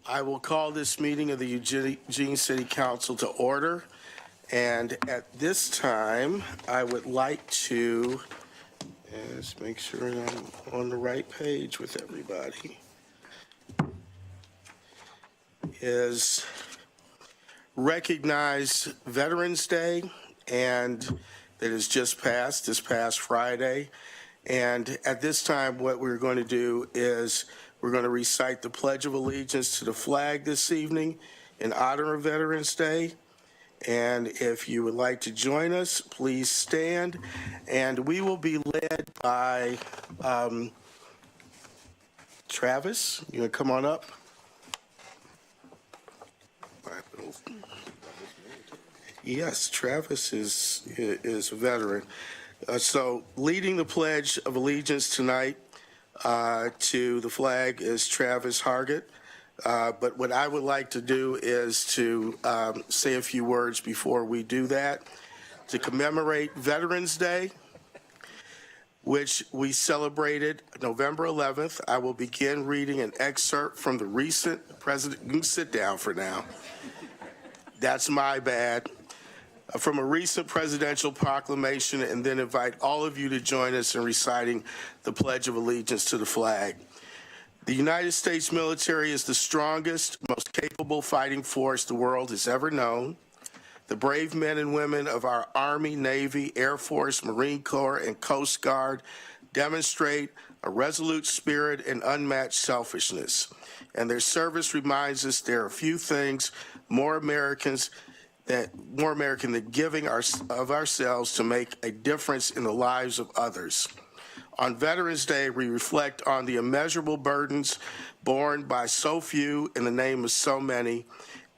I will call this meeting of the Eugene City Council to order. And at this time, I would like to, let's make sure I'm on the right page with everybody, is recognize Veterans Day, and that is just passed, this past Friday. And at this time, what we're going to do is we're going to recite the Pledge of Allegiance to the flag this evening in honor of Veterans Day. And if you would like to join us, please stand. And we will be led by Travis. You want to come on up? Yes, Travis is a veteran. So leading the Pledge of Allegiance tonight to the flag is Travis Hargett. But what I would like to do is to say a few words before we do that. To commemorate Veterans Day, which we celebrated November 11th, I will begin reading an excerpt from the recent president. You can sit down for now. That's my bad. From a recent presidential proclamation, and then invite all of you to join us in reciting the Pledge of Allegiance to the flag. The United States military is the strongest, most capable fighting force the world has ever known. The brave men and women of our Army, Navy, Air Force, Marine Corps, and Coast Guard demonstrate a resolute spirit and unmatched selfishness. And their service reminds us there are few things more American than giving of ourselves to make a difference in the lives of others. On Veterans Day, we reflect on the immeasurable burdens borne by so few in the name of so many,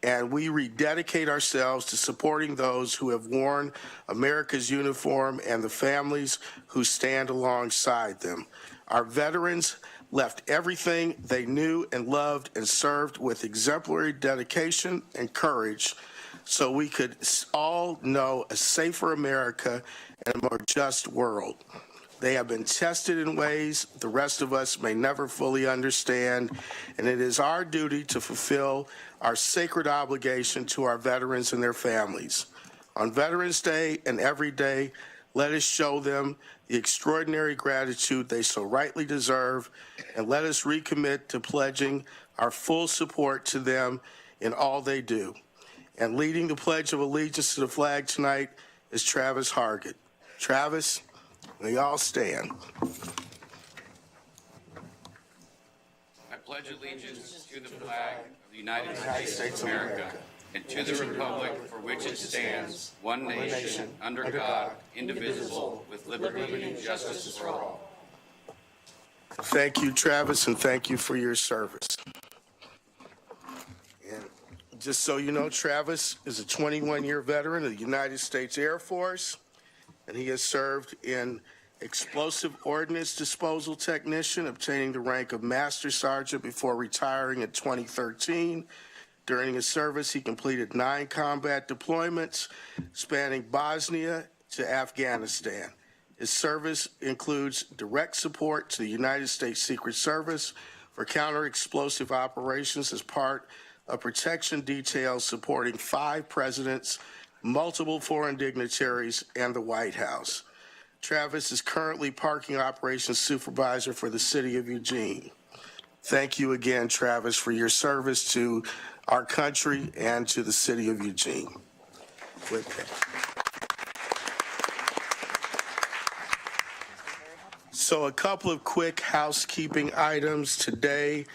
and we rededicate ourselves to supporting those who have worn America's uniform and the families who stand alongside them. Our veterans left everything they knew and loved and served with exemplary dedication and courage so we could all know a safer America and a more just world. They have been tested in ways the rest of us may never fully understand, and it is our duty to fulfill our sacred obligation to our veterans and their families. On Veterans Day and every day, let us show them the extraordinary gratitude they so rightly deserve, and let us recommit to pledging our full support to them in all they do. And leading the Pledge of Allegiance to the flag tonight is Travis Hargett. Travis, we all stand. I pledge allegiance to the flag of the United States of America and to the republic for which it stands, one nation, under God, indivisible, with liberty and justice for all. Thank you, Travis, and thank you for your service. And just so you know, Travis is a 21-year veteran of the United States Air Force, and he has served in explosive ordnance disposal technician, obtaining the rank of Master Sergeant before retiring in 2013. During his service, he completed 9 combat deployments spanning Bosnia to Afghanistan. His service includes direct support to the United States Secret Service for counter-explosive operations as part of protection details supporting 5 presidents, multiple foreign dignitaries, and the White House. Travis is currently parking operations supervisor for the city of Eugene. Thank you again, Travis, for your service to our country and to the city of Eugene. With that. So a couple of quick housekeeping items today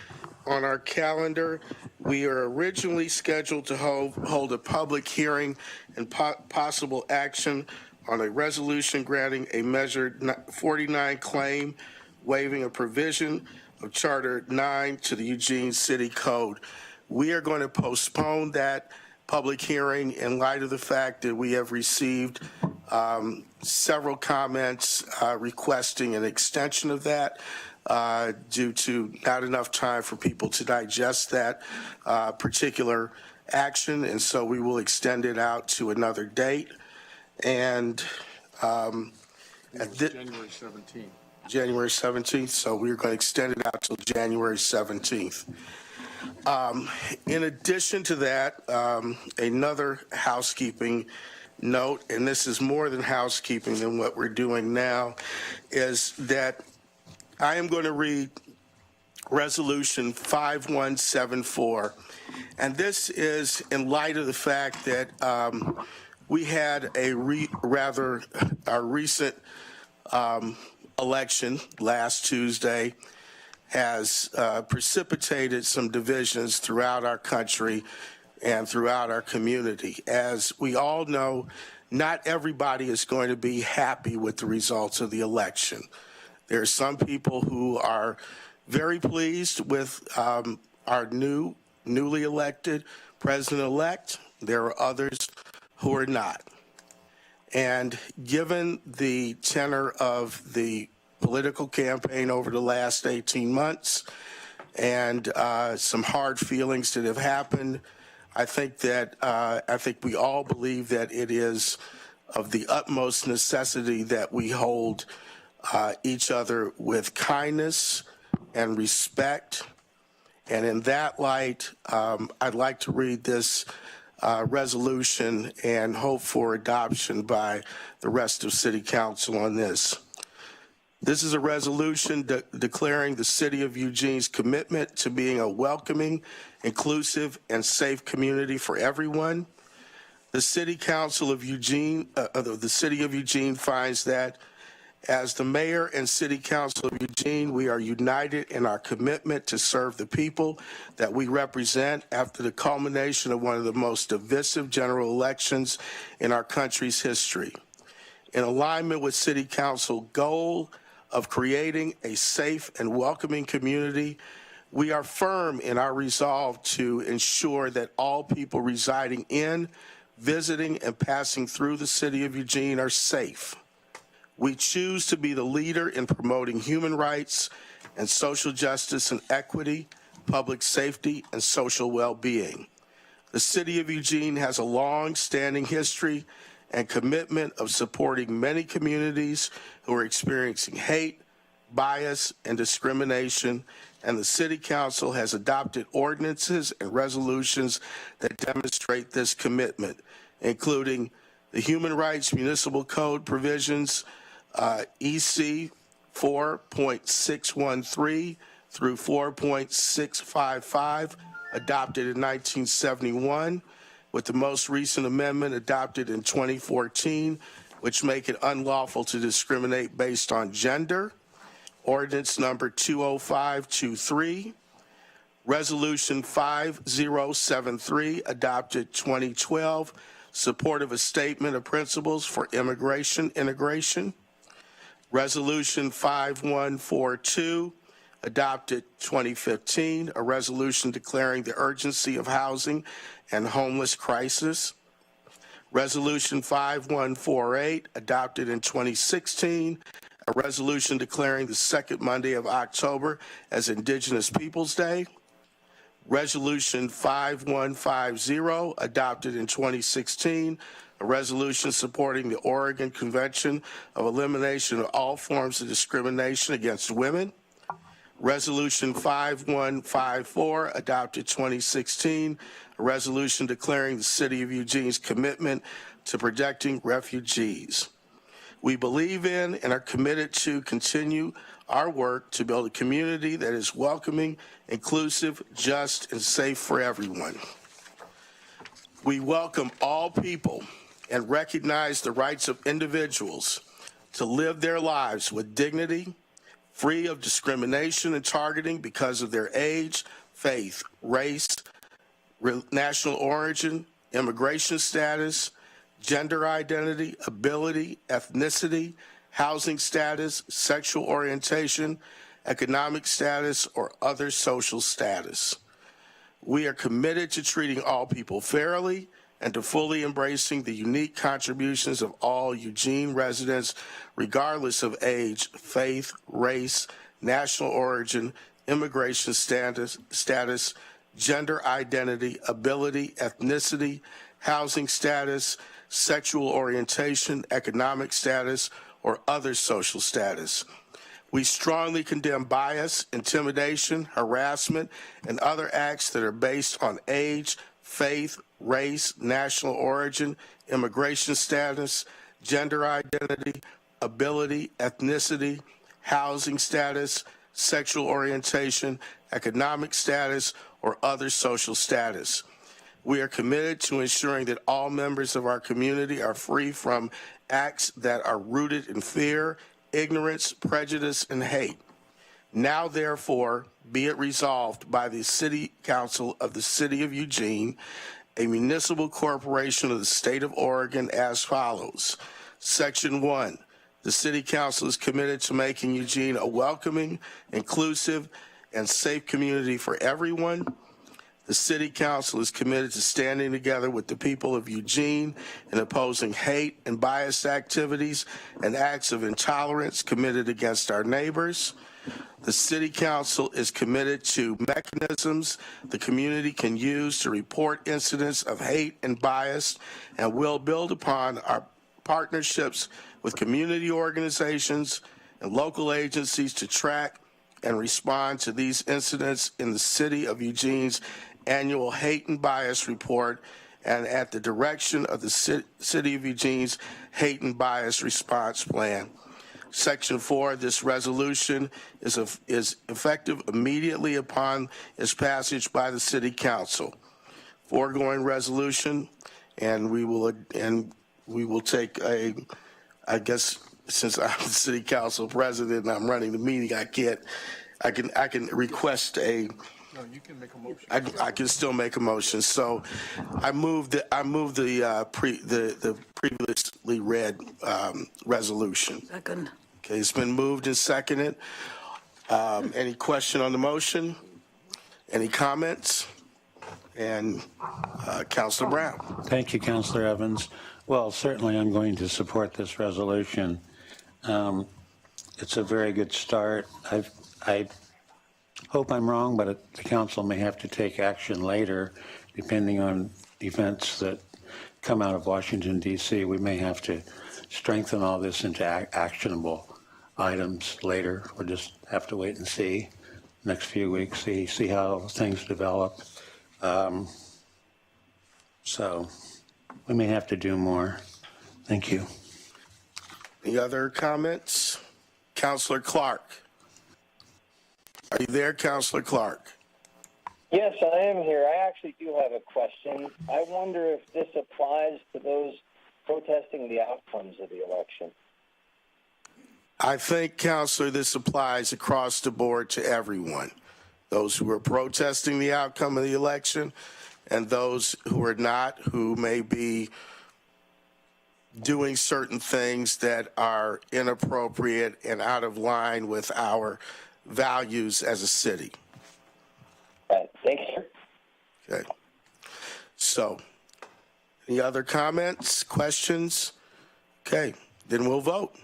on our calendar. We are originally scheduled to hold a public hearing and possible action on a resolution granting a Measure 49 claim, waiving a provision of Charter 9 to the Eugene City Code. We are going to postpone that public hearing in light of the fact that we have received several comments requesting an extension of that due to not enough time for people to digest that particular action, and so we will extend it out to another date. And January 17th. January 17th, so we're going to extend it out till January 17th. In addition to that, another housekeeping note, and this is more than housekeeping than what we're doing now, is that I am going to read Resolution 5174. And this is in light of the fact that we had a recent election last Tuesday has precipitated some divisions throughout our country and throughout our community. As we all know, not everybody is going to be happy with the results of the election. There are some people who are very pleased with our newly elected president-elect. There are others who are not. And given the tenor of the political campaign over the last 18 months and some hard feelings that have happened, I think we all believe that it is of the utmost necessity that we hold each other with kindness and respect. And in that light, I'd like to read this resolution and hope for adoption by the rest of City Council on this. This is a resolution declaring the City of Eugene's commitment to being a welcoming, inclusive, and safe community for everyone. The City Council of Eugene, the City of Eugene finds that as the Mayor and City Council of Eugene, we are united in our commitment to serve the people that we represent after the culmination of one of the most divisive general elections in our country's history. In alignment with City Council goal of creating a safe and welcoming community, we are firm in our resolve to ensure that all people residing in, visiting, and passing through the City of Eugene are safe. We choose to be the leader in promoting human rights and social justice and equity, public safety, and social well-being. The City of Eugene has a long-standing history and commitment of supporting many communities who are experiencing hate, bias, and discrimination, and the City Council has adopted ordinances and resolutions that demonstrate this commitment, including the Human Rights Municipal Code provisions, EC 4.613 through 4.655, adopted in 1971, with the most recent amendment adopted in 2014, which make it unlawful to discriminate based on gender. Ordinance number 20523, Resolution 5073, adopted 2012, supportive of a statement of principles for immigration integration. Resolution 5142, adopted 2015, a resolution declaring the urgency of housing and homeless crisis. Resolution 5148, adopted in 2016, a resolution declaring the second Monday of October as Indigenous Peoples Day. Resolution 5150, adopted in 2016, a resolution supporting the Oregon Convention of Elimination of All Forms of Discrimination against Women. Resolution 5154, adopted 2016, a resolution declaring the City of Eugene's commitment to protecting refugees. We believe in and are committed to continue our work to build a community that is welcoming, inclusive, just, and safe for everyone. We welcome all people and recognize the rights of individuals to live their lives with dignity, free of discrimination and targeting because of their age, faith, race, national origin, immigration status, gender identity, ability, ethnicity, housing status, sexual orientation, economic status, or other social status. We are committed to treating all people fairly and to fully embracing the unique contributions of all Eugene residents, regardless of age, faith, race, national origin, immigration status, gender identity, ability, ethnicity, housing status, sexual orientation, economic status, or other social status. We strongly condemn bias, intimidation, harassment, and other acts that are based on age, faith, race, national origin, immigration status, gender identity, ability, ethnicity, housing status, sexual orientation, economic status, or other social status. We are committed to ensuring that all members of our community are free from acts that are rooted in fear, ignorance, prejudice, and hate. Now, therefore, be it resolved by the City Council of the City of Eugene, a municipal corporation of the State of Oregon, as follows. Section 1, the City Council is committed to making Eugene a welcoming, inclusive, and safe community for everyone. The City Council is committed to standing together with the people of Eugene in opposing hate and biased activities and acts of intolerance committed against our neighbors. The City Council is committed to mechanisms the community can use to report incidents of hate and bias, and will build upon our partnerships with community organizations and local agencies to track and respond to these incidents in the City of Eugene's annual hate and bias report, and at the direction of the City of Eugene's hate and bias response plan. Section 4, this resolution is effective immediately upon its passage by the City Council. Foregoing resolution, and we will take a, I guess, since I'm the City Council President and I'm running the meeting, I can request a. No, you can make a motion. I can still make a motion. So I move the previously read resolution. Second. Okay, it's been moved and seconded. Any question on the motion? Any comments? And Councilor Brown. Thank you, Councilor Evans. Well, certainly I'm going to support this resolution. It's a very good start. I hope I'm wrong, but the council may have to take action later, depending on events that come out of Washington, D.C. We may have to strengthen all this into actionable items later. We'll just have to wait and see next few weeks, see how things develop. So we may have to do more. Thank you. Any other comments? Councilor Clark. Are you there, Councilor Clark? Yes, I am here. I actually do have a question. I wonder if this applies to those protesting the outcomes of the election. I think, Councilor, this applies across the board to everyone. Those who are protesting the outcome of the election and those who are not, who may be doing certain things that are inappropriate and out of line with our values as a city. Right. Thank you. Okay. So, any other comments, questions? Okay, then we'll vote.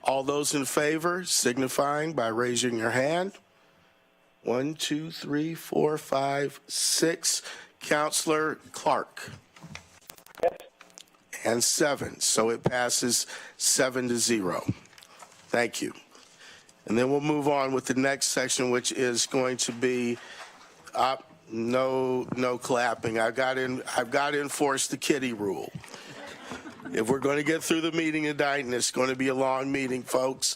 All those in favor, signifying by raising your hand. 1, 2, 3, 4, 5, 6. Councilor Clark. Yes. And 7. So it passes 7-0. Thank you. And then we'll move on with the next section, which is going to be no clapping. I've got to enforce the kitty rule. If we're going to get through the meeting tonight, and it's going to be a long meeting, folks,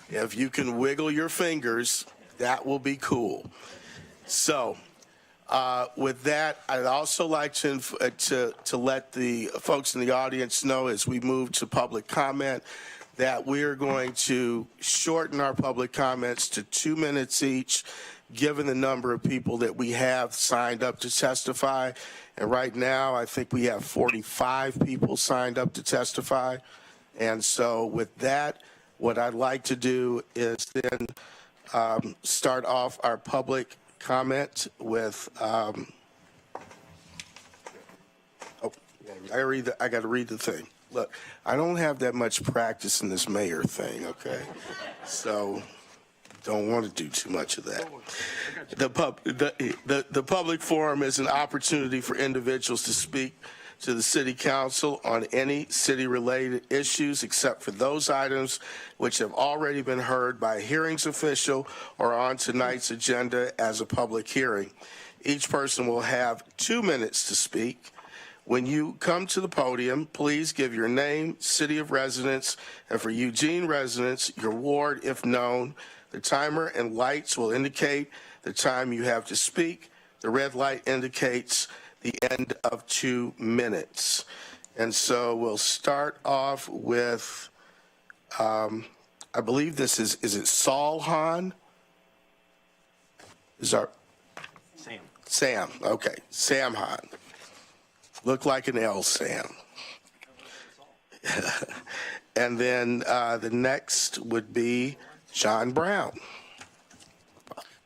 if you can wiggle your fingers, that will be cool. So, with that, I'd also like to let the folks in the audience know, as we move to public comment, that we are going to shorten our public comments to 2 minutes each, given the number of people that we have signed up to testify. And right now, I think we have 45 people signed up to testify. And so with that, what I'd like to do is then start off our public comment with, I got to read the thing. Look, I don't have that much practice in this mayor thing, okay? So don't want to do too much of that. The public forum is an opportunity for individuals to speak to the City Council on any city-related issues except for those items which have already been heard by a hearings official or on tonight's agenda as a public hearing. Each person will have 2 minutes to speak. When you come to the podium, please give your name, city of residence, and for Eugene residents, your ward if known. The timer and lights will indicate the time you have to speak. The red light indicates the end of 2 minutes. And so we'll start off with, I believe this is it Saul Hahn? Sam, okay, Sam Hahn. Looked like an L, Sam. And then the next would be John Brown.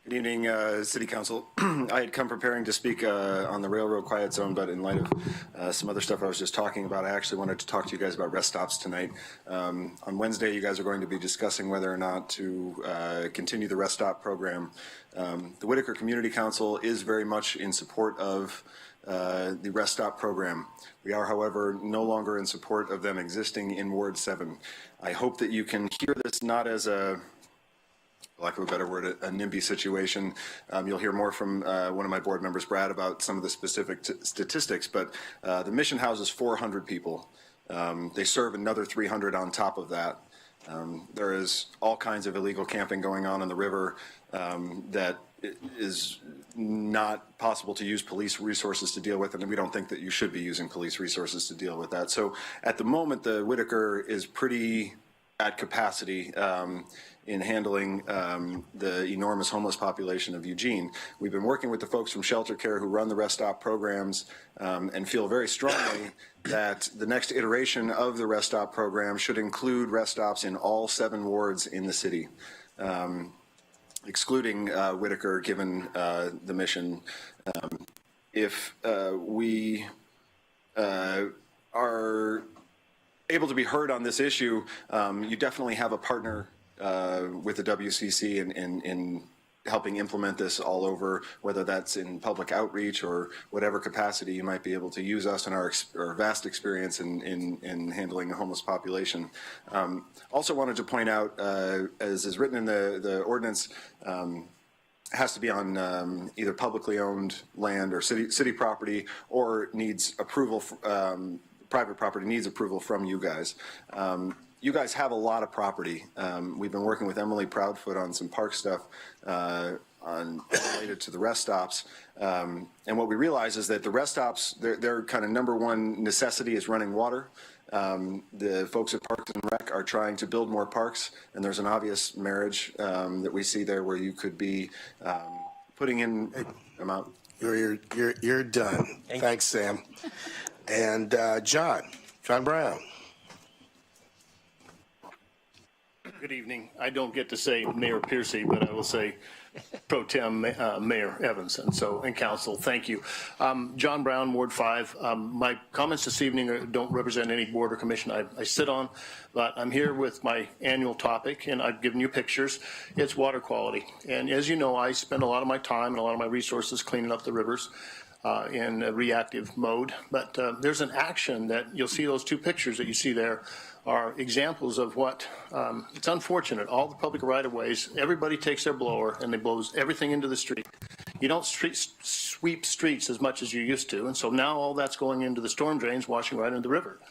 Good evening, City Council. I had come preparing to speak on the railroad quiet zone, but in light of some other stuff I was just talking about, I actually wanted to talk to you guys about rest stops tonight. On Wednesday, you guys are going to be discussing whether or not to continue the rest stop program. The Whitaker Community Council is very much in support of the rest stop program. We are, however, no longer in support of them existing in Ward 7. I hope that you can hear this not as a, for lack of a better word, a NIMBY situation. You'll hear more from one of my board members, Brad, about some of the specific statistics, but the mission houses 400 people. They serve another 300 on top of that. There is all kinds of illegal camping going on the river that is not possible to use police resources to deal with, and we don't think that you should be using police resources to deal with that. So at the moment, the Whitaker is pretty at capacity in handling the enormous homeless population of Eugene. We've been working with the folks from Shelter Care who run the rest stop programs and feel very strongly that the next iteration of the rest stop program should include rest stops in all 7 wards in the city, excluding Whitaker, given the mission. If we are able to be heard on this issue, you definitely have a partner with the WCC in helping implement this all over, whether that's in public outreach or whatever capacity you might be able to use us and our vast experience in handling the homeless population. Also wanted to point out, as is written in the ordinance, has to be on either publicly owned land or city property, or needs approval, private property needs approval from you guys. You guys have a lot of property. We've been working with Emily Proudfoot on some park stuff related to the rest stops. And what we realize is that the rest stops, their kind of #1 necessity is running water. The folks at Parks and Rec are trying to build more parks, and there's an obvious marriage that we see there where you could be putting in amount. You're done. Thanks, Sam. And John Brown. Good evening. I don't get to say Mayor Piercy, but I will say Pro Tem Mayor Evans and Council. Thank you. John Brown, Ward 5. My comments this evening don't represent any board or commission I sit on, but I'm here with my annual topic, and I've given you pictures. It's water quality. And as you know, I spend a lot of my time and a lot of my resources cleaning up the rivers in a reactive mode. But there's an action that you'll see. Those 2 pictures that you see there are examples of what, it's unfortunate, all the public right-of-ways, everybody takes their blower and they blows everything into the street. You don't sweep streets as much as you used to, and so now all that's going into the storm drains, washing right into the river.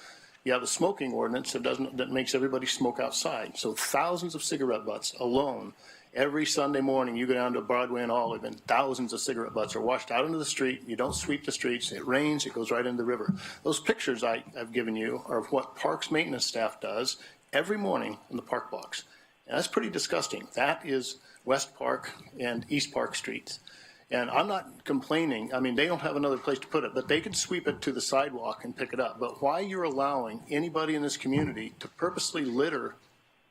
You have a smoking ordinance that makes everybody smoke outside. So thousands of cigarette butts alone. Every Sunday morning, you go down to Broadway and Olive, and thousands of cigarette butts are washed out into the street. You don't sweep the streets. It rains. It goes right into the river. Those pictures I've given you are of what Parks maintenance staff does every morning in the park box. And that's pretty disgusting. That is West Park and East Park streets. And I'm not complaining. I mean, they don't have another place to put it, but they could sweep it to the sidewalk and pick it up. But why you're allowing anybody in this community to purposely litter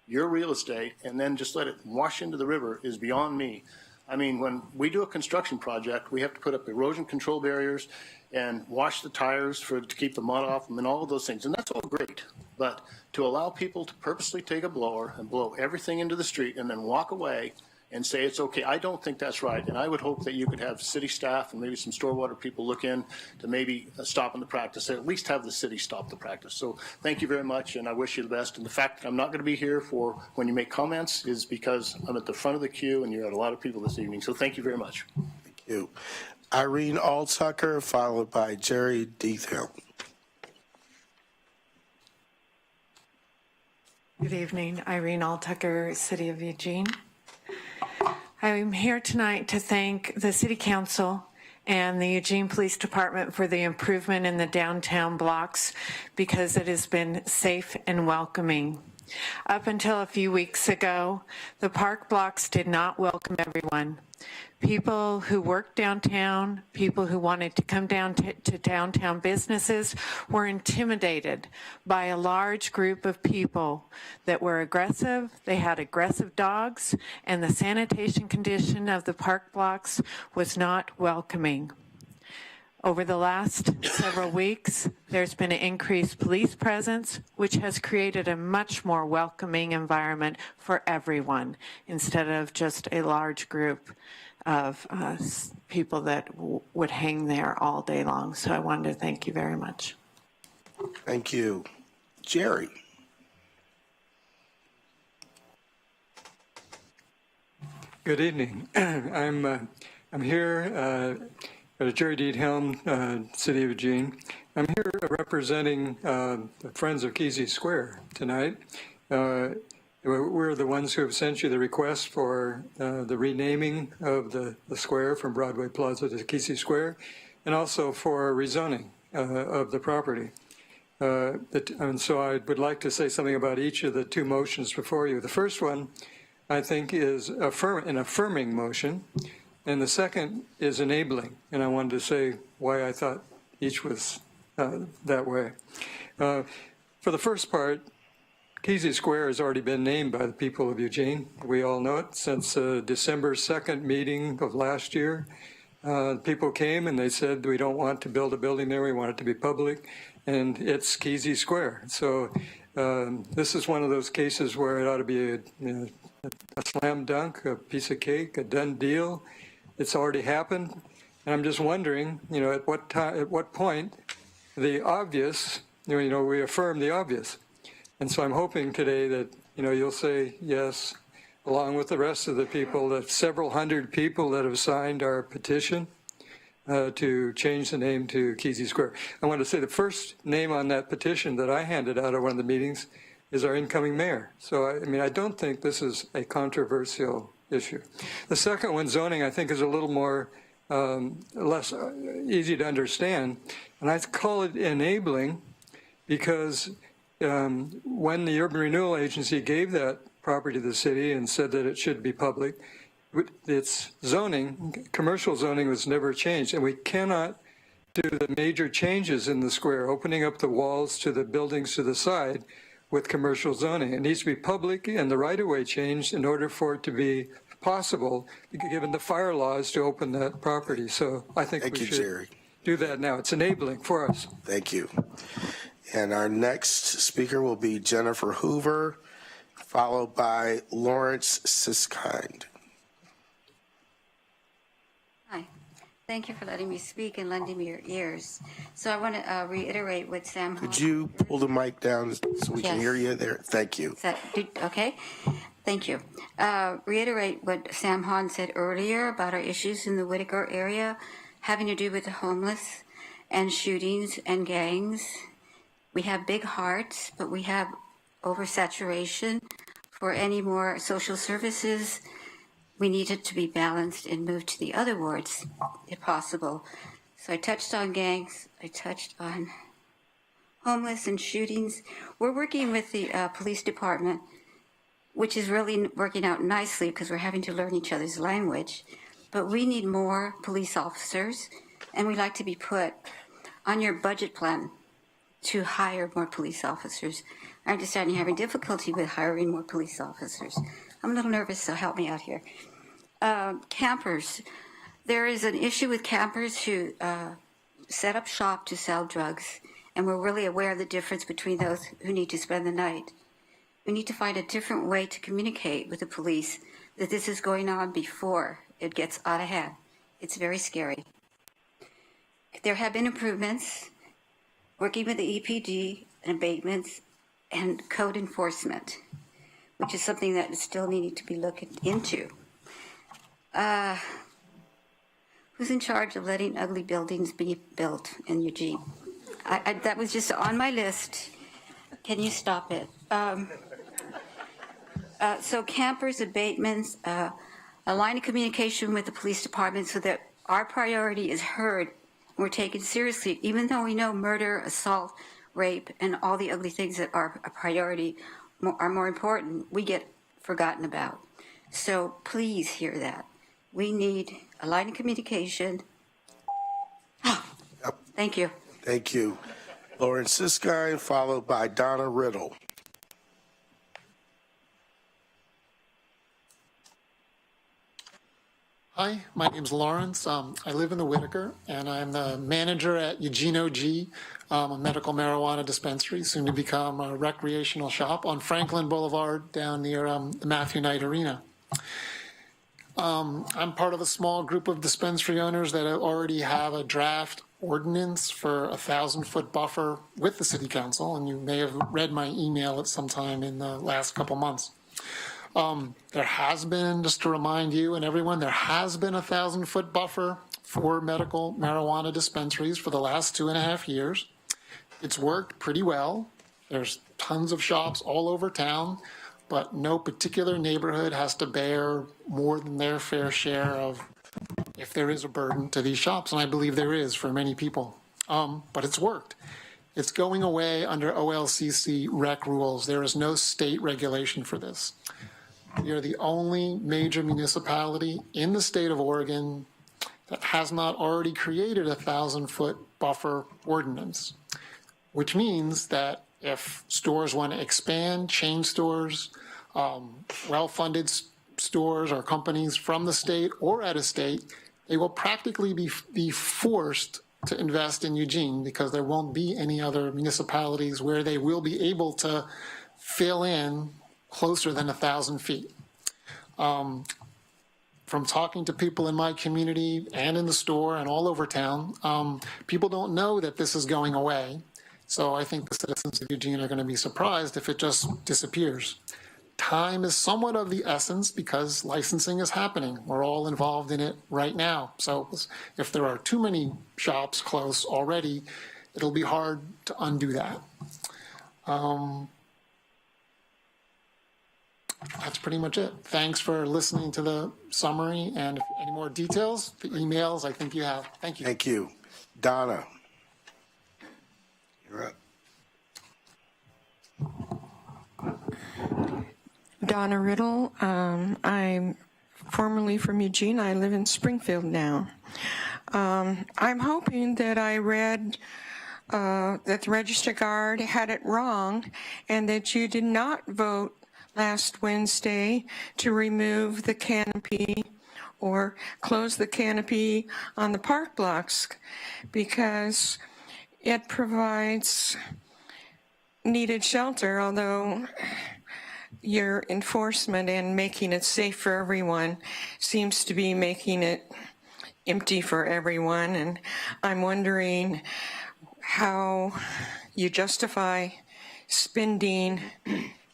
your real estate and then just let it wash into the river is beyond me. I mean, when we do a construction project, we have to put up erosion control barriers and wash the tires to keep the mud off them and all of those things. And that's all great. But to allow people to purposely take a blower and blow everything into the street and then walk away and say it's okay. I don't think that's right, and I would hope that you could have city staff and maybe some Storewater people look in to maybe stopping the practice, at least have the city stop the practice. So thank you very much, and I wish you the best. And the fact that I'm not going to be here for when you make comments is because I'm at the front of the queue, and you had a lot of people this evening. So thank you very much. Thank you. Irene Altucker, followed by Jerry Deathill. Good evening, Irene Altucker, City of Eugene. I'm here tonight to thank the City Council and the Eugene Police Department for the improvement in the downtown blocks because it has been safe and welcoming. Up until a few weeks ago, the park blocks did not welcome everyone. People who worked downtown, people who wanted to come down to downtown businesses were intimidated by a large group of people that were aggressive. They had aggressive dogs, and the sanitation condition of the park blocks was not welcoming. Over the last several weeks, there's been an increased police presence, which has created a much more welcoming environment for everyone, instead of just a large group of people that would hang there all day long. So I wanted to thank you very much. Thank you. Jerry. Good evening. I'm here at Jerry Deathelm, City of Eugene. I'm here representing the Friends of Kesey Square tonight. We're the ones who have sent you the request for the renaming of the square from Broadway Plaza to Kesey Square, and also for rezoning of the property. And so I would like to say something about each of the two motions before you. The first one, I think, is an affirming motion, and the second is enabling. And I wanted to say why I thought each was that way. For the first part, Kesey Square has already been named by the people of Eugene. We all know it. Since December 2nd meeting of last year, people came and they said, we don't want to build a building there, we want it to be public, and it's Kesey Square. So this is one of those cases where it ought to be a slam dunk, a piece of cake, a done deal. It's already happened, and I'm just wondering, at what point the obvious, we affirm the obvious. And so I'm hoping today that, you'll say yes, along with the rest of the people, the several hundred people that have signed our petition to change the name to Kesey Square. I want to say the first name on that petition that I handed out at one of the meetings is our incoming mayor. So, I don't think this is a controversial issue. The second one, zoning, I think is a little more less easy to understand. And I call it enabling because when the Urban Renewal Agency gave that property to the city and said that it should be public, its zoning, commercial zoning, was never changed. And we cannot do the major changes in the square, opening up the walls to the buildings to the side with commercial zoning. It needs to be public and the right-of-way changed in order for it to be possible, given the fire laws, to open that property. So I think we should do that now. It's enabling for us. Thank you. And our next speaker will be Jennifer Hoover, followed by Lawrence Siskind. Hi. Thank you for letting me speak and lending me your ears. So I want to reiterate what Sam Hahn... Could you pull the mic down so we can hear you there? Thank you. Okay. Thank you. Reiterate what Sam Hahn said earlier about our issues in the Whitaker area having to do with the homeless and shootings and gangs. We have big hearts, but we have oversaturation. For any more social services, we need it to be balanced and moved to the other wards, if possible. So I touched on gangs, I touched on homeless and shootings. We're working with the police department, which is really working out nicely because we're having to learn each other's language. But we need more police officers, and we'd like to be put on your budget plan to hire more police officers. I understand you're having difficulty with hiring more police officers. I'm a little nervous, so help me out here. Campers. There is an issue with campers who set up shop to sell drugs, and we're really aware of the difference between those who need to spend the night. We need to find a different way to communicate with the police that this is going on before it gets out of hand. It's very scary. There have been improvements, working with the EPD and abatements and code enforcement, which is something that is still needing to be looked into. Who's in charge of letting ugly buildings be built in Eugene? That was just on my list. Can you stop it? So campers, abatements, a line of communication with the police department so that our priority is heard and we're taken seriously, even though we know murder, assault, rape, and all the ugly things that are a priority are more important, we get forgotten about. So please hear that. We need a line of communication. Thank you. Thank you. Lauren Siskine, followed by Donna Riddle. Hi, my name's Lawrence. I live in the Whitaker, and I'm the manager at Eugene OG, a medical marijuana dispensary, soon to become a recreational shop on Franklin Boulevard down near the Matthew Knight Arena. I'm part of a small group of dispensary owners that already have a draft ordinance for a 1,000-foot buffer with the city council, and you may have read my email at some time in the last couple months. There has been, just to remind you and everyone, there has been a 1,000-foot buffer for medical marijuana dispensaries for the last 2.5 years. It's worked pretty well. There's tons of shops all over town, but no particular neighborhood has to bear more than their fair share of, if there is a burden to these shops, and I believe there is for many people. But it's worked. It's going away under OLCC rec rules. There is no state regulation for this. We are the only major municipality in the state of Oregon that has not already created a 1,000-foot buffer ordinance, which means that if stores want to expand, chain stores, well-funded stores or companies from the state or out of state, they will practically be forced to invest in Eugene because there won't be any other municipalities where they will be able to fill in closer than 1,000 feet. From talking to people in my community and in the store and all over town, people don't know that this is going away. So I think the citizens of Eugene are going to be surprised if it just disappears. Time is somewhat of the essence because licensing is happening. We're all involved in it right now. So if there are too many shops close already, it'll be hard to undo that. That's pretty much it. Thanks for listening to the summary, and if any more details, the emails I think you have. Thank you. Thank you. Donna. You're up. Donna Riddle. I'm formerly from Eugene. I live in Springfield now. I'm hoping that I read that the Register Guard had it wrong and that you did not vote last Wednesday to remove the canopy or close the canopy on the park blocks because it provides needed shelter, although your enforcement and making it safe for everyone seems to be making it empty for everyone. And I'm wondering how you justify spending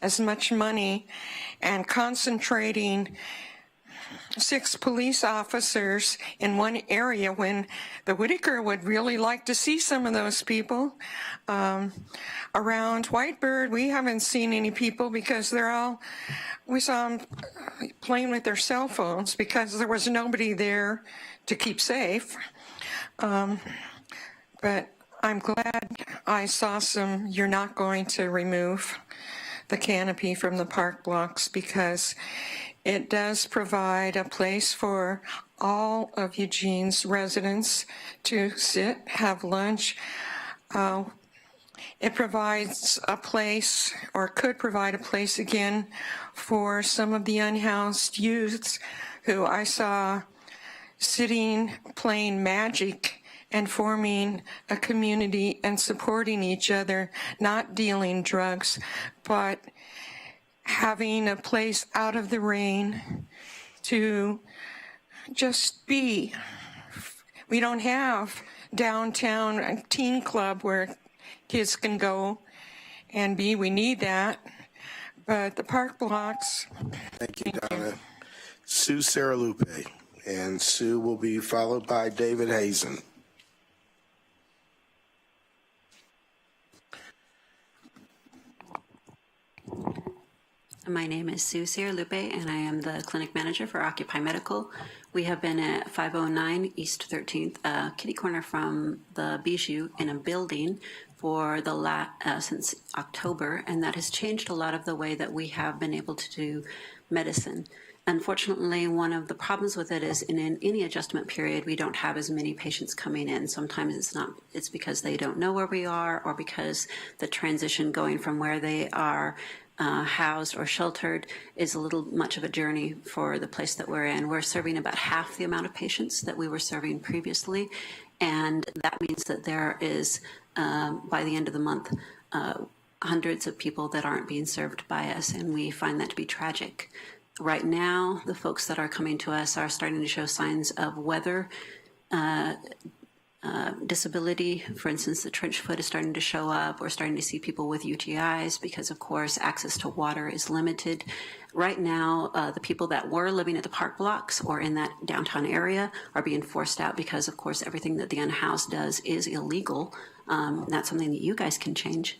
as much money and concentrating 6 police officers in one area when the Whitaker would really like to see some of those people. Around Whitebird, we haven't seen any people because we saw them playing with their cell phones because there was nobody there to keep safe. But I'm glad I saw you're not going to remove the canopy from the park blocks because it does provide a place for all of Eugene's residents to sit, have lunch. It provides a place, or could provide a place again, for some of the unhoused youths who I saw sitting, playing magic and forming a community and supporting each other, not dealing drugs, but having a place out of the rain to just be. We don't have downtown a teen club where kids can go and be. We need that. But the park blocks. Thank you, Donna. Sue Saralupe, and Sue will be followed by David Hazen. My name is Sue Saralupe, and I am the clinic manager for Occupy Medical. We have been at 509 East 13th, kitty corner from the Bijou, in a building for since October, and that has changed a lot of the way that we have been able to do medicine. Unfortunately, one of the problems with it is in any adjustment period, we don't have as many patients coming in. Sometimes it's because they don't know where we are, or because the transition going from where they are housed or sheltered is a little much of a journey for the place that we're in. We're serving about half the amount of patients that we were serving previously, and that means that there is, by the end of the month, hundreds of people that aren't being served by us, and we find that to be tragic. Right now, the folks that are coming to us are starting to show signs of weather disability. For instance, the trench foot is starting to show up. We're starting to see people with UTIs because, of course, access to water is limited. Right now, the people that were living at the park blocks or in that downtown area are being forced out because, of course, everything that the unhoused does is illegal. That's something that you guys can change.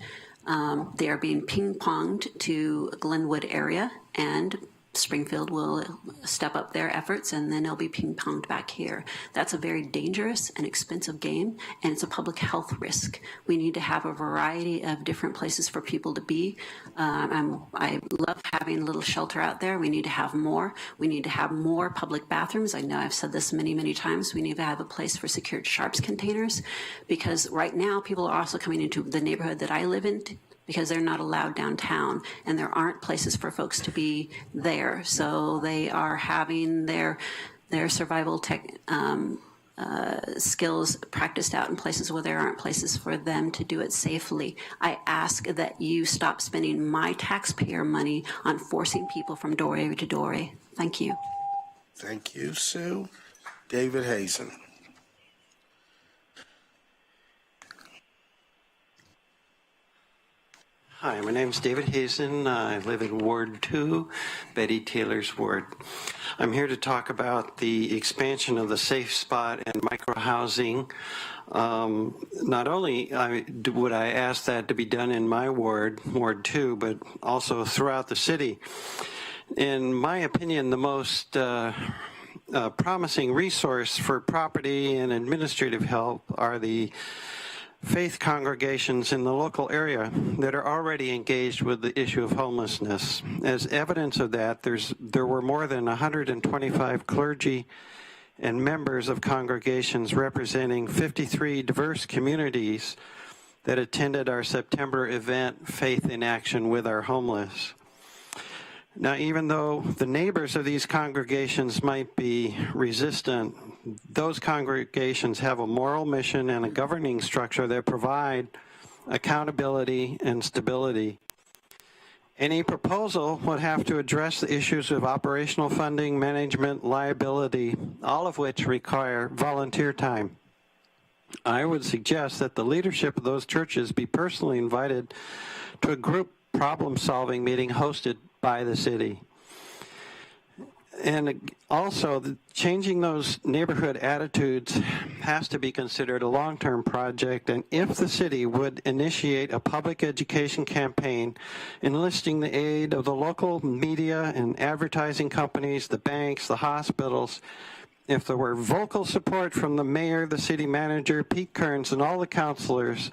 They are being ping-ponged to Glenwood area, and Springfield will step up their efforts, and then it'll be ping-ponged back here. That's a very dangerous and expensive game, and it's a public health risk. We need to have a variety of different places for people to be. I love having a little shelter out there. We need to have more. We need to have more public bathrooms. I know I've said this many, many times. We need to have a place for secured sharps containers, because right now people are also coming into the neighborhood that I live in because they're not allowed downtown, and there aren't places for folks to be there. So they are having their survival skills practiced out in places where there aren't places for them to do it safely. I ask that you stop spending my taxpayer money on forcing people from doorway to doorway. Thank you. Thank you, Sue. David Hazen. Hi, my name is David Hazen. I live in Ward 2, Betty Taylor's ward. I'm here to talk about the expansion of the Safe Spot and micro-housing. Not only would I ask that to be done in my ward, Ward 2, but also throughout the city. In my opinion, the most promising resource for property and administrative help are the faith congregations in the local area that are already engaged with the issue of homelessness. As evidence of that, there were more than 125 clergy and members of congregations representing 53 diverse communities that attended our September event, Faith in Action with Our Homeless. Now, even though the neighbors of these congregations might be resistant, those congregations have a moral mission and a governing structure that provide accountability and stability. Any proposal would have to address the issues of operational funding, management, liability, all of which require volunteer time. I would suggest that the leadership of those churches be personally invited to a group problem-solving meeting hosted by the city. And also, changing those neighborhood attitudes has to be considered a long-term project, and if the city would initiate a public education campaign enlisting the aid of the local media and advertising companies, the banks, the hospitals, if there were vocal support from the mayor, the city manager, Pete Kearns, and all the councilors,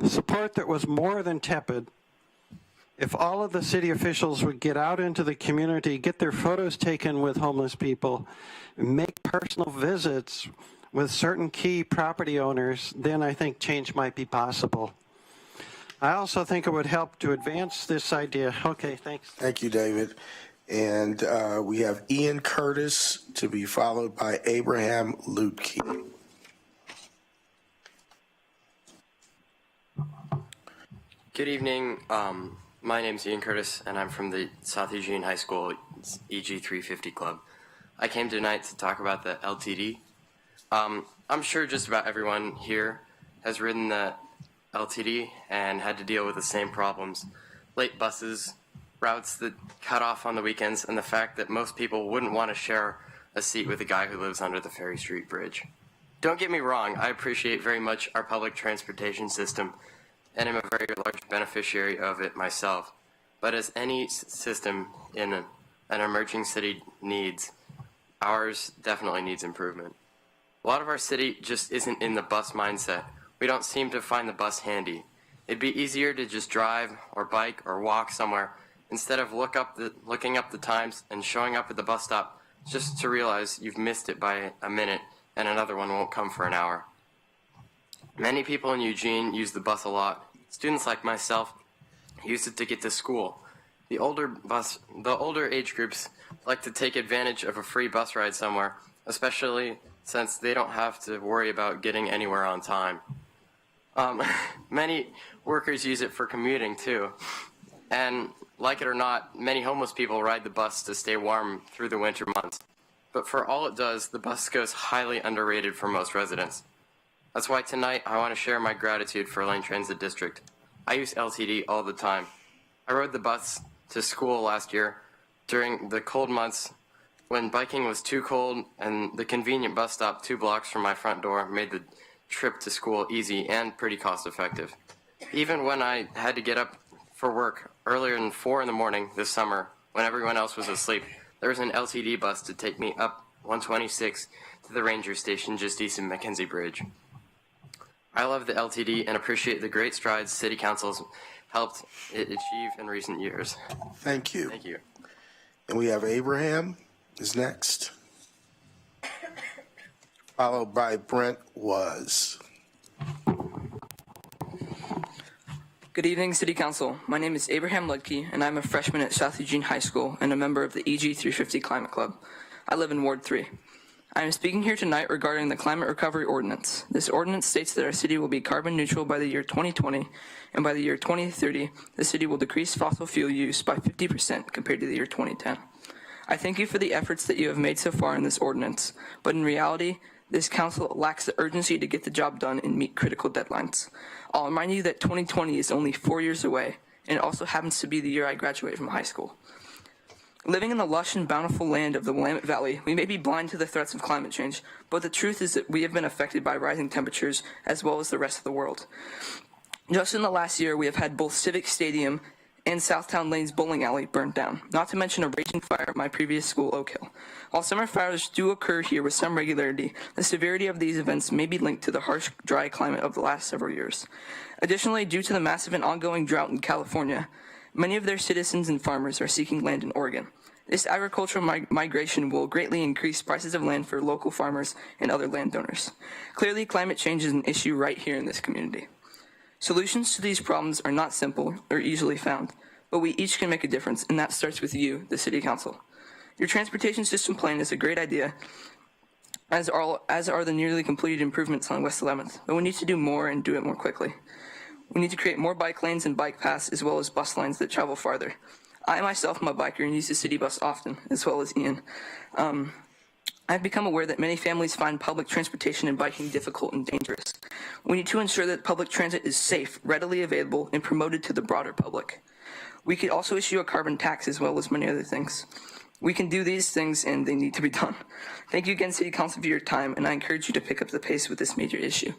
support that was more than tepid, if all of the city officials would get out into the community, get their photos taken with homeless people, make personal visits with certain key property owners, then I think change might be possible. I also think it would help to advance this idea. Okay, thanks. Thank you, David. And we have Ian Curtis to be followed by Abraham Lutke. Good evening. My name is Ian Curtis, and I'm from the South Eugene High School EG 350 Club. I came tonight to talk about the LTD. I'm sure just about everyone here has ridden the LTD and had to deal with the same problems. Late buses, routes that cut off on the weekends, and the fact that most people wouldn't want to share a seat with a guy who lives under the Ferry Street Bridge. Don't get me wrong, I appreciate very much our public transportation system, and I'm a very large beneficiary of it myself. But as any system in an emerging city needs, ours definitely needs improvement. A lot of our city just isn't in the bus mindset. We don't seem to find the bus handy. It'd be easier to just drive or bike or walk somewhere instead of looking up the times and showing up at the bus stop just to realize you've missed it by a minute and another one won't come for an hour. Many people in Eugene use the bus a lot. Students like myself use it to get to school. The older age groups like to take advantage of a free bus ride somewhere, especially since they don't have to worry about getting anywhere on time. Many workers use it for commuting too. And like it or not, many homeless people ride the bus to stay warm through the winter months. But for all it does, the bus goes highly underrated for most residents. That's why tonight I want to share my gratitude for Lane Transit District. I use LTD all the time. I rode the bus to school last year during the cold months when biking was too cold, and the convenient bus stop 2 blocks from my front door made the trip to school easy and pretty cost effective. Even when I had to get up for work earlier than 4 in the morning this summer when everyone else was asleep, there was an LTD bus to take me up 126 to the ranger station just east of Mackenzie Bridge. I love the LTD and appreciate the great strides City Council's helped it achieve in recent years. Thank you. Thank you. And we have Abraham is next, followed by Brent Was. Good evening, City Council. My name is Abraham Ludke, and I'm a freshman at South Eugene High School and a member of the EG 350 Climate Club. I live in Ward 3. I am speaking here tonight regarding the Climate Recovery Ordinance. This ordinance states that our city will be carbon neutral by the year 2020, and by the year 2030, the city will decrease fossil fuel use by 50% compared to the year 2010. I thank you for the efforts that you have made so far in this ordinance, but in reality, this council lacks the urgency to get the job done and meet critical deadlines. I'll remind you that 2020 is only 4 years away, and it also happens to be the year I graduate from high school. Living in the lush and bountiful land of the Willamette Valley, we may be blind to the threats of climate change, but the truth is that we have been affected by rising temperatures as well as the rest of the world. Just in the last year, we have had both Civic Stadium and Southtown Lane's bowling alley burned down, not to mention a raging fire at my previous school, Oak Hill. While summer fires do occur here with some regularity, the severity of these events may be linked to the harsh, dry climate of the last several years. Additionally, due to the massive and ongoing drought in California, many of their citizens and farmers are seeking land in Oregon. This agricultural migration will greatly increase prices of land for local farmers and other landowners. Clearly, climate change is an issue right here in this community. Solutions to these problems are not simple or easily found, but we each can make a difference, and that starts with you, the City Council. Your transportation system plan is a great idea, as are the nearly completed improvements on West 11th, but we need to do more and do it more quickly. We need to create more bike lanes and bike paths, as well as bus lines that travel farther. I myself am a biker and use the city bus often, as well as Ian. I've become aware that many families find public transportation and biking difficult and dangerous. We need to ensure that public transit is safe, readily available, and promoted to the broader public. We could also issue a carbon tax as well as many other things. We can do these things, and they need to be done. Thank you again, City Council, for your time, and I encourage you to pick up the pace with this major issue.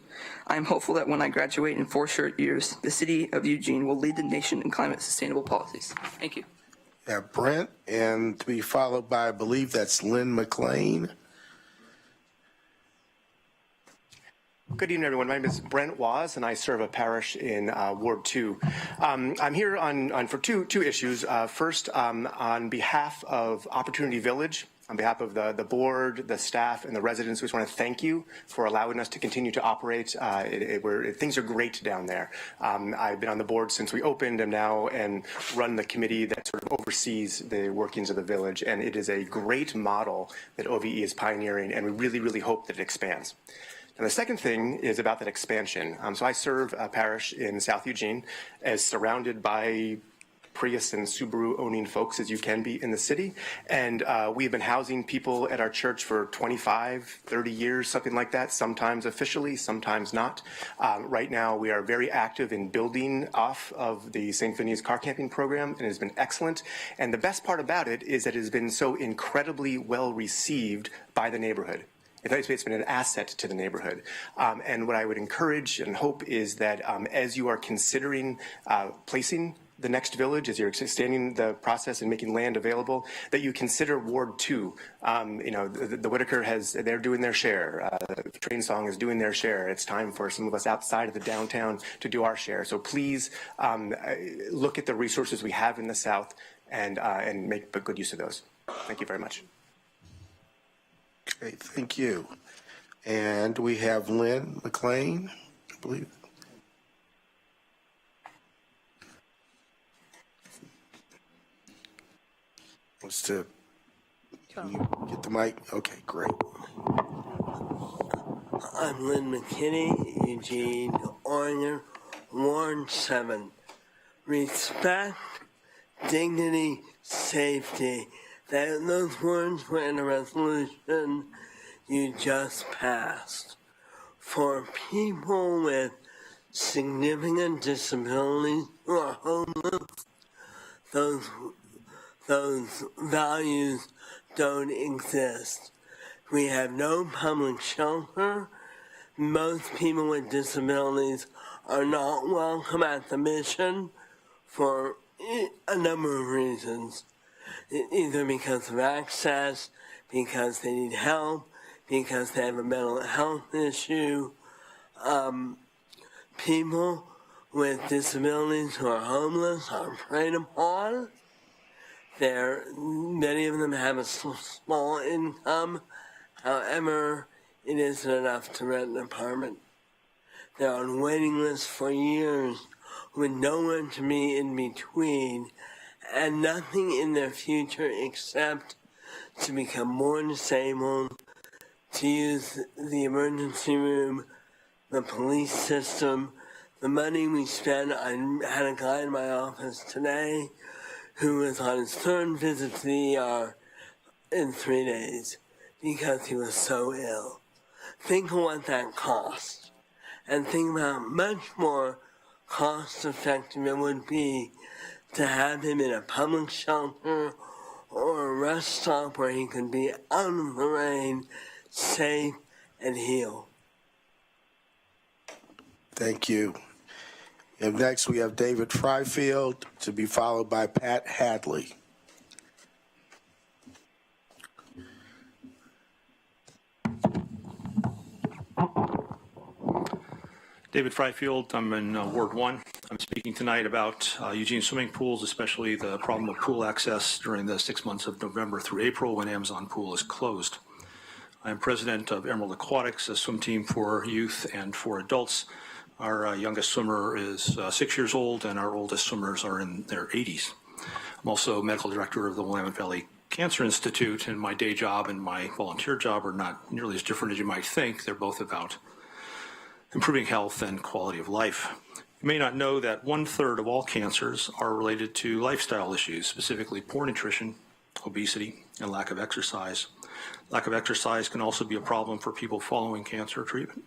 I am hopeful that when I graduate in 4 short years, the City of Eugene will lead the nation in climate sustainable policies. Thank you. Yeah, Brent, and to be followed by, I believe that's Lynn McLean. Good evening, everyone. My name is Brent Waz, and I serve a parish in Ward 2. I'm here for two issues. First, on behalf of Opportunity Village, on behalf of the board, the staff, and the residents, we just want to thank you for allowing us to continue to operate. Things are great down there. I've been on the board since we opened and run the committee that sort of oversees the workings of the village, and it is a great model that OVE is pioneering, and we really, really hope that it expands. And the second thing is about that expansion. So I serve a parish in South Eugene, as surrounded by Prius and Subaru owning folks as you can be in the city. And we've been housing people at our church for 25, 30 years, something like that, sometimes officially, sometimes not. Right now, we are very active in building off of the St. Phineas car camping program, and it has been excellent. And the best part about it is that it has been so incredibly well received by the neighborhood. It's been an asset to the neighborhood. And what I would encourage and hope is that as you are considering placing the next village, as you're extending the process and making land available, that you consider Ward 2. The Whitaker they're doing their share. Train Song is doing their share. It's time for some of us outside of the downtown to do our share. So please look at the resources we have in the South and make good use of those. Thank you very much. Okay, thank you. And we have Lynn McLean, I believe. Can you get the mic? Okay, great. I'm Lynn McKinney, Eugene, Oregon, Ward 7. Respect, dignity, safety. Those words were in a resolution you just passed. For people with significant disabilities who are homeless, those values don't exist. We have no public shelter. Most people with disabilities are not welcome at the mission for a number of reasons. Either because of access, because they need help, because they have a mental health issue. People with disabilities who are homeless are preyed upon. Many of them have a small income. However, it isn't enough to rent an apartment. They're on waiting lists for years with no one to be in between, and nothing in their future except to become more disabled, to use the emergency room, the police system, the money we spend. I had a guy in my office today who was on his third visit to the ER in 3 days because he was so ill. Think of what that cost, and think about how much more cost-effective it would be to have him in a public shelter or a rest stop where he could be out of the rain, safe, and heal. Thank you. And next we have David Fryfield, to be followed by Pat Hadley. David Fryfield, I'm in Ward 1. I'm speaking tonight about Eugene swimming pools, especially the problem of pool access during the 6 months of November through April when Amazon Pool is closed. I am president of Emerald Aquatics, a swim team for youth and for adults. Our youngest swimmer is 6 years old, and our oldest swimmers are in their 80s. I'm also medical director of the Willamette Valley Cancer Institute, and my day job and my volunteer job are not nearly as different as you might think. They're both about improving health and quality of life. You may not know that 1/3 of all cancers are related to lifestyle issues, specifically poor nutrition, obesity, and lack of exercise. Lack of exercise can also be a problem for people following cancer treatment.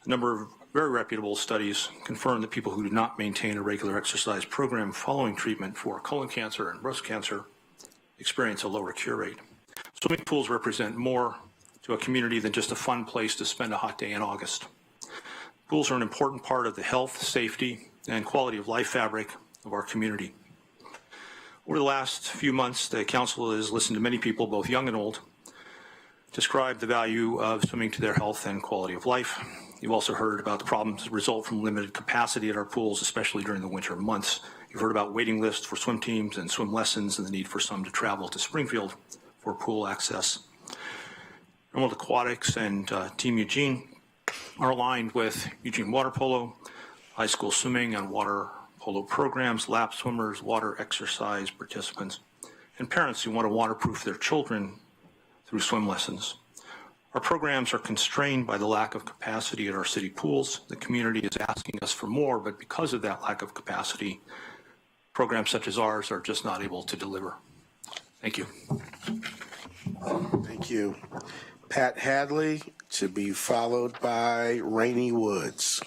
A number of very reputable studies confirm that people who do not maintain a regular exercise program following treatment for colon cancer and breast cancer experience a lower cure rate. Swimming pools represent more to a community than just a fun place to spend a hot day in August. Pools are an important part of the health, safety, and quality of life fabric of our community. Over the last few months, the council has listened to many people, both young and old, describe the value of swimming to their health and quality of life. You've also heard about the problems that result from limited capacity at our pools, especially during the winter months. You've heard about waiting lists for swim teams and swim lessons and the need for some to travel to Springfield for pool access. Emerald Aquatics and Team Eugene are aligned with Eugene Water Polo, high school swimming and water polo programs, lap swimmers, water exercise participants, and parents who want to waterproof their children through swim lessons. Our programs are constrained by the lack of capacity at our city pools. The community is asking us for more, but because of that lack of capacity, programs such as ours are just not able to deliver. Thank you. Thank you. Pat Hadley, to be followed by Rainey Woods.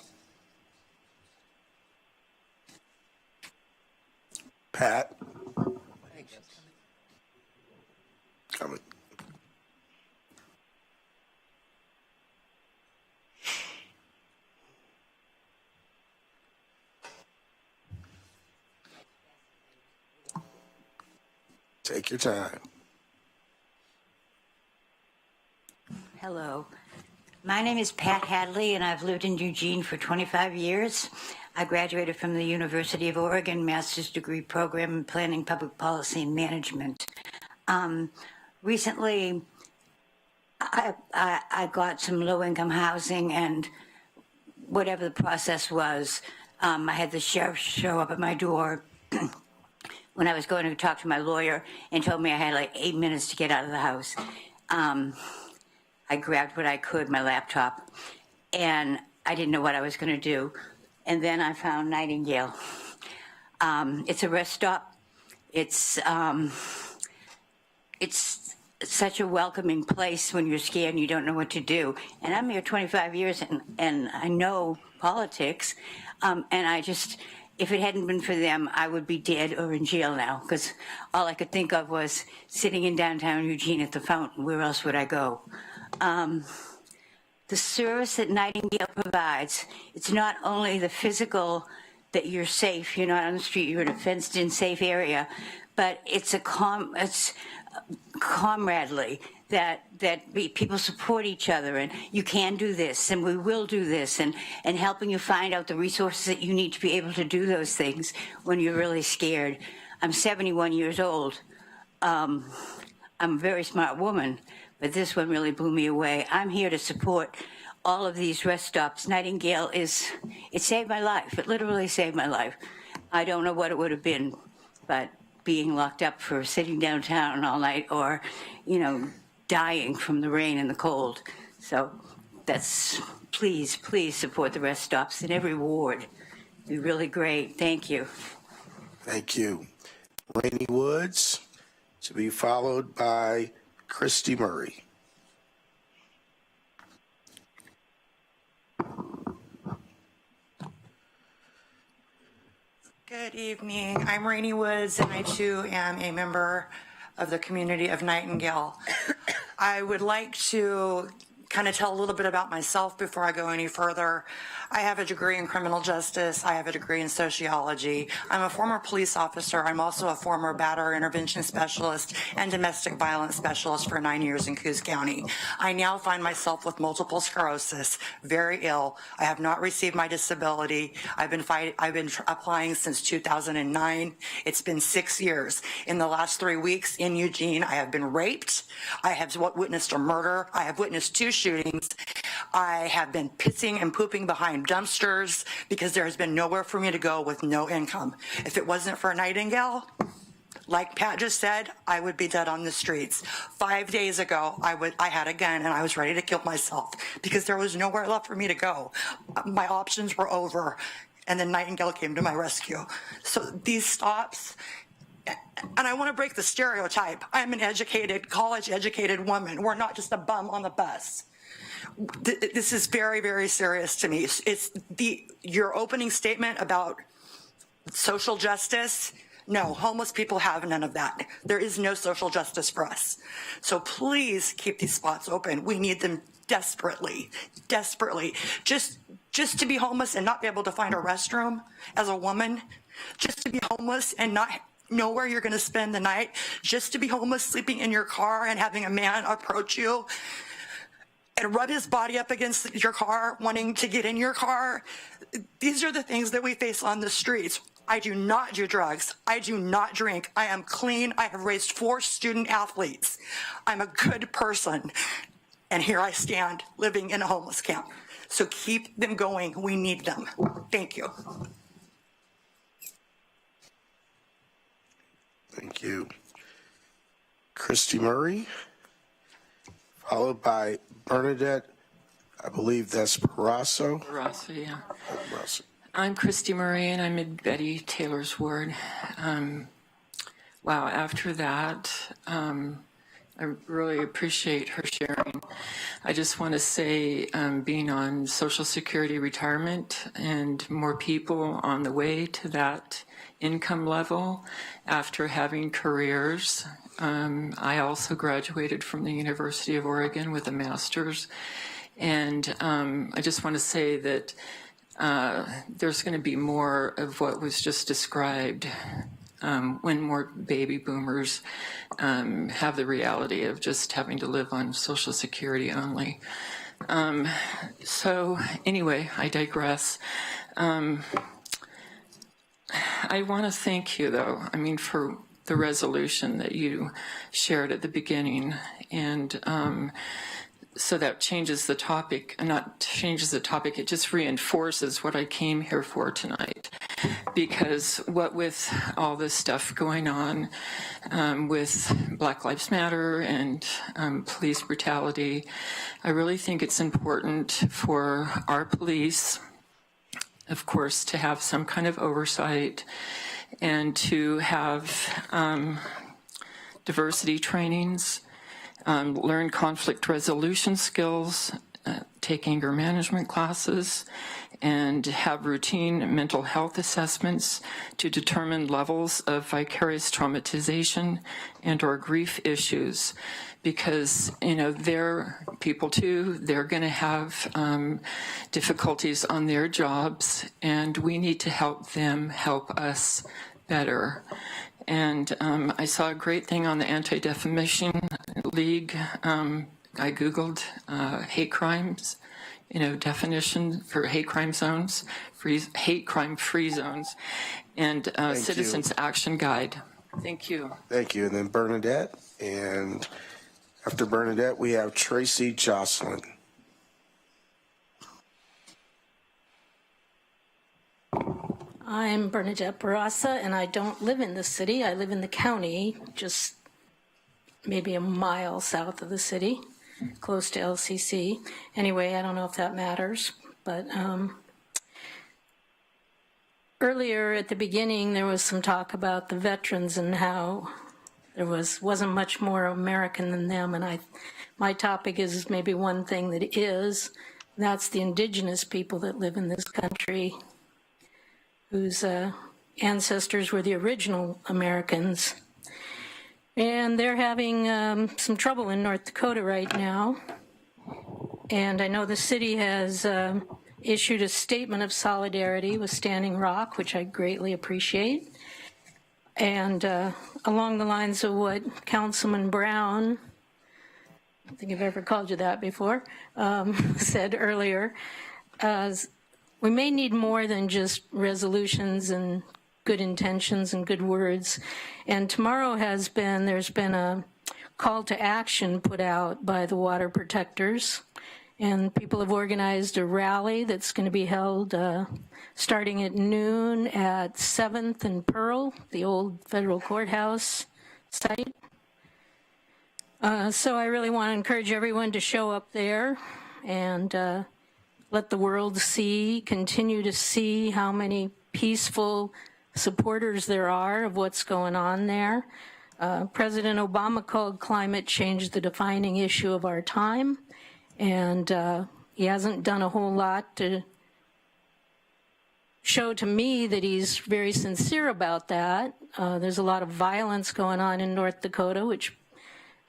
Pat? Coming. Take your time. Hello. My name is Pat Hadley, and I've lived in Eugene for 25 years. I graduated from the University of Oregon Master's Degree Program in Planning, Public Policy, and Management. Recently, I got some low-income housing, and whatever the process was, I had the sheriff show up at my door when I was going to talk to my lawyer and told me I had like 8 minutes to get out of the house. I grabbed what I could, my laptop, and I didn't know what I was going to do. And then I found Nightingale. It's a rest stop. It's such a welcoming place when you're scared and you don't know what to do. And I'm here 25 years, and I know politics, and I just, if it hadn't been for them, I would be dead or in jail now, because all I could think of was sitting in downtown Eugene at the fountain. Where else would I go? The service that Nightingale provides, it's not only the physical that you're safe, you're not on the street, you're in a fenced-in safe area, but it's comradely, that people support each other, and you can do this, and we will do this, and helping you find out the resources that you need to be able to do those things when you're really scared. I'm 71 years old. I'm a very smart woman, but this one really blew me away. I'm here to support all of these rest stops. Nightingale it saved my life. It literally saved my life. I don't know what it would have been, but being locked up for sitting downtown all night, or, dying from the rain and the cold. So please support the rest stops in every ward. It'd be really great. Thank you. Thank you. Rainey Woods, to be followed by Christy Murray. Good evening. I'm Rainey Woods, and I too am a member of the community of Nightingale. I would like to kind of tell a little bit about myself before I go any further. I have a degree in criminal justice. I have a degree in sociology. I'm a former police officer. I'm also a former batterer intervention specialist and domestic violence specialist for 9 years in Coos County. I now find myself with multiple sclerosis, very ill. I have not received my disability. I've been applying since 2009. It's been 6 years. In the last 3 weeks in Eugene, I have been raped. I have witnessed a murder. I have witnessed 2 shootings. I have been pissing and pooping behind dumpsters because there has been nowhere for me to go with no income. If it wasn't for Nightingale, like Pat just said, I would be dead on the streets. 5 days ago, I had a gun and I was ready to kill myself because there was nowhere left for me to go. My options were over, and then Nightingale came to my rescue. So these stops, and I want to break the stereotype. I'm an educated, college-educated woman. We're not just a bum on the bus. This is very, very serious to me. It's your opening statement about social justice. No, homeless people have none of that. There is no social justice for us. So please keep these spots open. We need them desperately, desperately. Just to be homeless and not be able to find a restroom as a woman, just to be homeless and not know where you're going to spend the night, just to be homeless, sleeping in your car and having a man approach you and rub his body up against your car, wanting to get in your car. These are the things that we face on the streets. I do not do drugs. I do not drink. I am clean. I have raised 4 student athletes. I'm a good person. And here I stand living in a homeless camp. So keep them going. We need them. Thank you. Thank you. Christy Murray, followed by Bernadette, I believe that's Barrasso. Barrasso, yeah. Barrasso. I'm Christy Murray, and I'm in Betty Taylor's ward. Wow, after that, I really appreciate her sharing. I just want to say being on Social Security retirement and more people on the way to that income level after having careers. I also graduated from the University of Oregon with a master's. And I just want to say that there's going to be more of what was just described when more baby boomers have the reality of just having to live on Social Security only. So anyway, I digress. I want to thank you, though, for the resolution that you shared at the beginning. And so that changes the topic, not changes the topic, it just reinforces what I came here for tonight. Because what with all this stuff going on with Black Lives Matter and police brutality, I really think it's important for our police, of course, to have some kind of oversight and to have diversity trainings, learn conflict resolution skills, take anger management classes, and have routine mental health assessments to determine levels of vicarious traumatization and or grief issues. Because, they're people too, they're going to have difficulties on their jobs, and we need to help them help us better. And I saw a great thing on the Anti-Defamation League. I Googled hate crimes, definition for hate crime zones, hate crime free zones, and Citizens Action Guide. Thank you. Thank you. And then Bernadette. And after Bernadette, we have Tracy Jocelyn. I'm Bernadette Barassa, and I don't live in the city. I live in the county, just maybe a mile south of the city, close to LCC. Anyway, I don't know if that matters, but earlier at the beginning, there was some talk about the veterans and how there wasn't much more American than them, and my topic is maybe one thing that is, and that's the indigenous people that live in this country, whose ancestors were the original Americans. And they're having some trouble in North Dakota right now. And I know the city has issued a statement of solidarity with Standing Rock, which I greatly appreciate. And along the lines of what Councilman Brown, I don't think I've ever called you that before, said earlier, we may need more than just resolutions and good intentions and good words. And tomorrow there's been a call to action put out by the water protectors. And people have organized a rally that's going to be held starting at noon at 7th and Pearl, the old federal courthouse site. So I really want to encourage everyone to show up there and let the world continue to see how many peaceful supporters there are of what's going on there. President Obama called climate change the defining issue of our time, and he hasn't done a whole lot to show to me that he's very sincere about that. There's a lot of violence going on in North Dakota, which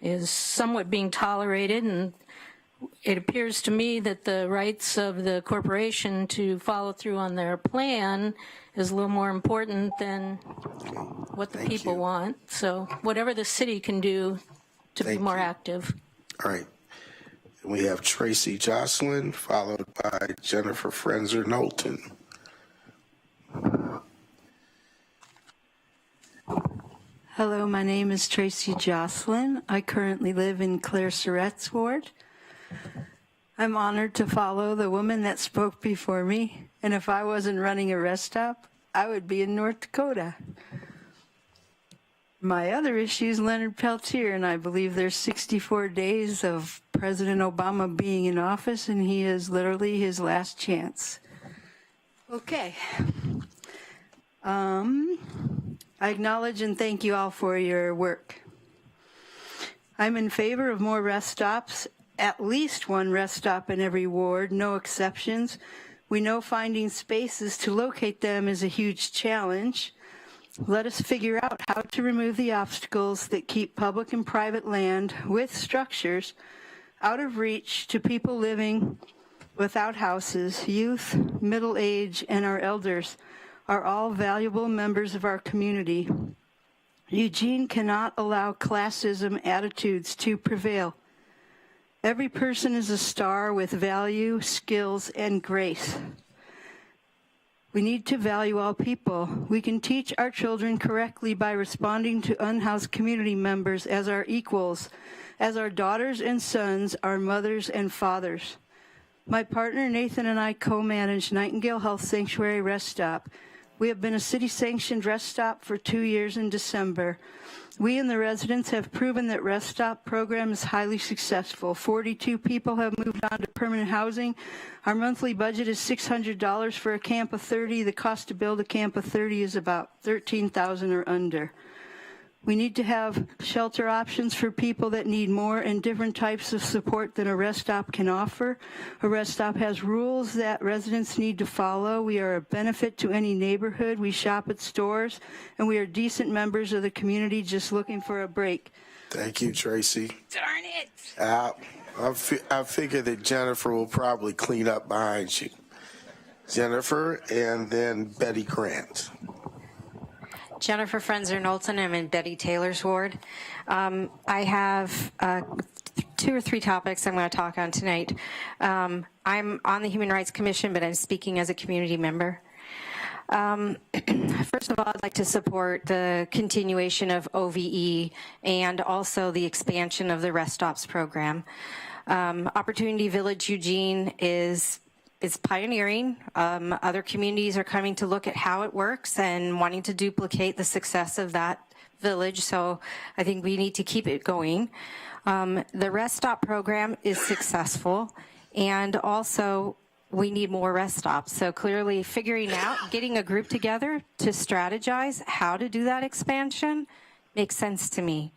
is somewhat being tolerated, and it appears to me that the rights of the corporation to follow through on their plan is a little more important than what the people want. So whatever the city can do to be more active. All right. We have Tracy Jocelyn, followed by Jennifer Frenzer Knowlton. Hello, my name is Tracy Jocelyn. I currently live in Claire Surratt's ward. I'm honored to follow the woman that spoke before me, and if I wasn't running a rest stop, I would be in North Dakota. My other issue is Leonard Peltier, and I believe there's 64 days of President Obama being in office, and he is literally his last chance. Okay. I acknowledge and thank you all for your work. I'm in favor of more rest stops, at least one rest stop in every ward, no exceptions. We know finding spaces to locate them is a huge challenge. Let us figure out how to remove the obstacles that keep public and private land with structures out of reach to people living without houses. Youth, middle age, and our elders are all valuable members of our community. Eugene cannot allow classism attitudes to prevail. Every person is a star with value, skills, and grace. We need to value all people. We can teach our children correctly by responding to unhoused community members as our equals, as our daughters and sons, our mothers and fathers. My partner Nathan and I co-manage Nightingale Health Sanctuary Rest Stop. We have been a city-sanctioned rest stop for 2 years in December. We and the residents have proven that Rest Stop program is highly successful. 42 people have moved on to permanent housing. Our monthly budget is $600 for a camp of 30. The cost to build a camp of 30 is about $13,000 or under. We need to have shelter options for people that need more and different types of support than a rest stop can offer. A rest stop has rules that residents need to follow. We are a benefit to any neighborhood. We shop at stores, and we are decent members of the community just looking for a break. Thank you, Tracy. Darn it. I figure that Jennifer will probably clean up behind you. Jennifer, and then Betty Grant. Jennifer Frenzer-Knowlton. I'm in Betty Taylor's ward. I have 2 or 3 topics I'm going to talk on tonight. I'm on the Human Rights Commission, but I'm speaking as a community member. First of all, I'd like to support the continuation of OVE and also the expansion of the Rest Stops program. Opportunity Village Eugene is pioneering. Other communities are coming to look at how it works and wanting to duplicate the success of that village. So I think we need to keep it going. The Rest Stop program is successful, and also we need more rest stops. So clearly figuring out, getting a group together to strategize how to do that expansion makes sense to me.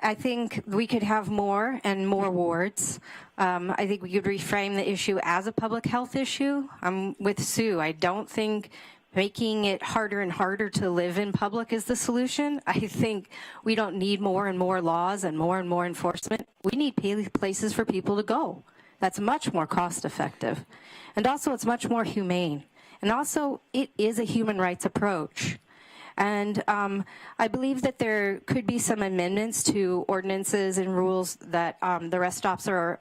I think we could have more and more wards. I think we could reframe the issue as a public health issue. I'm with Sue. I don't think making it harder and harder to live in public is the solution. I think we don't need more and more laws and more enforcement. We need places for people to go. That's much more cost effective. And also it's much more humane. And also it is a human rights approach. And I believe that there could be some amendments to ordinances and rules that the rest stops are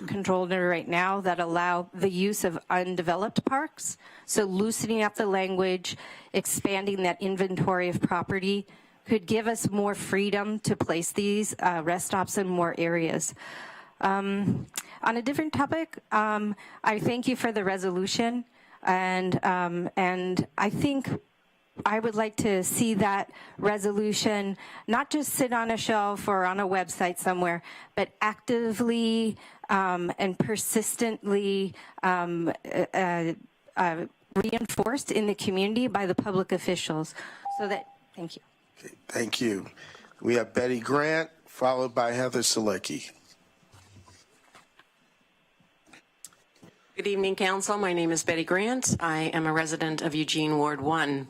controlled under right now that allow the use of undeveloped parks. So loosening up the language, expanding that inventory of property could give us more freedom to place these rest stops in more areas. On a different topic, I thank you for the resolution, and I think I would like to see that resolution not just sit on a shelf or on a website somewhere, but actively and persistently reinforced in the community by the public officials. So that, thank you. Okay, thank you. We have Betty Grant, followed by Heather Selecki. Good evening, Council. My name is Betty Grant. I am a resident of Eugene Ward 1.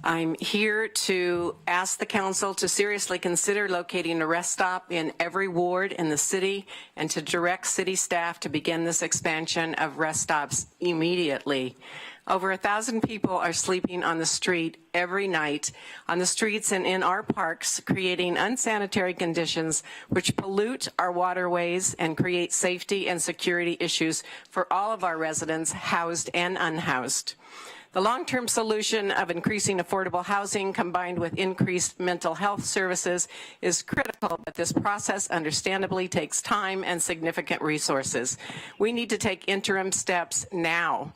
I'm here to ask the Council to seriously consider locating a rest stop in every ward in the city and to direct city staff to begin this expansion of rest stops immediately. Over 1,000 people are sleeping on the street every night, on the streets and in our parks, creating unsanitary conditions which pollute our waterways and create safety and security issues for all of our residents, housed and unhoused. The long-term solution of increasing affordable housing combined with increased mental health services is critical, but this process understandably takes time and significant resources. We need to take interim steps now.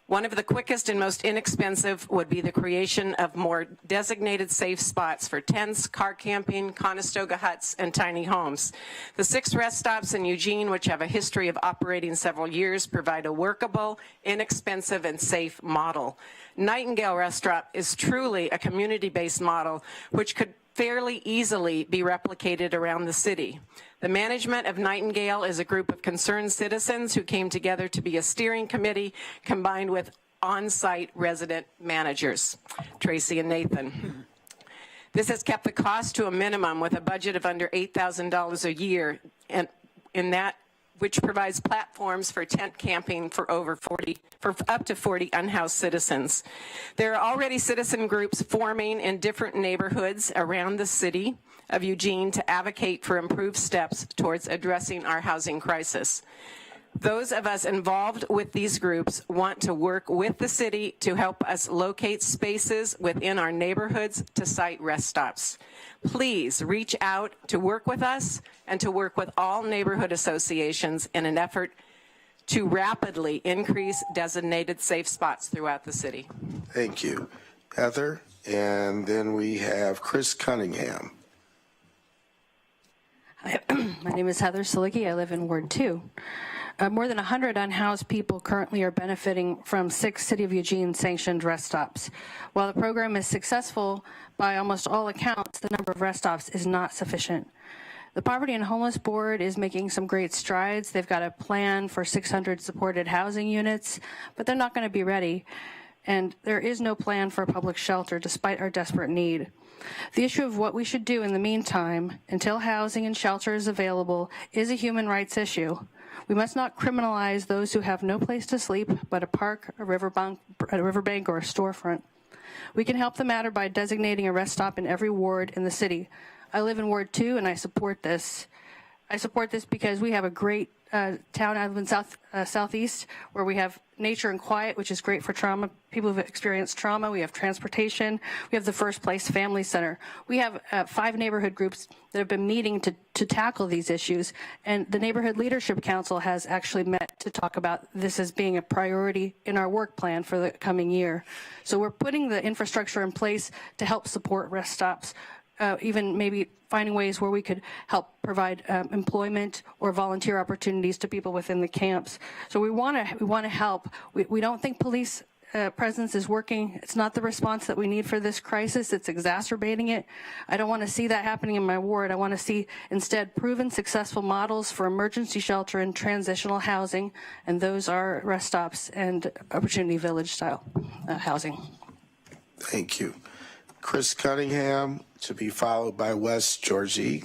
One of the quickest and most inexpensive would be the creation of more designated safe spots for tents, car camping, Conestoga huts, and tiny homes. The 6 rest stops in Eugene, which have a history of operating several years, provide a workable, inexpensive, and safe model. Nightingale Restaurant is truly a community-based model which could fairly easily be replicated around the city. The management of Nightingale is a group of concerned citizens who came together to be a steering committee combined with on-site resident managers, Tracy and Nathan. This has kept the cost to a minimum with a budget of under $8,000 a year, and in that which provides platforms for tent camping for up to 40 unhoused citizens. There are already citizen groups forming in different neighborhoods around the city of Eugene to advocate for improved steps towards addressing our housing crisis. Those of us involved with these groups want to work with the city to help us locate spaces within our neighborhoods to site rest stops. Please reach out to work with us and to work with all neighborhood associations in an effort to rapidly increase designated safe spots throughout the city. Thank you, Heather. And then we have Chris Cunningham. Hi, my name is Heather Silicki. I live in Ward 2. More than 100 unhoused people currently are benefiting from 6 City of Eugene sanctioned rest stops. While the program is successful by almost all accounts, the number of rest stops is not sufficient. The Poverty and Homeless Board is making some great strides. They've got a plan for 600 supported housing units, but they're not going to be ready. And there is no plan for a public shelter despite our desperate need. The issue of what we should do in the meantime, until housing and shelter is available, is a human rights issue. We must not criminalize those who have no place to sleep but a park, a riverbank, or a storefront. We can help the matter by designating a rest stop in every ward in the city. I live in Ward 2 and I support this. I support this because we have a great town out in southeast where we have nature and quiet, which is great for trauma. People who've experienced trauma. We have transportation. We have the First Place Family Center. We have 5 neighborhood groups that have been meeting to tackle these issues. And the Neighborhood Leadership Council has actually met to talk about this as being a priority in our work plan for the coming year. So we're putting the infrastructure in place to help support rest stops. Even maybe finding ways where we could help provide employment or volunteer opportunities to people within the camps. So we want to help. We don't think police presence is working. It's not the response that we need for this crisis. It's exacerbating it. I don't want to see that happening in my ward. I want to see instead proven successful models for emergency shelter and transitional housing, and those are rest stops and Opportunity Village style housing. Thank you. Chris Cunningham, to be followed by Wes Georgie.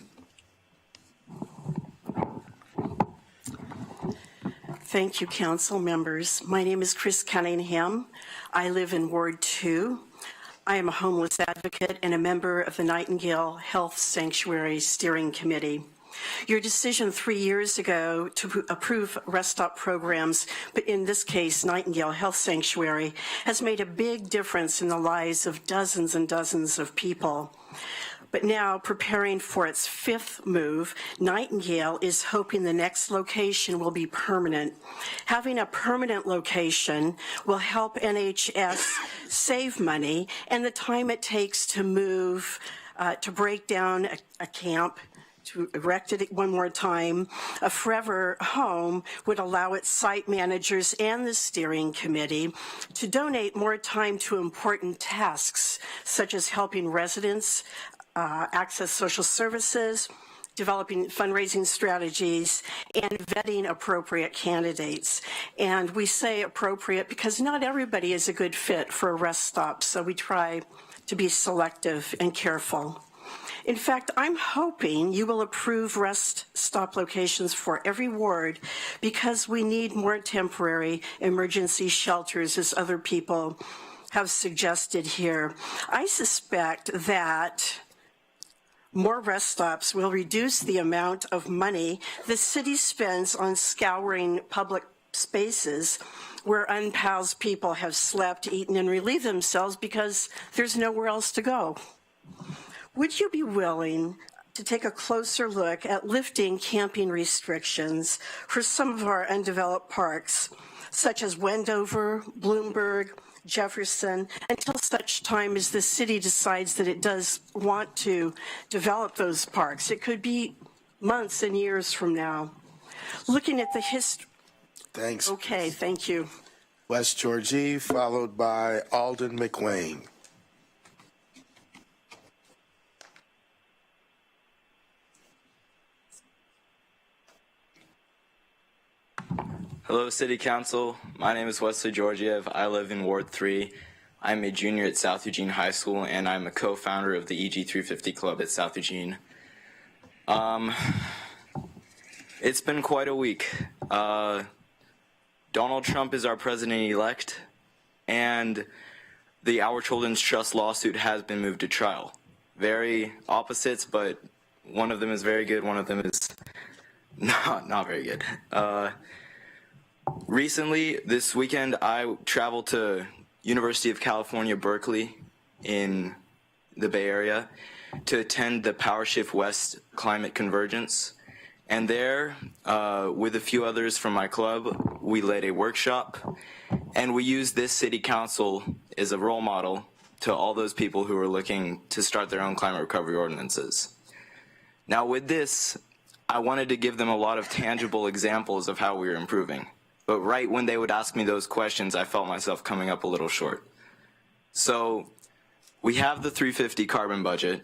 Thank you, council members. My name is Chris Cunningham. I live in Ward 2. I am a homeless advocate and a member of the Nightingale Health Sanctuary Steering Committee. Your decision 3 years ago to approve rest stop programs, but in this case, Nightingale Health Sanctuary, has made a big difference in the lives of dozens and dozens of people. But now, preparing for its 5th move, Nightingale is hoping the next location will be permanent. Having a permanent location will help NHS save money and the time it takes to move, to break down a camp, to erect it one more time. A forever home would allow its site managers and the steering committee to donate more time to important tasks, such as helping residents access social services, developing fundraising strategies, and vetting appropriate candidates. And we say appropriate because not everybody is a good fit for a rest stop, so we try to be selective and careful. In fact, I'm hoping you will approve rest stop locations for every ward because we need more temporary emergency shelters, as other people have suggested here. I suspect that more rest stops will reduce the amount of money the city spends on scouring public spaces where unhoused people have slept, eaten, and relieved themselves because there's nowhere else to go. Would you be willing to take a closer look at lifting camping restrictions for some of our undeveloped parks, such as Wendover, Bloomberg, Jefferson, until such time as the city decides that it does want to develop those parks. It could be months and years from now. Looking at the history. Thanks. Okay, thank you. West Georgie, followed by Alden McWayne. Hello, City Council. My name is Wesley Georgiev. I live in Ward 3. I'm a junior at South Eugene High School, and I'm a co-founder of the EG350 Club at South Eugene. It's been quite a week. Donald Trump is our president-elect, and the Our Children's Trust lawsuit has been moved to trial. Very opposites, but one of them is very good, one of them is not very good. Recently, this weekend, I traveled to University of California, Berkeley in the Bay Area to attend the PowerShift West Climate Convergence. And there, with a few others from my club, we led a workshop, and we used this city council as a role model to all those people who are looking to start their own climate recovery ordinances. Now with this, I wanted to give them a lot of tangible examples of how we were improving. But right when they would ask me those questions, I felt myself coming up a little short. So we have the 350 carbon budget.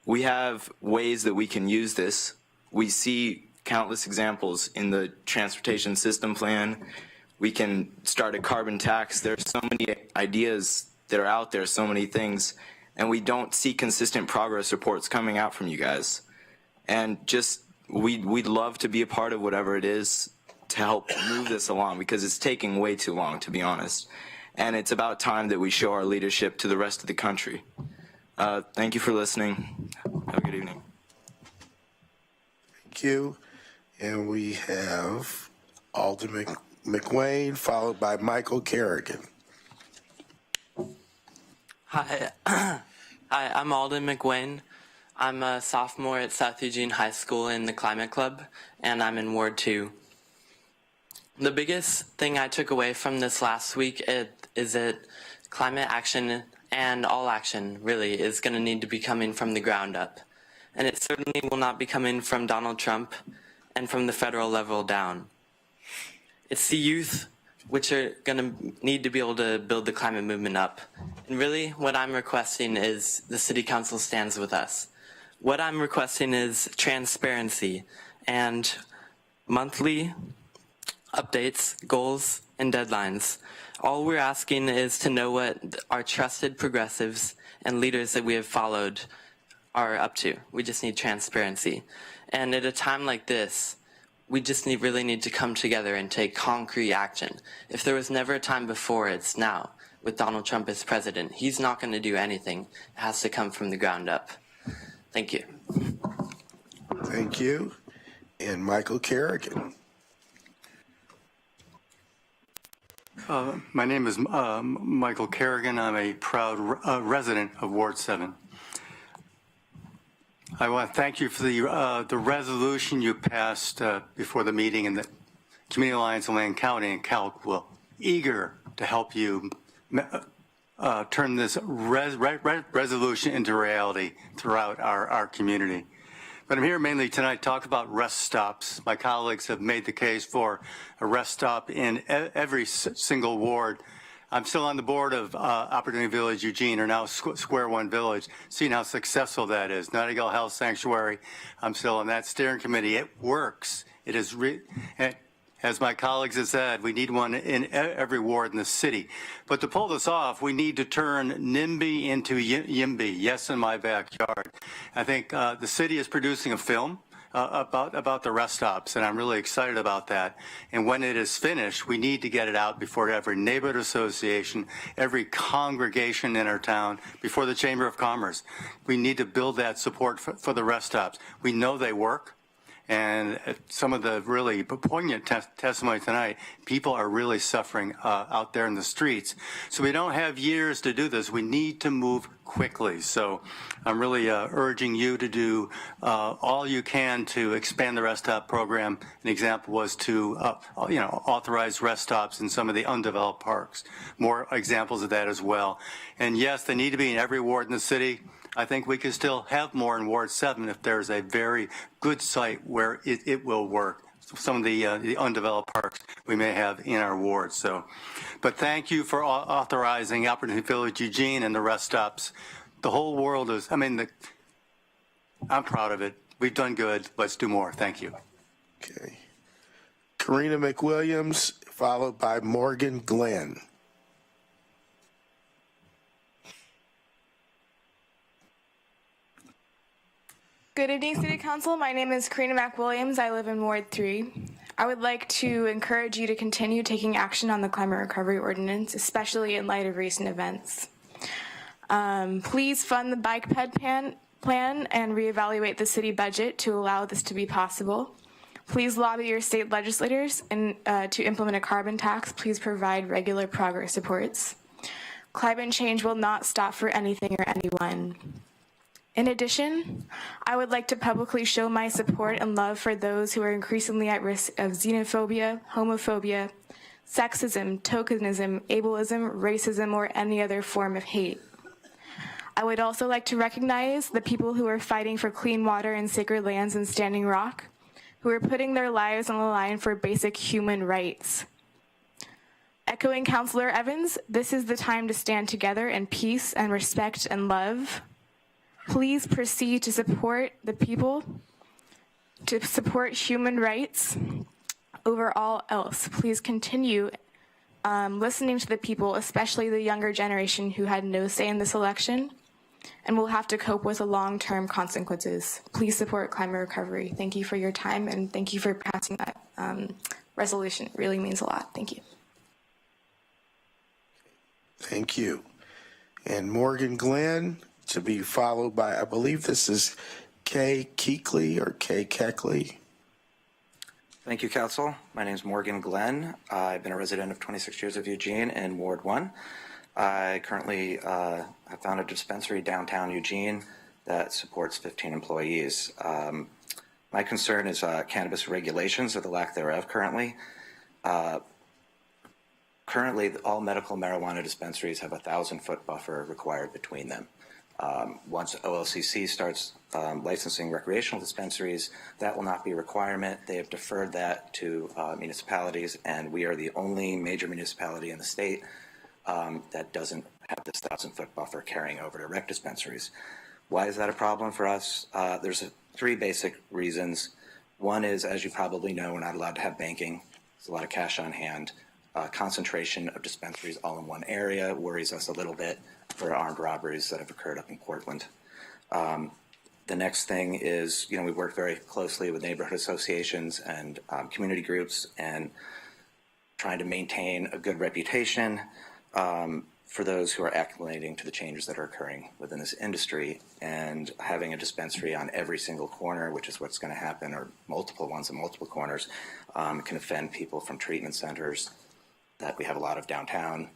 We have ways that we can use this. We see countless examples in the transportation system plan. We can start a carbon tax. There's so many ideas that are out there, so many things, and we don't see consistent progress reports coming out from you guys. And just, we'd love to be a part of whatever it is to help move this along, because it's taking way too long, to be honest. And it's about time that we show our leadership to the rest of the country. Thank you for listening. Have a good evening. Thank you. And we have Alden McWayne, followed by Michael Kerrigan. Hi, I'm Alden McWayne. I'm a sophomore at South Eugene High School in the Climate Club, and I'm in Ward 2. The biggest thing I took away from this last week is that climate action and all action really is going to need to be coming from the ground up. And it certainly will not be coming from Donald Trump and from the federal level down. It's the youth which are going to need to be able to build the climate movement up. And really what I'm requesting is the City Council stands with us. What I'm requesting is transparency and monthly updates, goals, and deadlines. All we're asking is to know what our trusted progressives and leaders that we have followed are up to. We just need transparency. And at a time like this, we just really need to come together and take concrete action. If there was never a time before, it's now. With Donald Trump as president, he's not going to do anything. It has to come from the ground up. Thank you. Thank you. And Michael Kerrigan. My name is Michael Kerrigan. I'm a proud resident of Ward 7. I want to thank you for the resolution you passed before the meeting, and the Community Alliance of Lane County and CALC will eager to help you turn this resolution into reality throughout our community. But I'm here mainly tonight to talk about rest stops. My colleagues have made the case for a rest stop in every single ward. I'm still on the board of Opportunity Village Eugene, or now Square One Village, seeing how successful that is. Nightingale Health Sanctuary, I'm still on that steering committee. It works. It is, as my colleagues have said, we need one in every ward in the city. But to pull this off, we need to turn NIMBY into YIMBY, yes, in my backyard. I think the city is producing a film about the rest stops, and I'm really excited about that. And when it is finished, we need to get it out before every neighborhood association, every congregation in our town, before the Chamber of Commerce. We need to build that support for the rest stops. We know they work. And some of the really poignant testimony tonight, people are really suffering out there in the streets. So we don't have years to do this. We need to move quickly. So I'm really urging you to do all you can to expand the rest stop program. An example was to authorize rest stops in some of the undeveloped parks. More examples of that as well. And yes, they need to be in every ward in the city. I think we could still have more in Ward 7 if there's a very good site where it will work. Some of the undeveloped parks we may have in our ward. So, but thank you for authorizing Opportunity Village Eugene and the rest stops. The whole world is, I'm proud of it. We've done good. Let's do more. Thank you. Okay. Karina McWilliams, followed by Morgan Glenn. Good evening, City Council. My name is Karina McWilliams. I live in Ward 3. I would like to encourage you to continue taking action on the climate recovery ordinance, especially in light of recent events. Please fund the bike ped plan and reevaluate the city budget to allow this to be possible. Please lobby your state legislators to implement a carbon tax. Please provide regular progress reports. Climate change will not stop for anything or anyone. In addition, I would like to publicly show my support and love for those who are increasingly at risk of xenophobia, homophobia, sexism, tokenism, ableism, racism, or any other form of hate. I would also like to recognize the people who are fighting for clean water and sacred lands in Standing Rock, who are putting their lives on the line for basic human rights. Echoing Councilor Evans, this is the time to stand together in peace and respect and love. Please proceed to support the people, to support human rights over all else. Please continue listening to the people, especially the younger generation who had no say in this election and will have to cope with the long-term consequences. Please support climate recovery. Thank you for your time, and thank you for passing that resolution. It really means a lot. Thank you. Thank you. And Morgan Glenn, to be followed by, I believe this is Kay Keekley or Kay Keckley. Thank you, Council. My name is Morgan Glenn. I've been a resident of 26 years of Eugene in Ward 1. I currently have founded a dispensary downtown Eugene that supports 15 employees. My concern is cannabis regulations or the lack thereof currently. Currently, all medical marijuana dispensaries have a 1,000-foot buffer required between them. Once OLCC starts licensing recreational dispensaries, that will not be a requirement. They have deferred that to municipalities, and we are the only major municipality in the state that doesn't have this 1,000-foot buffer carrying over to rec dispensaries. Why is that a problem for us? There's three basic reasons. One is, as you probably know, we're not allowed to have banking. There's a lot of cash on hand. Concentration of dispensaries all in one area worries us a little bit for armed robberies that have occurred up in Portland. The next thing is, we work very closely with neighborhood associations and community groups and trying to maintain a good reputation for those who are acclimating to the changes that are occurring within this industry, and having a dispensary on every single corner, which is what's going to happen, or multiple ones in multiple corners, can offend people from treatment centers that we have a lot of downtown,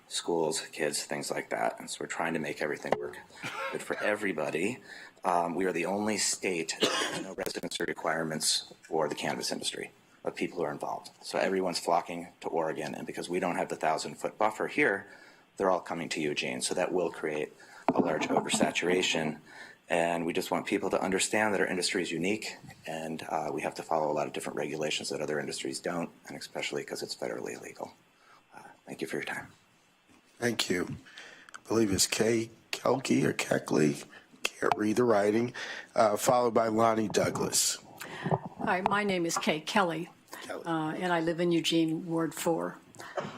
schools, kids, things like that. And so we're trying to make everything work good for everybody. We are the only state that has no residency requirements for the cannabis industry of people who are involved. So everyone's flocking to Oregon, and because we don't have the 1,000-foot buffer here, they're all coming to Eugene. So that will create a large oversaturation. And we just want people to understand that our industry is unique, and we have to follow a lot of different regulations that other industries don't, and especially because it's federally illegal. Thank you for your time. Thank you. I believe it's Kay Kelke or Keckley. Can't read the writing. Followed by Lonnie Douglas. Hi, my name is Kay Kelly, and I live in Eugene, Ward 4.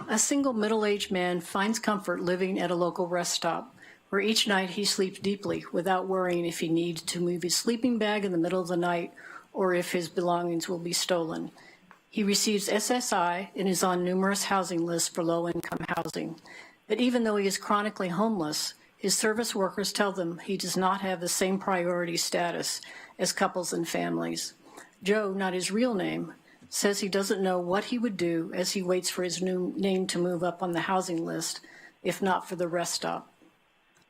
A single middle-aged man finds comfort living at a local rest stop, where each night he sleeps deeply without worrying if he needs to move his sleeping bag in the middle of the night or if his belongings will be stolen. He receives SSI and is on numerous housing lists for low-income housing. But even though he is chronically homeless, his service workers tell them he does not have the same priority status as couples and families. Joe, not his real name, says he doesn't know what he would do as he waits for his new name to move up on the housing list, if not for the rest stop.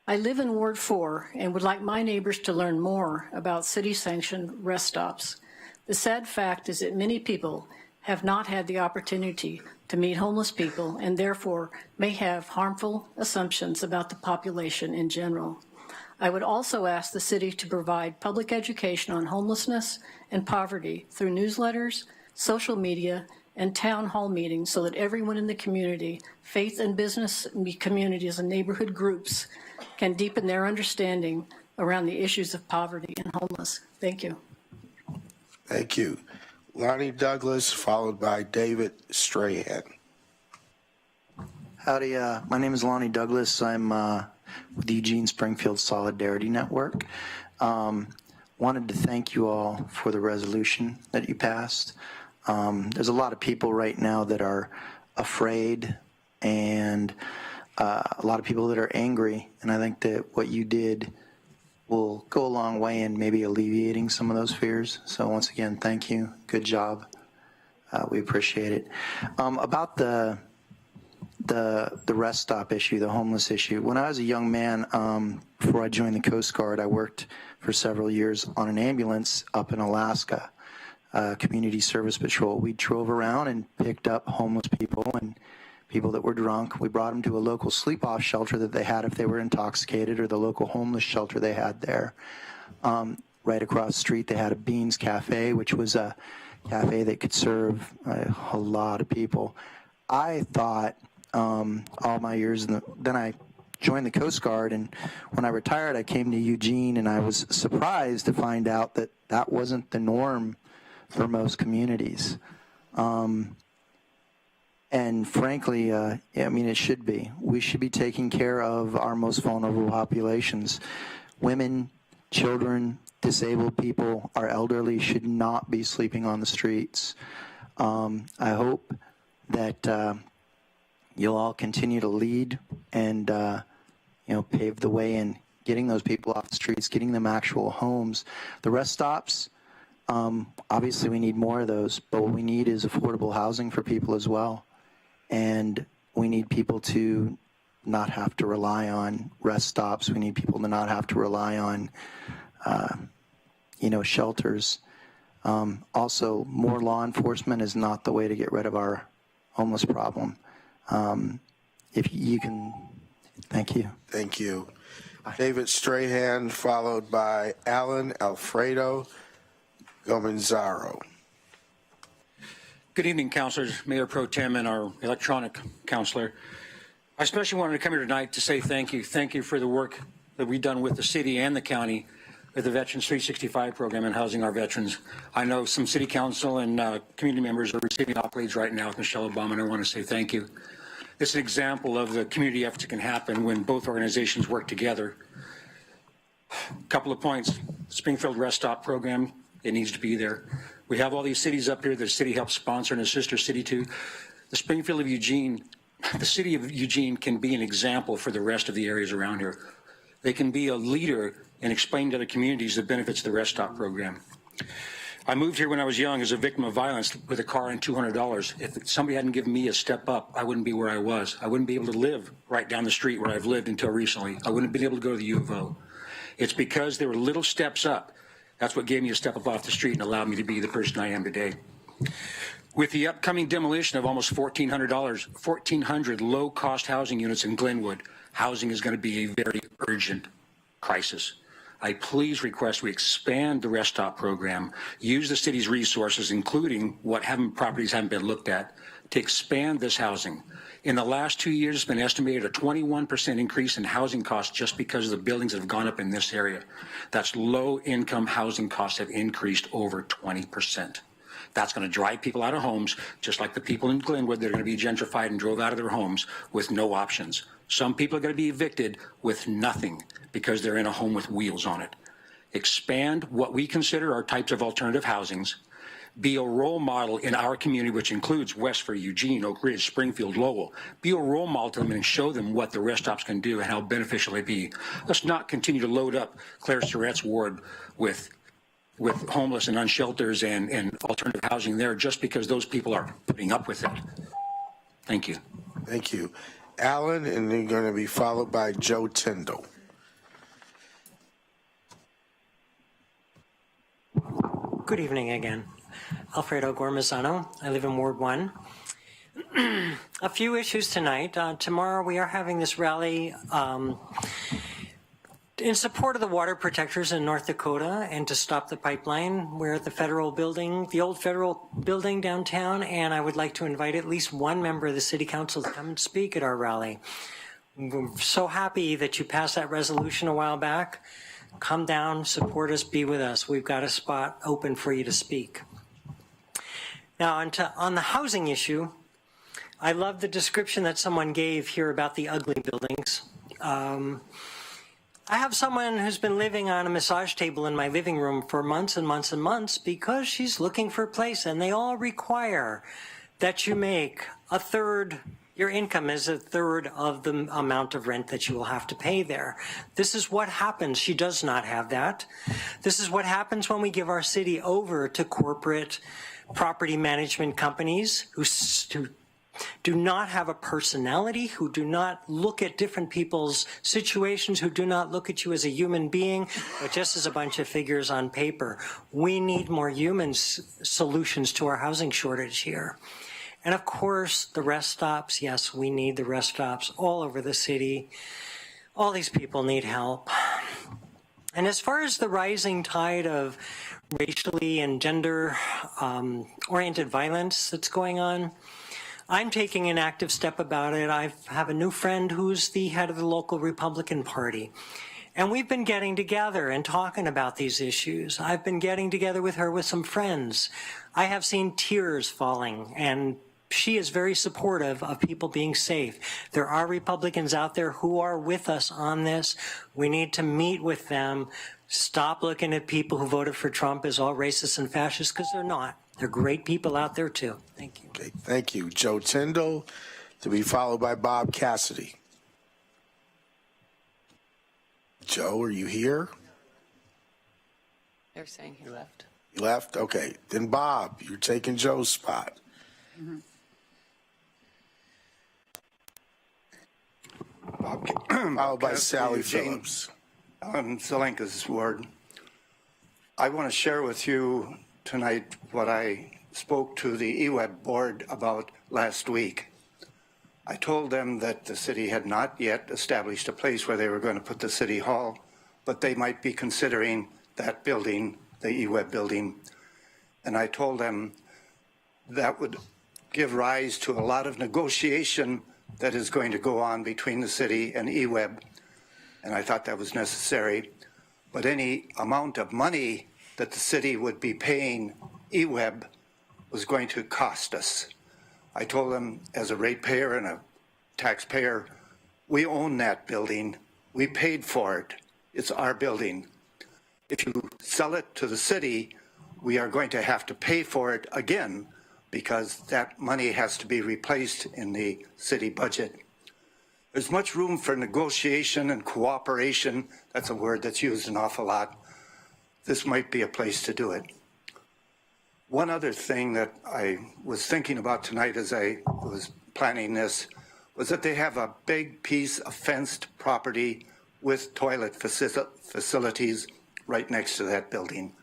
I live in Ward 4 and would like my neighbors to learn more about city-sanctioned rest stops. The sad fact is that many people have not had the opportunity to meet homeless people and therefore may have harmful assumptions about the population in general. I would also ask the city to provide public education on homelessness and poverty through newsletters, social media, and town hall meetings so that everyone in the community, faith and business communities and neighborhood groups can deepen their understanding around the issues of poverty and homeless. Thank you. Thank you. Lonnie Douglas, followed by David Strahan. Howdy, my name is Lonnie Douglas. I'm with the Eugene Springfield Solidarity Network. Wanted to thank you all for the resolution that you passed. There's a lot of people right now that are afraid and a lot of people that are angry, and I think that what you did will go a long way in maybe alleviating some of those fears. So once again, thank you. Good job. We appreciate it. About the rest stop issue, the homeless issue. When I was a young man, before I joined the Coast Guard, I worked for several years on an ambulance up in Alaska, Community Service Patrol. We drove around and picked up homeless people and people that were drunk. We brought them to a local sleep-off shelter that they had if they were intoxicated, or the local homeless shelter they had there. Right across the street, they had a Beans Cafe, which was a cafe that could serve a lot of people. I thought all my years, then I joined the Coast Guard, and when I retired, I came to Eugene, and I was surprised to find out that that wasn't the norm for most communities. And frankly, I mean, it should be. We should be taking care of our most vulnerable populations. Women, children, disabled people, our elderly should not be sleeping on the streets. I hope that you'll all continue to lead and pave the way in getting those people off the streets, getting them actual homes. The rest stops, obviously we need more of those, but what we need is affordable housing for people as well. And we need people to not have to rely on rest stops. We need people to not have to rely on, shelters. Also, more law enforcement is not the way to get rid of our homeless problem. If you can, thank you. Thank you. David Strahan, followed by Alan Alfredo Gomenzaro. Good evening, councilors, Mayor Pro Tem, and our electronic counselor. I especially wanted to come here tonight to say thank you. Thank you for the work that we've done with the city and the county with the Veterans 365 program and housing our veterans. I know some city council and community members are receiving accolades right now with Michelle Obama, and I want to say thank you. It's an example of the community effort that can happen when both organizations work together. A couple of points. Springfield Rest Stop program, it needs to be there. We have all these cities up here that the city helps sponsor and a sister city to. The Springfield of Eugene, the city of Eugene can be an example for the rest of the areas around here. They can be a leader and explain to other communities the benefits of the Rest Stop program. I moved here when I was young as a victim of violence with a car and $200. If somebody hadn't given me a step up, I wouldn't be where I was. I wouldn't be able to live right down the street where I've lived until recently. I wouldn't have been able to go to the U of O. It's because there were little steps up. That's what gave me a step up off the street and allowed me to be the person I am today. With the upcoming demolition of almost 1,400 low-cost housing units in Glenwood, housing is going to be a very urgent crisis. I please request we expand the Rest Stop program, use the city's resources, including what properties haven't been looked at, to expand this housing. In the last 2 years, it's been estimated a 21% increase in housing costs just because of the buildings that have gone up in this area. That's low-income housing costs have increased over 20%. That's going to drive people out of homes, just like the people in Glenwood that are going to be gentrified and drove out of their homes with no options. Some people are going to be evicted with nothing because they're in a home with wheels on it. Expand what we consider our types of alternative housings. Be a role model in our community, which includes Westford, Eugene, Oak Ridge, Springfield, Lowell. Be a role model to them and show them what the rest stops can do and how beneficial they be. Let's not continue to load up Claire Surratt's ward with with homeless and unshelters and alternative housing there just because those people are putting up with it. Thank you. Thank you. Alan, and then going to be followed by Joe Tyndall. Good evening again. Alfredo Gormazano. I live in Ward 1. A few issues tonight. Tomorrow we are having this rally in support of the water protectors in North Dakota and to stop the pipeline. We're at the federal building, the old federal building downtown, and I would like to invite at least one member of the city council to come and speak at our rally. We're so happy that you passed that resolution a while back. Come down, support us, be with us. We've got a spot open for you to speak. Now on the housing issue, I love the description that someone gave here about the ugly buildings. I have someone who's been living on a massage table in my living room for months and months and months because she's looking for a place, and they all require that you make a third, your income is a third of the amount of rent that you will have to pay there. This is what happens. She does not have that. This is what happens when we give our city over to corporate property management companies who do not have a personality, who do not look at different people's situations, who do not look at you as a human being, but just as a bunch of figures on paper. We need more human solutions to our housing shortage here. And of course, the rest stops. Yes, we need the rest stops all over the city. All these people need help. And as far as the rising tide of racially and gender oriented violence that's going on, I'm taking an active step about it. I have a new friend who's the head of the local Republican Party. And we've been getting together and talking about these issues. I've been getting together with her with some friends. I have seen tears falling, and she is very supportive of people being safe. There are Republicans out there who are with us on this. We need to meet with them. Stop looking at people who voted for Trump as all racist and fascist, because they're not. They're great people out there, too. Thank you. Okay, thank you. Joe Tyndall, to be followed by Bob Cassidy. Joe, are you here? They're saying he left. You left? Okay. Then Bob, you're taking Joe's spot. Followed by Sally Phillips. Zelenka's ward. I want to share with you tonight what I spoke to the EWEB board about last week. I told them that the city had not yet established a place where they were going to put the city hall, but they might be considering that building, the EWEB building. And I told them that would give rise to a lot of negotiation that is going to go on between the city and EWEB. And I thought that was necessary. But any amount of money that the city would be paying EWEB was going to cost us. I told them, as a ratepayer and a taxpayer, we own that building. We paid for it. It's our building. If you sell it to the city, we are going to have to pay for it again because that money has to be replaced in the city budget. There's much room for negotiation and cooperation. That's a word that's used an awful lot. This might be a place to do it. One other thing that I was thinking about tonight as I was planning this was that they have a big piece of fenced property with toilet facilities right next to that building.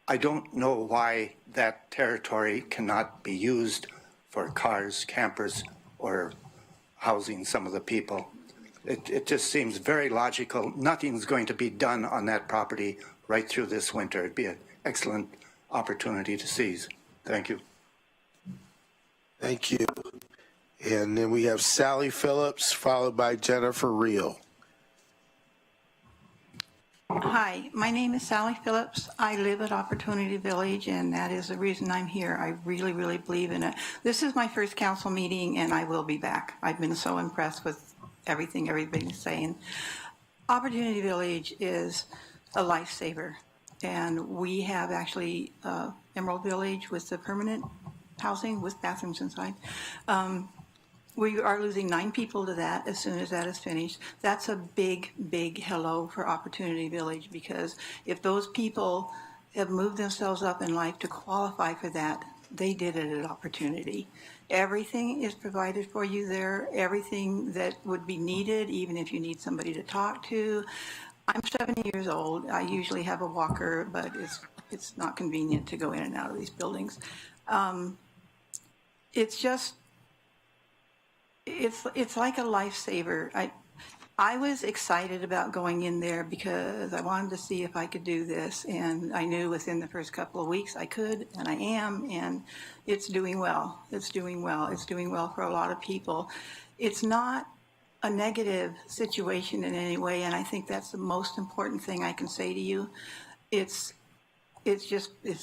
I don't know why that territory cannot be used for cars, campers, or housing some of the people. It just seems very logical. Nothing's going to be done on that property right through this winter. It'd be an excellent opportunity to seize. Thank you. Thank you. And then we have Sally Phillips, followed by Jennifer Reel. Hi, my name is Sally Phillips. I live at Opportunity Village, and that is the reason I'm here. I really, really believe in it. This is my first council meeting, and I will be back. I've been so impressed with everything everybody's saying. Opportunity Village is a lifesaver, and we have actually Emerald Village with the permanent housing with bathrooms inside. We are losing 9 people to that as soon as that is finished. That's a big, big hello for Opportunity Village, because if those people have moved themselves up in life to qualify for that, they did it at Opportunity. Everything is provided for you there, everything that would be needed, even if you need somebody to talk to. I'm 70 years old. I usually have a walker, but it's not convenient to go in and out of these buildings. It's just, it's like a lifesaver. I was excited about going in there because I wanted to see if I could do this, and I knew within the first couple of weeks I could, and I am, and it's doing well. It's doing well. It's doing well for a lot of people. It's not a negative situation in any way, and I think that's the most important thing I can say to you. It's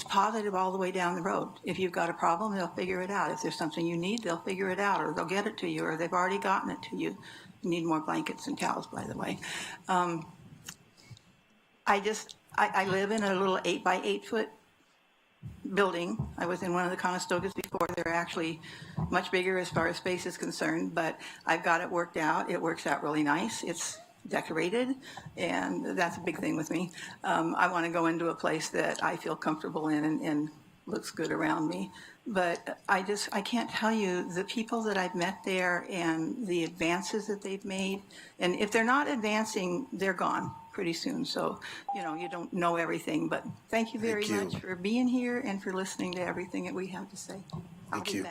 positive all the way down the road. If you've got a problem, they'll figure it out. If there's something you need, they'll figure it out, or they'll get it to you, or they've already gotten it to you. You need more blankets and towels, by the way. I live in a little 8 by 8 foot building. I was in one of the Conestogas before. They're actually much bigger as far as space is concerned, but I've got it worked out. It works out really nice. It's decorated, and that's a big thing with me. I want to go into a place that I feel comfortable in and looks good around me. But I can't tell you the people that I've met there and the advances that they've made. And if they're not advancing, they're gone pretty soon. So, you don't know everything. But thank you very much for being here and for listening to everything that we have to say. Thank you.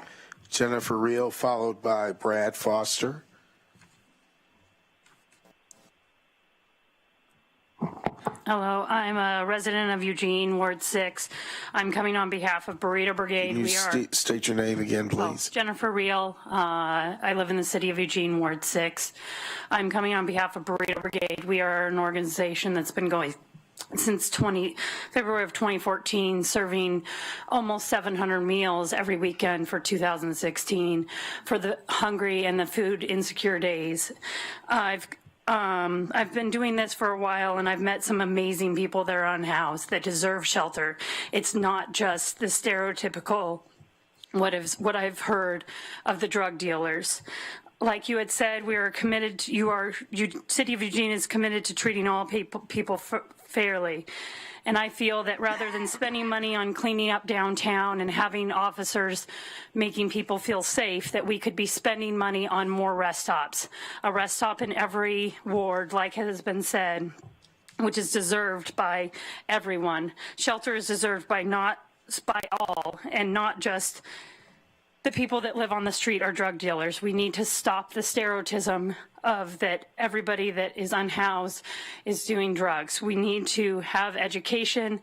Jennifer Reel, followed by Brad Foster. Hello, I'm a resident of Eugene, Ward 6. I'm coming on behalf of Burrito Brigade. Can you state your name again, please? Jennifer Reel. I live in the city of Eugene, Ward 6. I'm coming on behalf of Burrito Brigade. We are an organization that's been going since February of 2014, serving almost 700 meals every weekend for 2016 for the hungry and the food insecure days. I've been doing this for a while, and I've met some amazing people that are unhoused that deserve shelter. It's not just the stereotypical what I've heard of the drug dealers. Like you had said, we are committed. City of Eugene is committed to treating all people fairly. And I feel that rather than spending money on cleaning up downtown and having officers making people feel safe, that we could be spending money on more rest stops. A rest stop in every ward, like has been said, which is deserved by everyone. Shelter is deserved by all, and not just the people that live on the street are drug dealers. We need to stop the stereotype of that everybody that is unhoused is doing drugs. We need to have education.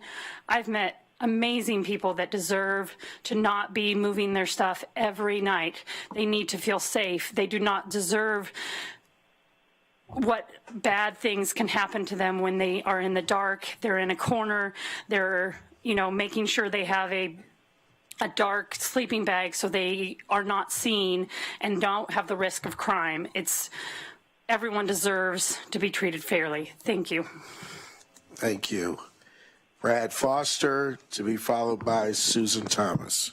I've met amazing people that deserve to not be moving their stuff every night. They need to feel safe. They do not deserve what bad things can happen to them when they are in the dark. They're in a corner. They're, making sure they have a dark sleeping bag so they are not seen and don't have the risk of crime. Everyone deserves to be treated fairly. Thank you. Thank you. Brad Foster, to be followed by Susan Thomas.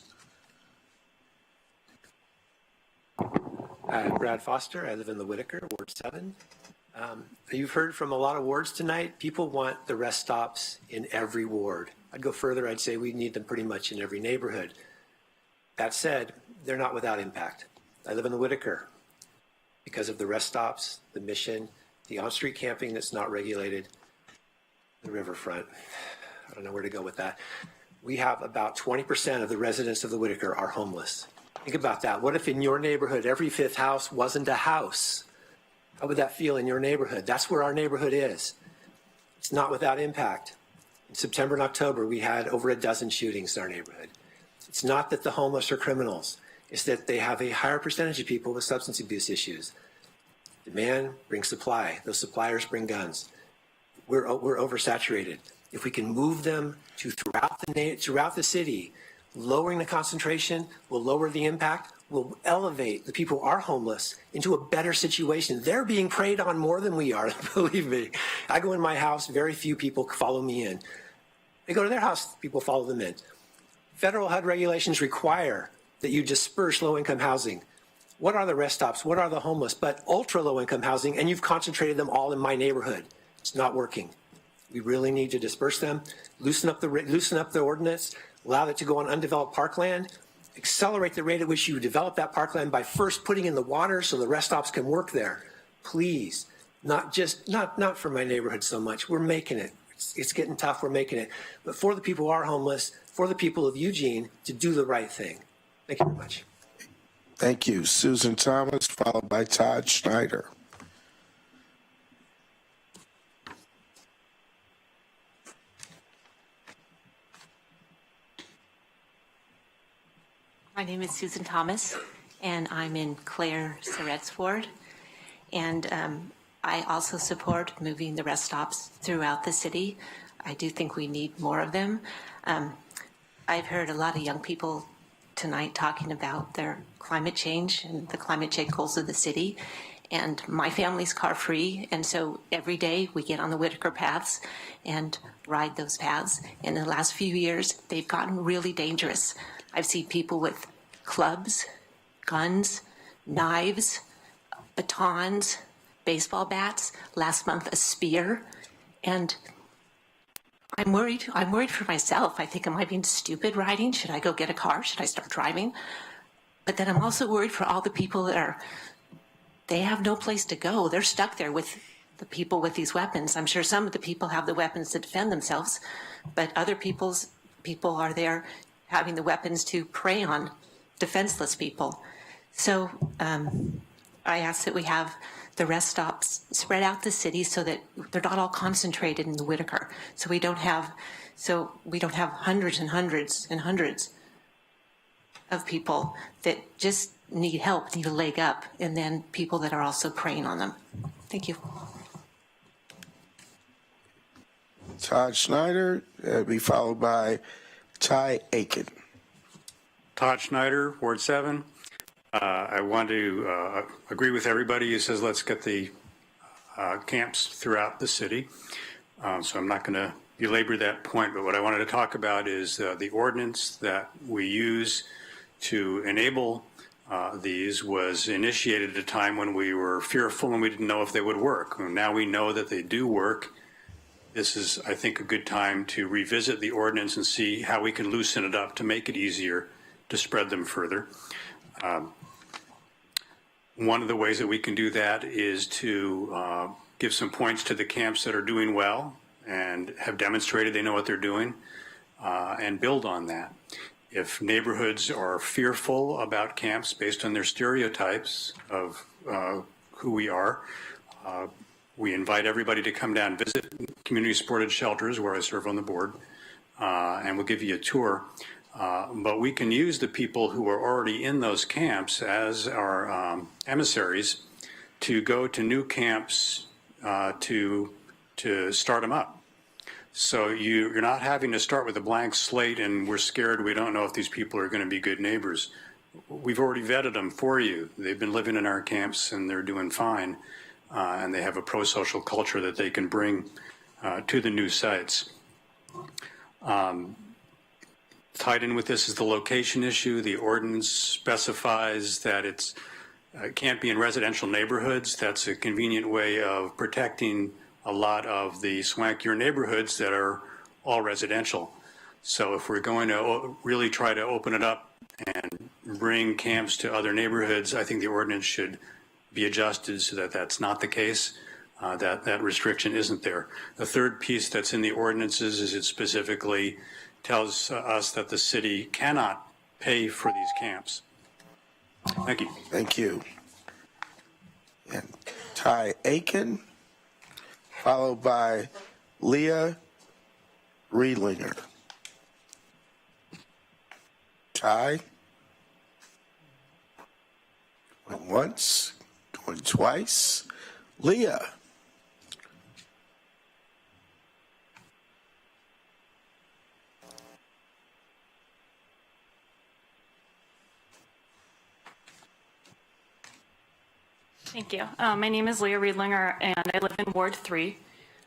Hi, I'm Brad Foster. I live in the Whitaker, Ward 7. You've heard from a lot of wards tonight. People want the rest stops in every ward. I'd go further. I'd say we need them pretty much in every neighborhood. That said, they're not without impact. I live in the Whitaker. Because of the rest stops, the mission, the on-street camping that's not regulated, the riverfront. I don't know where to go with that. We have about 20% of the residents of the Whitaker are homeless. Think about that. What if in your neighborhood, every fifth house wasn't a house? How would that feel in your neighborhood? That's where our neighborhood is. It's not without impact. In September and October, we had over a dozen shootings in our neighborhood. It's not that the homeless are criminals. It's that they have a higher percentage of people with substance abuse issues. Demand brings supply. Those suppliers bring guns. We're oversaturated. If we can move them to throughout the city, lowering the concentration will lower the impact, will elevate the people who are homeless into a better situation. They're being preyed on more than we are, believe me. I go in my house, very few people follow me in. They go to their house, people follow them in. Federal HUD regulations require that you disperse low-income housing. What are the rest stops? What are the homeless? But ultra low-income housing, and you've concentrated them all in my neighborhood. It's not working. We really need to disperse them, loosen up the ordinance, allow it to go on undeveloped parkland, accelerate the rate at which you develop that parkland by first putting in the water so the rest stops can work there. Please, not for my neighborhood so much. We're making it. It's getting tough. We're making it. But for the people who are homeless, for the people of Eugene, to do the right thing. Thank you very much. Thank you. Susan Thomas, followed by Todd Schneider. My name is Susan Thomas, and I'm in Claire Surratt's ward. And I also support moving the rest stops throughout the city. I do think we need more of them. I've heard a lot of young people tonight talking about their climate change and the climate change goals of the city. And my family's car free, and so every day we get on the Whitaker paths and ride those paths. In the last few years, they've gotten really dangerous. I've seen people with clubs, guns, knives, batons, baseball bats, last month a spear, and I'm worried for myself. I think, am I being stupid riding? Should I go get a car? Should I start driving? But then I'm also worried for all the people that they have no place to go. They're stuck there with the people with these weapons. I'm sure some of the people have the weapons to defend themselves, but other people are there having the weapons to prey on defenseless people. So I ask that we have the rest stops spread out the city so that they're not all concentrated in the Whitaker. So we don't have hundreds and hundreds and hundreds of people that just need help, need a leg up, and then people that are also preying on them. Thank you. Todd Schneider, be followed by Ty Aiken. Todd Schneider, Ward 7. I want to agree with everybody who says let's get the camps throughout the city. So I'm not going to belabor that point, but what I wanted to talk about is the ordinance that we use to enable these was initiated at a time when we were fearful and we didn't know if they would work. Now we know that they do work. This is, I think, a good time to revisit the ordinance and see how we can loosen it up to make it easier to spread them further. One of the ways that we can do that is to give some points to the camps that are doing well and have demonstrated they know what they're doing, and build on that. If neighborhoods are fearful about camps based on their stereotypes of who we are, we invite everybody to come down, visit community-supported shelters where I serve on the board, and we'll give you a tour. But we can use the people who are already in those camps as our emissaries to go to new camps to start them up. So you're not having to start with a blank slate and we're scared we don't know if these people are going to be good neighbors. We've already vetted them for you. They've been living in our camps and they're doing fine. And they have a pro-social culture that they can bring to the new sites. Tied in with this is the location issue. The ordinance specifies that it can't be in residential neighborhoods. That's a convenient way of protecting a lot of the swankier neighborhoods that are all residential. So if we're going to really try to open it up and bring camps to other neighborhoods, I think the ordinance should be adjusted so that that's not the case, that restriction isn't there. The third piece that's in the ordinances is it specifically tells us that the city cannot pay for these camps. Thank you. Thank you. And Ty Aiken, followed by Leah Riedlinger. Ty, going once, going twice. Leah. Thank you. My name is Leah Riedlinger, and I live in Ward 3.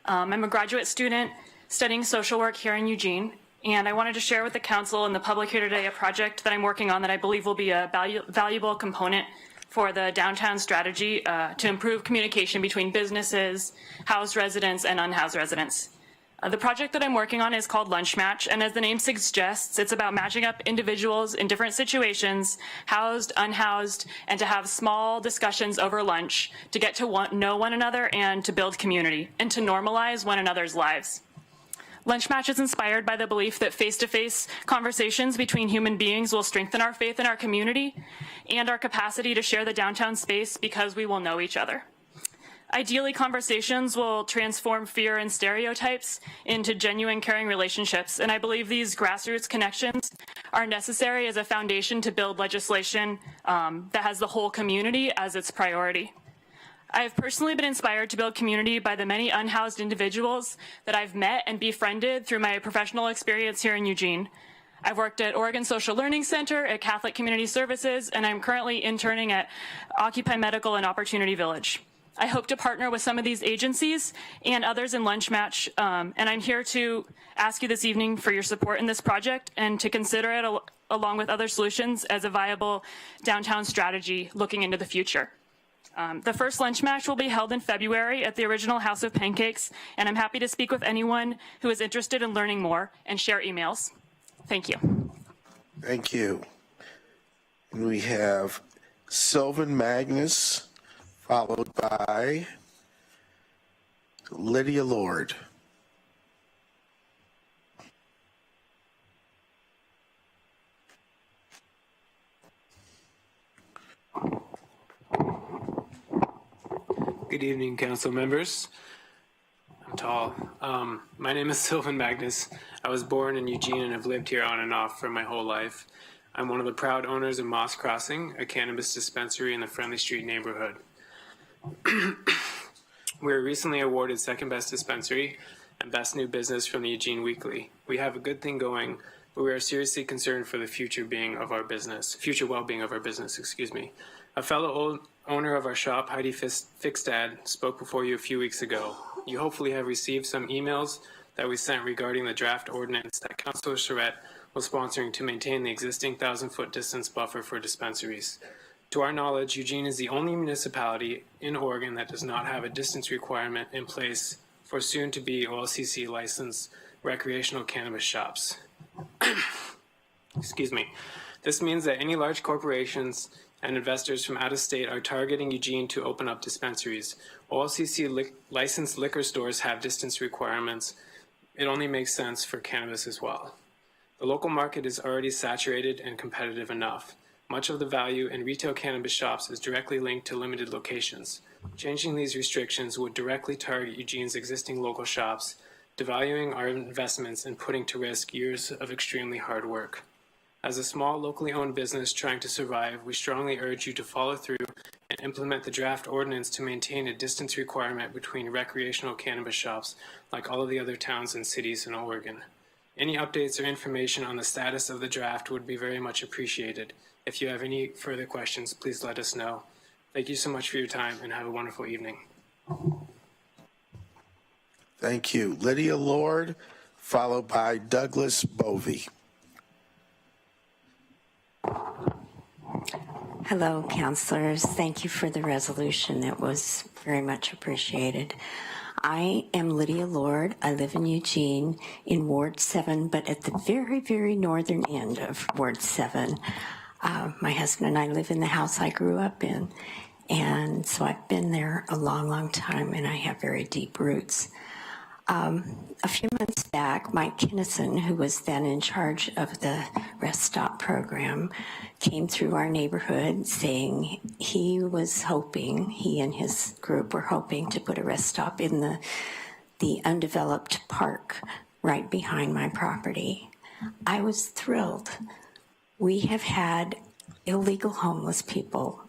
I'm a graduate student studying social work here in Eugene, and I wanted to share with the council and the public here today a project that I'm working on that I believe will be a valuable component for the downtown strategy to improve communication between businesses, housed residents, and unhoused residents. The project that I'm working on is called Lunch Match, and as the name suggests, it's about matching up individuals in different situations, housed, unhoused, and to have small discussions over lunch to get to know one another and to build community and to normalize one another's lives. Lunch Match is inspired by the belief that face-to-face conversations between human beings will strengthen our faith in our community and our capacity to share the downtown space because we will know each other. Ideally, conversations will transform fear and stereotypes into genuine, caring relationships, and I believe these grassroots connections are necessary as a foundation to build legislation that has the whole community as its priority. I have personally been inspired to build community by the many unhoused individuals that I've met and befriended through my professional experience here in Eugene. I've worked at Oregon Social Learning Center, at Catholic Community Services, and I'm currently interning at Occupy Medical and Opportunity Village. I hope to partner with some of these agencies and others in Lunch Match, and I'm here to ask you this evening for your support in this project and to consider it along with other solutions as a viable downtown strategy looking into the future. The first Lunch Match will be held in February at the original House of Pancakes, and I'm happy to speak with anyone who is interested in learning more and share emails. Thank you. Thank you. And we have Sylvan Magnus, followed by Lydia Lord. Good evening, council members. I'm tall. My name is Sylvan Magnus. I was born in Eugene and have lived here on and off for my whole life. I'm one of the proud owners of Moss Crossing, a cannabis dispensary in the Friendly Street neighborhood. We were recently awarded second best dispensary and best new business from the Eugene Weekly. We have a good thing going, but we are seriously concerned for the future well-being of our business, A fellow owner of our shop, Heidi Fickstad, spoke before you a few weeks ago. You hopefully have received some emails that we sent regarding the draft ordinance that Councilor Surratt was sponsoring to maintain the existing 1,000-foot distance buffer for dispensaries. To our knowledge, Eugene is the only municipality in Oregon that does not have a distance requirement in place for soon-to-be OLCC licensed recreational cannabis shops. Excuse me. This means that any large corporations and investors from out of state are targeting Eugene to open up dispensaries. OLCC licensed liquor stores have distance requirements. It only makes sense for cannabis as well. The local market is already saturated and competitive enough. Much of the value in retail cannabis shops is directly linked to limited locations. Changing these restrictions would directly target Eugene's existing local shops, devaluing our investments and putting to risk years of extremely hard work. As a small, locally owned business trying to survive, we strongly urge you to follow through and implement the draft ordinance to maintain a distance requirement between recreational cannabis shops like all of the other towns and cities in Oregon. Any updates or information on the status of the draft would be very much appreciated. If you have any further questions, please let us know. Thank you so much for your time and have a wonderful evening. Thank you. Lydia Lord, followed by Douglas Bovey. Hello, councilors. Thank you for the resolution. It was very much appreciated. I am Lydia Lord. I live in Eugene in Ward 7, but at the very, very northern end of Ward 7. My husband and I live in the house I grew up in, and so I've been there a long, long time, and I have very deep roots. A few months back, Mike Kinnison, who was then in charge of the Rest Stop program, came through our neighborhood saying he and his group were hoping to put a rest stop in the undeveloped park right behind my property. I was thrilled. We have had illegal homeless people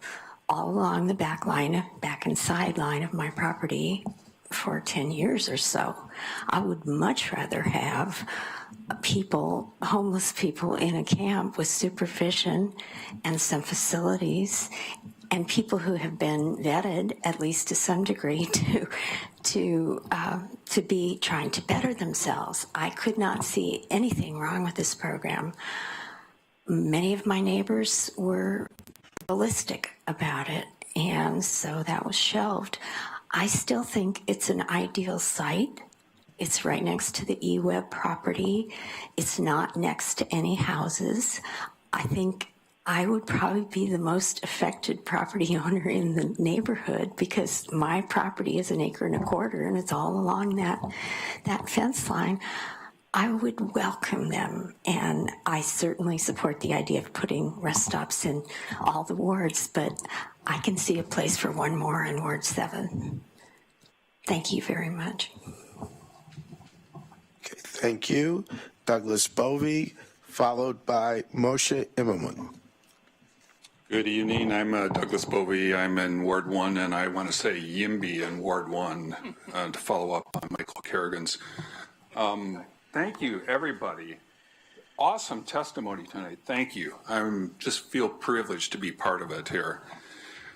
all along the back and sideline of my property for 10 years or so. I would much rather have homeless people in a camp with supervision and some facilities and people who have been vetted, at least to some degree, to be trying to better themselves. I could not see anything wrong with this program. Many of my neighbors were ballistic about it, and so that was shelved. I still think it's an ideal site It's right next to the eWeb property. It's not next to any houses. I think I would probably be the most affected property owner in the neighborhood because my property is 1.25 acres and it's all along that fence line. I would welcome them, and I certainly support the idea of putting rest stops in all the wards, but I can see a place for one more in Ward 7. Thank you very much. Okay, thank you. Douglas Bovee, followed by Moshe Immerman. Good evening. I'm Douglas Bovee. I'm in Ward 1, and I want to say YIMBY in Ward 1 to follow up on Michael Kerrigan's. Thank you, everybody. Awesome testimony tonight. Thank you. I just feel privileged to be part of it here.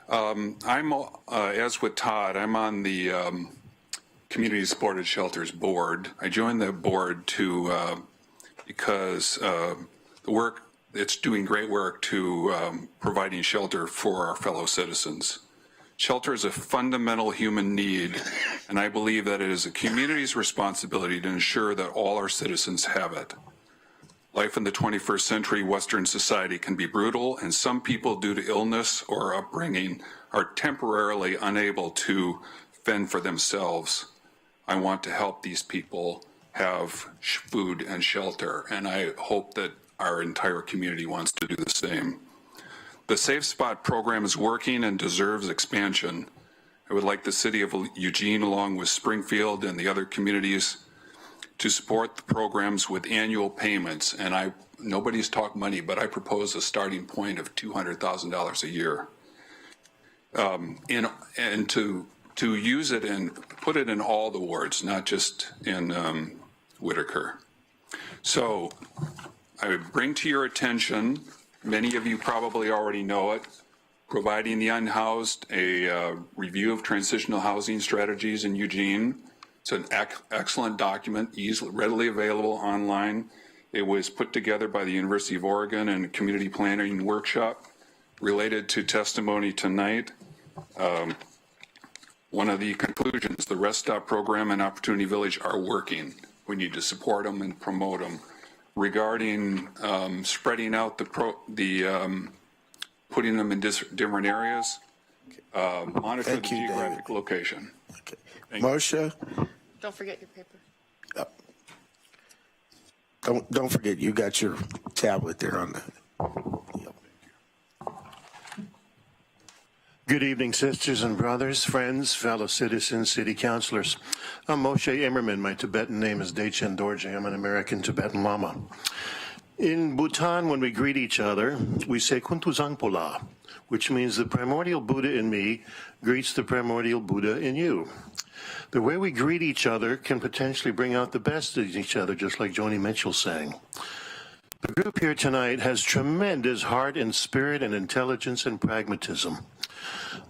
As with Todd, I'm on the Community Supported Shelters Board. I joined the board because it's doing great work to providing shelter for our fellow citizens. Shelter is a fundamental human need, and I believe that it is a community's responsibility to ensure that all our citizens have it. Life in the 21st century Western society can be brutal, and some people, due to illness or upbringing, are temporarily unable to fend for themselves. I want to help these people have food and shelter, and I hope that our entire community wants to do the same. The Safe Spot program is working and deserves expansion. I would like the city of Eugene, along with Springfield and the other communities, to support the programs with annual payments. And nobody's talked money, but I propose a starting point of $200,000 a year. And to use it and put it in all the wards, not just in Whitaker. So I bring to your attention, many of you probably already know it, providing the unhoused a review of transitional housing strategies in Eugene. It's an excellent document, readily available online. It was put together by the University of Oregon in a community planning workshop related to testimony tonight. One of the conclusions, the Rest Stop program and Opportunity Village are working. We need to support them and promote them. Regarding spreading out putting them in different areas, monitor the geographic location. Okay. Moshe? Don't forget your paper. Don't forget, you got your tablet there on the. Good evening, sisters and brothers, friends, fellow citizens, city councilors. I'm Moshe Immerman. My Tibetan name is Dechen Dorje. I'm an American Tibetan Lama. In Bhutan, when we greet each other, we say Kuntu Zangpola, which means the primordial Buddha in me greets the primordial Buddha in you. The way we greet each other can potentially bring out the best in each other, just like Joni Mitchell sang. The group here tonight has tremendous heart and spirit and intelligence and pragmatism.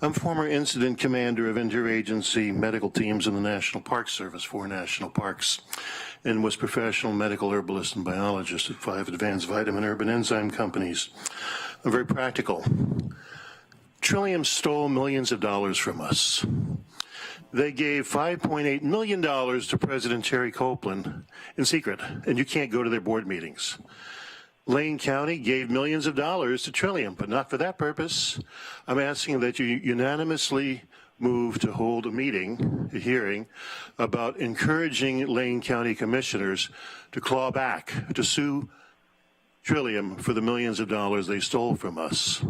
I'm former incident commander of interagency medical teams in the National Park Service, 4 national parks, and was professional medical herbalist and biologist at 5 advanced vitamin urban enzyme companies. I'm very practical. Trillium stole millions of dollars from us. They gave $5.8 million to President Terry Copeland in secret, and you can't go to their board meetings. Lane County gave millions of dollars to Trillium, but not for that purpose. I'm asking that you unanimously move to hold a hearing, about encouraging Lane County commissioners to claw back, to sue Trillium for the millions of dollars they stole from us.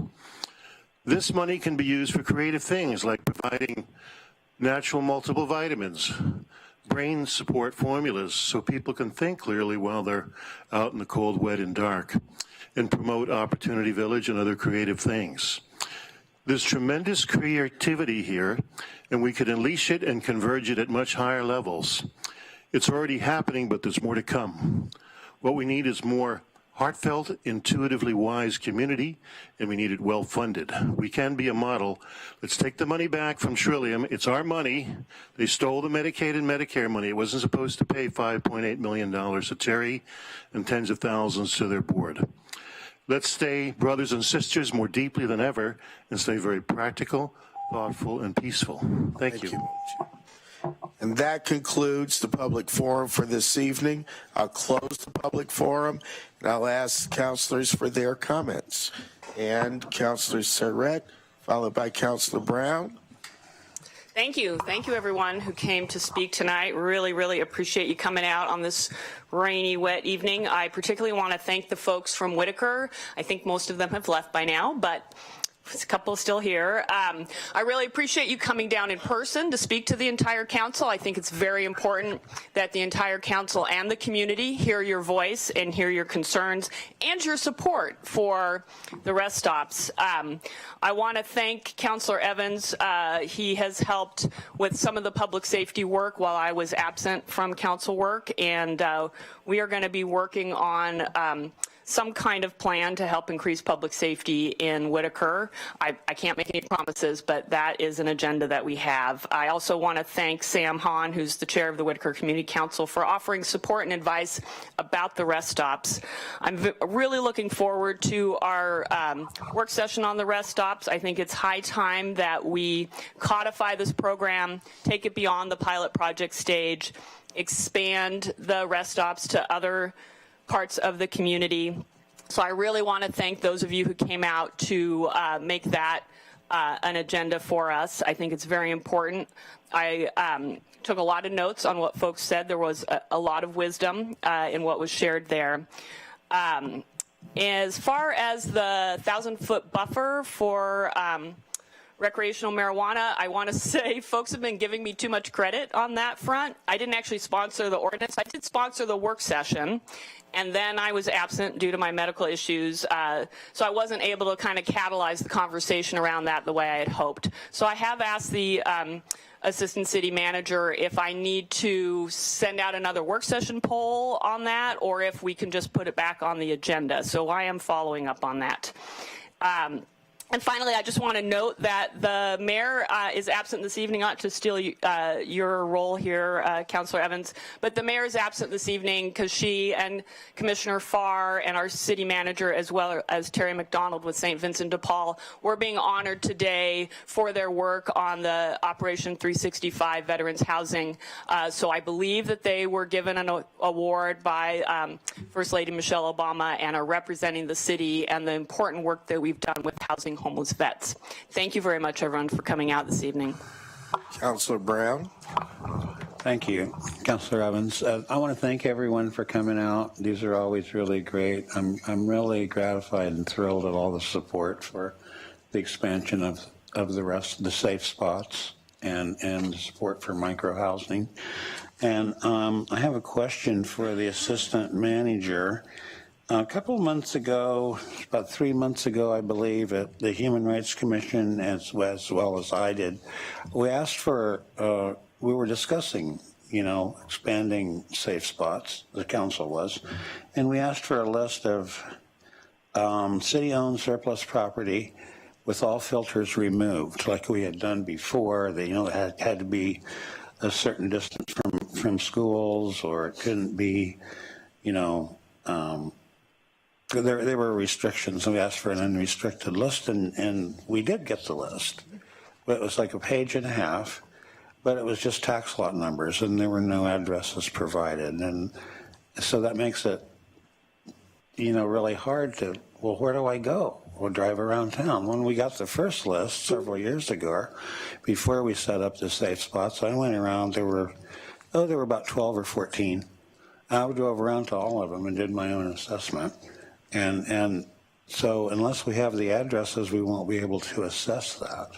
This money can be used for creative things like providing natural multiple vitamins, brain support formulas so people can think clearly while they're out in the cold, wet, and dark, and promote Opportunity Village and other creative things. There's tremendous creativity here, and we could unleash it and converge it at much higher levels. It's already happening, but there's more to come. What we need is more heartfelt, intuitively wise community, and we need it well-funded. We can be a model. Let's take the money back from Trillium. It's our money. They stole the Medicaid and Medicare money. It wasn't supposed to pay $5.8 million to Terry and tens of thousands to their board. Let's stay brothers and sisters more deeply than ever and stay very practical, thoughtful, and peaceful. Thank you. And that concludes the public forum for this evening. I'll close the public forum, and I'll ask councilors for their comments. And Councilor Surratt, followed by Councilor Brown. Thank you. Thank you, everyone who came to speak tonight. Really, really appreciate you coming out on this rainy, wet evening. I particularly want to thank the folks from Whitaker. I think most of them have left by now, but there's a couple still here. I really appreciate you coming down in person to speak to the entire council. I think it's very important that the entire council and the community hear your voice and hear your concerns and your support for the rest stops. I want to thank Councilor Evans. He has helped with some of the public safety work while I was absent from council work, and we are going to be working on some kind of plan to help increase public safety in Whitaker. I can't make any promises, but that is an agenda that we have. I also want to thank Sam Hahn, who's the chair of the Whitaker Community Council, for offering support and advice about the rest stops. I'm really looking forward to our work session on the rest stops. I think it's high time that we codify this program, take it beyond the pilot project stage, expand the rest stops to other parts of the community. So I really want to thank those of you who came out to make that an agenda for us. I think it's very important. I took a lot of notes on what folks said. There was a lot of wisdom in what was shared there. As far as the 1,000-foot buffer for recreational marijuana, I want to say folks have been giving me too much credit on that front. I didn't actually sponsor the ordinance. I did sponsor the work session, and then I was absent due to my medical issues, so I wasn't able to kind of catalyze the conversation around that the way I had hoped. So I have asked the assistant city manager if I need to send out another work session poll on that, or if we can just put it back on the agenda. So I am following up on that. And finally, I just want to note that the mayor is absent this evening, not to steal your role here, Councilor Evans, but the mayor is absent this evening because she and Commissioner Farr and our city manager, as well as Terry McDonald with St. Vincent de Paul, were being honored today for their work on the Operation 365 Veterans Housing. So I believe that they were given an award by First Lady Michelle Obama and are representing the city and the important work that we've done with housing homeless vets. Thank you very much, everyone, for coming out this evening. Councilor Brown. Thank you, Councilor Evans. I want to thank everyone for coming out. These are always really great. I'm really gratified and thrilled at all the support for the expansion of the safe spots and the support for micro-housing. And I have a question for the assistant manager. A couple of months ago, about 3 months ago, I believe, at the Human Rights Commission, as well as I did, we asked for, we were discussing, expanding safe spots, the council was, and we asked for a list of city-owned surplus property with all filters removed, like we had done before. They, it had to be a certain distance from schools, or it couldn't be, there were restrictions, and we asked for an unrestricted list, and we did get the list. But it was like a page and a half, but it was just tax lot numbers, and there were no addresses provided. And so that makes it, really hard to, well, where do I go? We'll drive around town. When we got the first list several years ago, before we set up the safe spots, I went around, there were about 12 or 14. I drove around to all of them and did my own assessment. And so unless we have the addresses, we won't be able to assess that.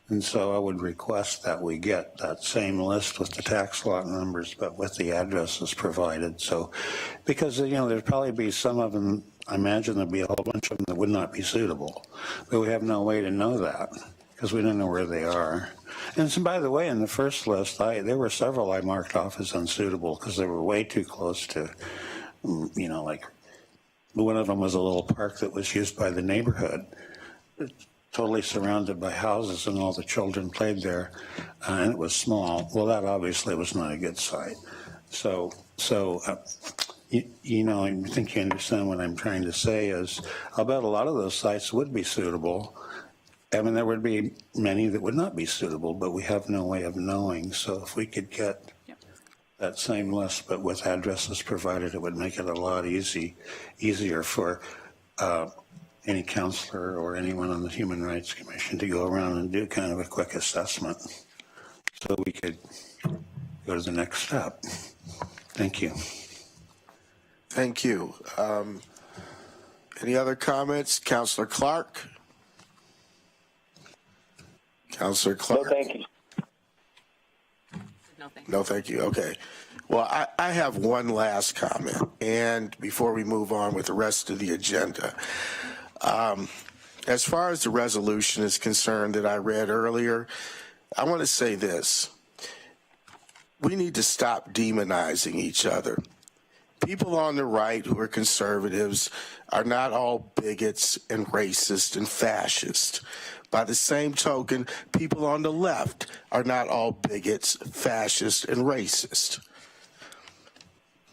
And so I would request that we get that same list with the tax lot numbers, but with the addresses provided. So, because, there'd probably be some of them, I imagine there'd be a whole bunch of them that would not be suitable. But we have no way to know that because we don't know where they are. And so, by the way, in the first list, there were several I marked off as unsuitable because they were way too close to, like, one of them was a little park that was used by the neighborhood, totally surrounded by houses, and all the children played there, and it was small. Well, that obviously was not a good site. So I think you understand what I'm trying to say is, I'll bet a lot of those sites would be suitable I mean, there would be many that would not be suitable, but we have no way of knowing. So if we could get that same list, but with addresses provided, it would make it a lot easier for any counselor or anyone on the Human Rights Commission to go around and do kind of a quick assessment so we could go to the next step. Thank you. Thank you. Any other comments? Councilor Clark? Councilor Clark? No, thank you. No, thank you. Okay. Well, I have one last comment, and before we move on with the rest of the agenda. As far as the resolution is concerned that I read earlier, I want to say this. We need to stop demonizing each other. People on the right who are conservatives are not all bigots and racist and fascist. By the same token, people on the left are not all bigots, fascist, and racist.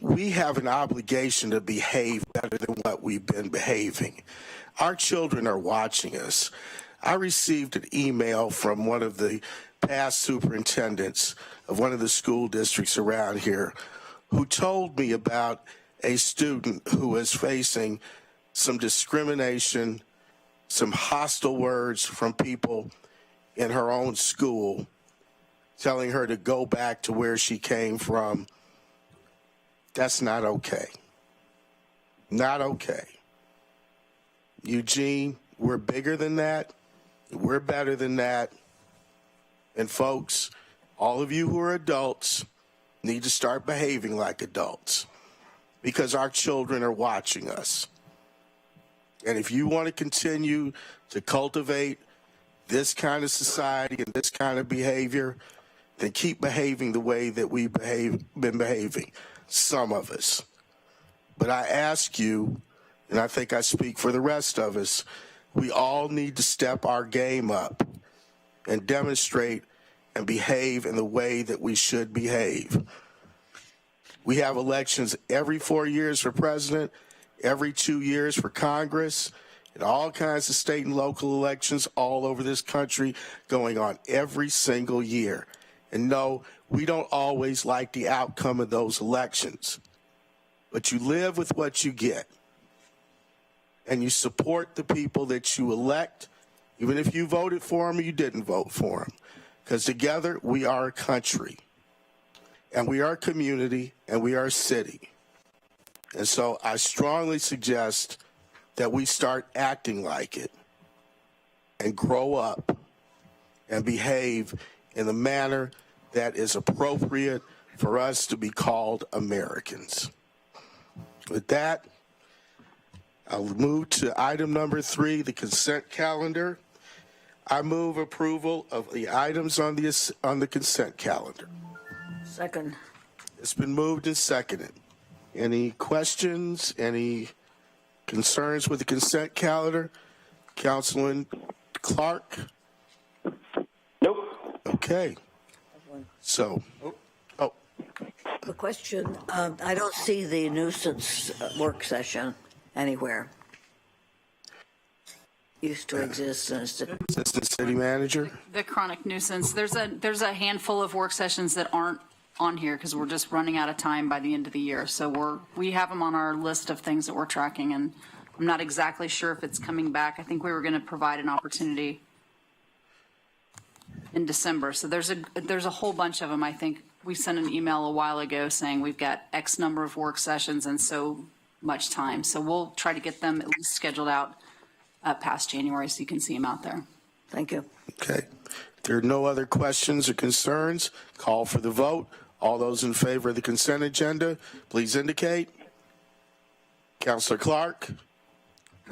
We have an obligation to behave better than what we've been behaving. Our children are watching us. I received an email from one of the past superintendents of one of the school districts around here who told me about a student who was facing some discrimination, some hostile words from people in her own school, telling her to go back to where she came from. That's not okay. Not okay. Eugene, we're bigger than that. We're better than that. And folks, all of you who are adults need to start behaving like adults because our children are watching us. And if you want to continue to cultivate this kind of society and this kind of behavior, then keep behaving the way that we've been behaving, some of us. But I ask you, and I think I speak for the rest of us, we all need to step our game up and demonstrate and behave in the way that we should behave. We have elections every 4 years for president, every 2 years for Congress, and all kinds of state and local elections all over this country going on every single year. And no, we don't always like the outcome of those elections, but you live with what you get. And you support the people that you elect, even if you voted for them or you didn't vote for them. Because together, we are a country, and we are a community, and we are a city. And so I strongly suggest that we start acting like it and grow up and behave in the manner that is appropriate for us to be called Americans. With that, I'll move to item number 3, the consent calendar. I move approval of the items on the consent calendar. Second. It's been moved and seconded. Any questions, any concerns with the consent calendar? Councilman Clark? Nope. Okay. So, The question, I don't see the nuisance work session anywhere. Used to exist. Assistant City Manager? The chronic nuisance, there's a handful of work sessions that aren't on here because we're just running out of time by the end of the year. So we have them on our list of things that we're tracking, and I'm not exactly sure if it's coming back. I think we were going to provide an opportunity in December. So there's a whole bunch of them. I think we sent an email a while ago saying we've got X number of work sessions and so much time. So we'll try to get them at least scheduled out past January so you can see them out there. Thank you. Okay. If there are no other questions or concerns, call for the vote. All those in favor of the consent agenda, please indicate. Councilor Clark?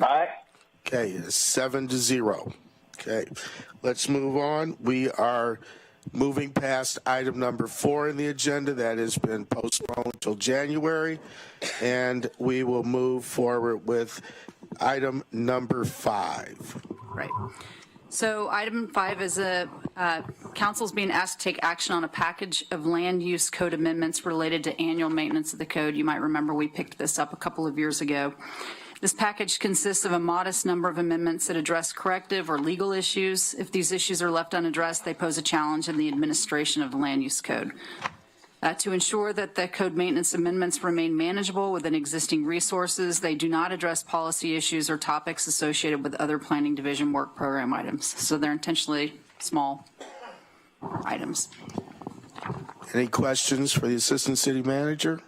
Aye. Okay, it's 7-0. Okay, let's move on. We are moving past item number 4 in the agenda that has been postponed until January, and we will move forward with item number 5. Right. So item 5 is council's being asked to take action on a package of land use code amendments related to annual maintenance of the code. You might remember we picked this up a couple of years ago. This package consists of a modest number of amendments that address corrective or legal issues. If these issues are left unaddressed, they pose a challenge in the administration of the land use code. To ensure that the code maintenance amendments remain manageable within existing resources, they do not address policy issues or topics associated with other planning division work program items. So they're intentionally small items. Any questions for the Assistant City Manager?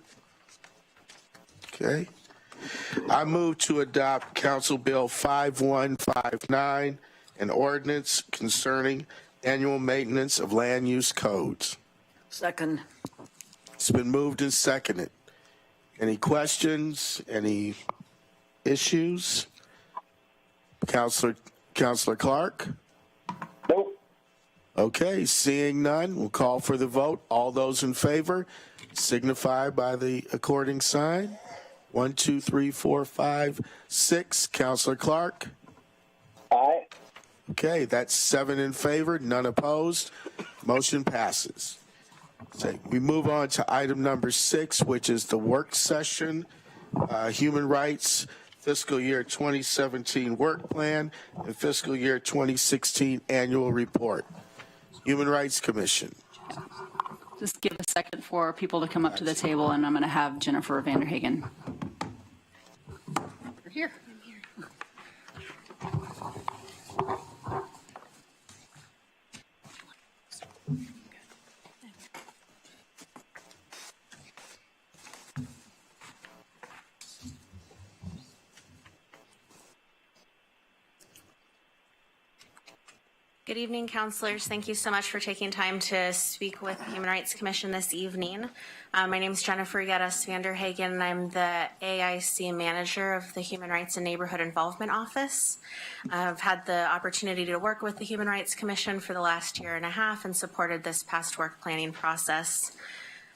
Okay. I move to adopt Council Bill 5159, an ordinance concerning annual maintenance of land use codes. Second. It's been moved and seconded. Any questions? Any issues? Councilor Clark? Nope. Okay, seeing none, we'll call for the vote. All those in favor signify by the according sign. 1, 2, 3, 4, 5, 6. Councilor Clark? Aye. Okay, that's 7 in favor, none opposed. Motion passes. So we move on to item number 6, which is the work session, Human Rights Fiscal Year 2017 Work Plan and Fiscal Year 2016 Annual Report. Human Rights Commission. Just give a second for people to come up to the table, and I'm going to have Jennifer Vanderhagen. You're here. Good evening, councilors. Thank you so much for taking time to speak with the Human Rights Commission this evening. My name is Jennifer Geddes Vanderhagen, and I'm the AIC manager of the Human Rights and Neighborhood Involvement Office. I've had the opportunity to work with the Human Rights Commission for the last year and a half and supported this past work planning process.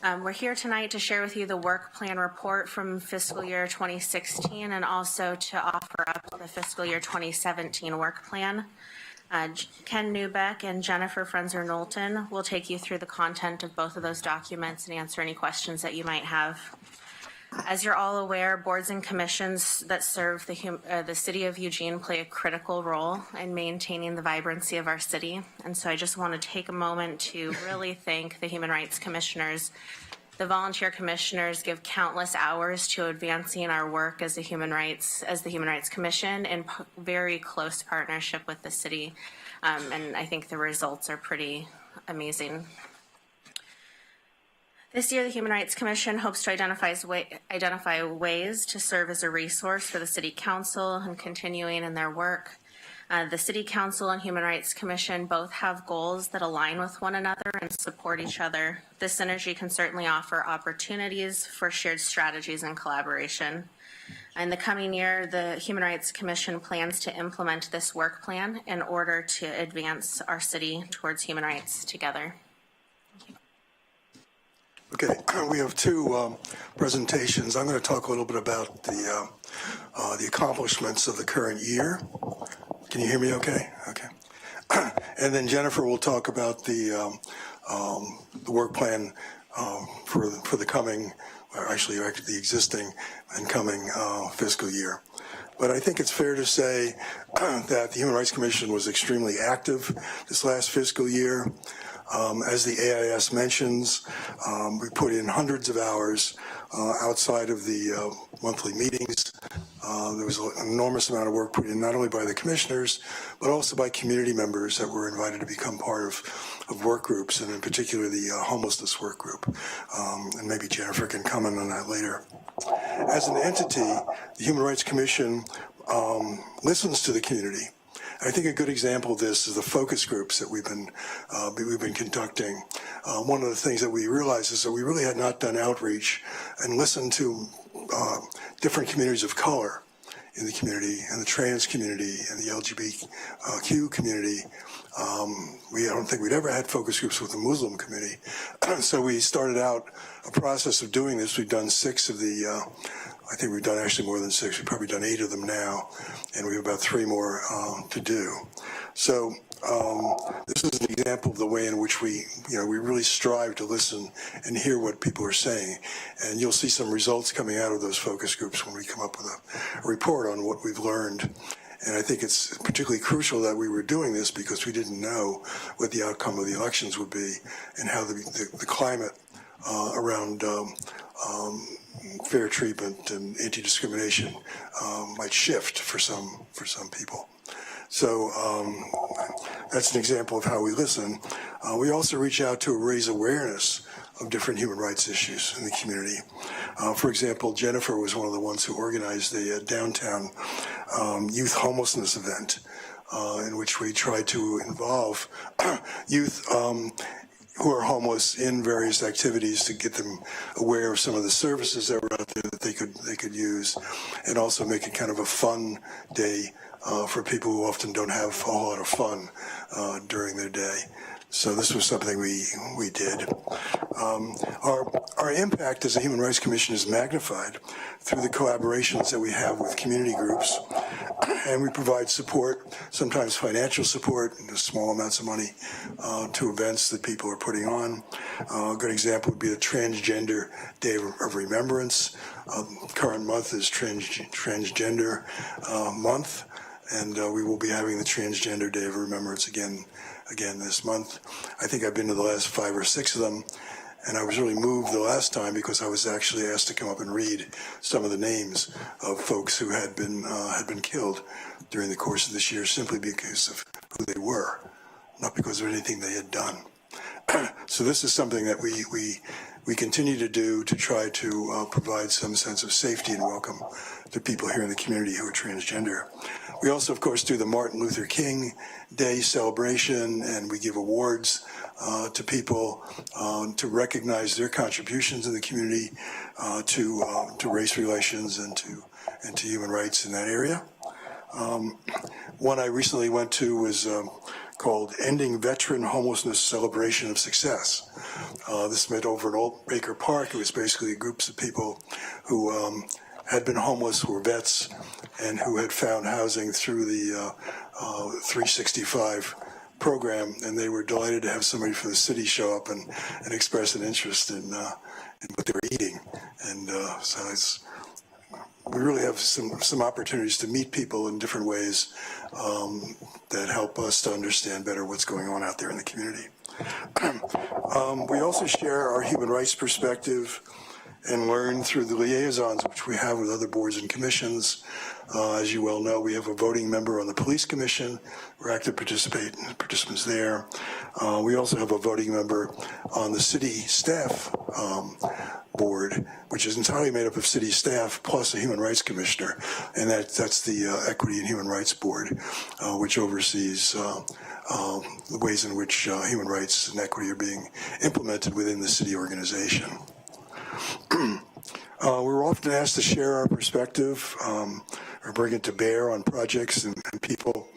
We're here tonight to share with you the work plan report from fiscal year 2016 and also to offer up the fiscal year 2017 work plan. Ken Newbeck and Jennifer Frenzer-Knowlton will take you through the content of both of those documents and answer any questions that you might have. As you're all aware, boards and commissions that serve the city of Eugene play a critical role in maintaining the vibrancy of our city. And so I just want to take a moment to really thank the Human Rights Commissioners. The volunteer commissioners give countless hours to advancing our work as the Human Rights Commission in very close partnership with the city. And I think the results are pretty amazing. This year, the Human Rights Commission hopes to identify ways to serve as a resource for the City Council and continuing in their work. The City Council and Human Rights Commission both have goals that align with one another and support each other. This synergy can certainly offer opportunities for shared strategies and collaboration. In the coming year, the Human Rights Commission plans to implement this work plan in order to advance our city towards human rights together. Okay, we have two presentations. I'm going to talk a little bit about the accomplishments of the current year. Can you hear me okay? Okay. And then Jennifer will talk about the work plan for the coming, or actually the existing and coming fiscal year. But I think it's fair to say that the Human Rights Commission was extremely active this last fiscal year. As the AIS mentions, we put in hundreds of hours outside of the monthly meetings. There was an enormous amount of work put in not only by the commissioners, but also by community members that were invited to become part of work groups, and in particular the homelessness work group. And maybe Jennifer can comment on that later. As an entity, the Human Rights Commission listens to the community. I think a good example of this is the focus groups that we've been conducting. One of the things that we realized is that we really had not done outreach and listened to different communities of color in the community, and the trans community, and the LGBTQ community. I don't think we'd ever had focus groups with the Muslim community. So we started out a process of doing this. We've done 6 of the I think we've done actually more than 6. We've probably done 8 of them now, and we have about 3 more to do. So This is an example of the way in which we really strive to listen and hear what people are saying. And you'll see some results coming out of those focus groups when we come up with a report on what we've learned. And I think it's particularly crucial that we were doing this because we didn't know what the outcome of the elections would be and how the climate around fair treatment and anti-discrimination might shift for some people. So that's an example of how we listen. We also reach out to raise awareness of different human rights issues in the community. For example, Jennifer was one of the ones who organized the downtown youth homelessness event in which we tried to involve youth who are homeless in various activities to get them aware of some of the services that were out there that they could use, and also make it kind of a fun day for people who often don't have a whole lot of fun during their day. So this was something we did. Our impact as a Human Rights Commission is magnified through the collaborations that we have with community groups, and we provide support, sometimes financial support, and small amounts of money to events that people are putting on. A good example would be the Transgender Day of Remembrance. Current month is Transgender Month, and we will be having the Transgender Day of Remembrance again this month. I think I've been to the last 5 or 6 of them, and I was really moved the last time because I was actually asked to come up and read some of the names of folks who had been killed during the course of this year simply because of who they were, not because of anything they had done. So this is something that we continue to do to try to provide some sense of safety and welcome to people here in the community who are transgender. We also, of course, do the Martin Luther King Day celebration, and we give awards to people to recognize their contributions in the community to race relations and to human rights in that area. One I recently went to was called Ending Veteran Homelessness Celebration of Success. This met over in Old Baker Park. It was basically groups of people who had been homeless, who were vets, and who had found housing through the 365 program, and they were delighted to have somebody from the city show up and express an interest in what they were eating. And so we really have some opportunities to meet people in different ways that help us to understand better what's going on out there in the community. We also share our human rights perspective and learn through the liaisons which we have with other boards and commissions. As you well know, we have a voting member on the Police Commission. We're active participants there. We also have a voting member on the City Staff Board, which is entirely made up of city staff plus a Human Rights Commissioner, and that's the Equity and Human Rights Board, which oversees the ways in which human rights and equity are being implemented within the city organization. We're often asked to share our perspective or bring it to bear on projects and people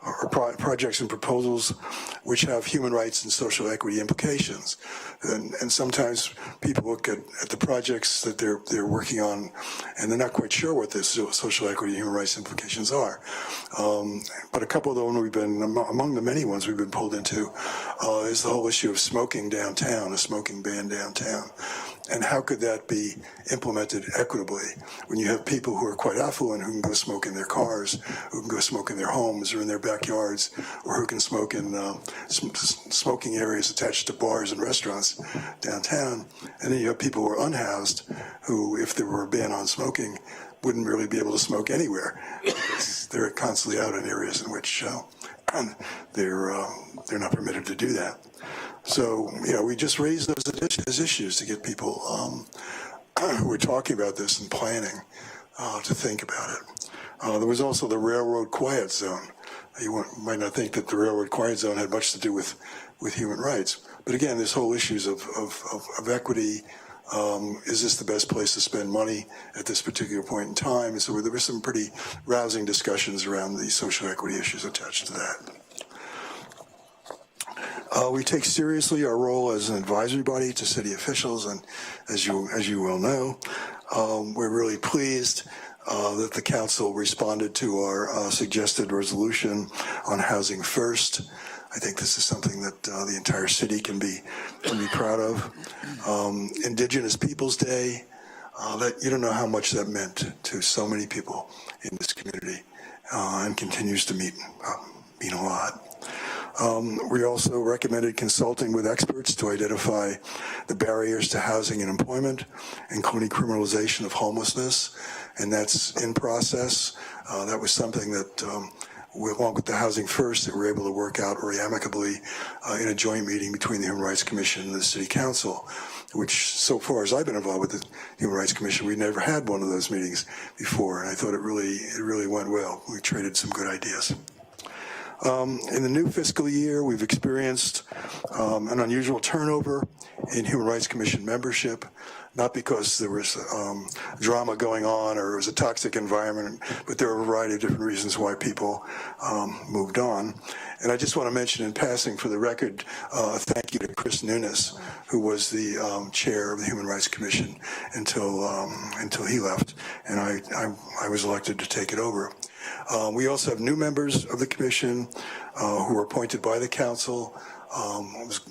or projects and proposals which have human rights and social equity implications. And sometimes people look at the projects that they're working on and they're not quite sure what the social equity and human rights implications are. But a couple of the ones we've been, among the many ones we've been pulled into, is the whole issue of smoking downtown, a smoking ban downtown. And how could that be implemented equitably when you have people who are quite affluent who can go smoke in their cars, who can go smoke in their homes or in their backyards, or who can smoke in smoking areas attached to bars and restaurants downtown. And then you have people who are unhoused who, if there were a ban on smoking, wouldn't really be able to smoke anywhere because they're constantly out in areas in which they're not permitted to do that. So, we just raise those issues to get people who are talking about this and planning to think about it. There was also the Railroad Quiet Zone. You might not think that the Railroad Quiet Zone had much to do with human rights. But again, this whole issues of equity, is this the best place to spend money at this particular point in time? And so there were some pretty rousing discussions around the social equity issues attached to that. We take seriously our role as an advisory body to city officials, and as you well know, we're really pleased that the council responded to our suggested resolution on Housing First. I think this is something that the entire city can be proud of. Indigenous Peoples Day, that you don't know how much that meant to so many people in this community, and continues to mean a lot. We also recommended consulting with experts to identify the barriers to housing and employment, including criminalization of homelessness, and that's in process. That was something that, along with the Housing First, that we're able to work out very amicably in a joint meeting between the Human Rights Commission and the City Council, which, so far as I've been involved with the Human Rights Commission, we never had one of those meetings before, and I thought it really went well. We traded some good ideas. In the new fiscal year, we've experienced an unusual turnover in Human Rights Commission membership, not because there was drama going on or it was a toxic environment, but there are a variety of different reasons why people moved on. And I just want to mention in passing, for the record, a thank you to Chris Nunes, who was the chair of the Human Rights Commission until he left, and I was elected to take it over. We also have new members of the commission who were appointed by the council.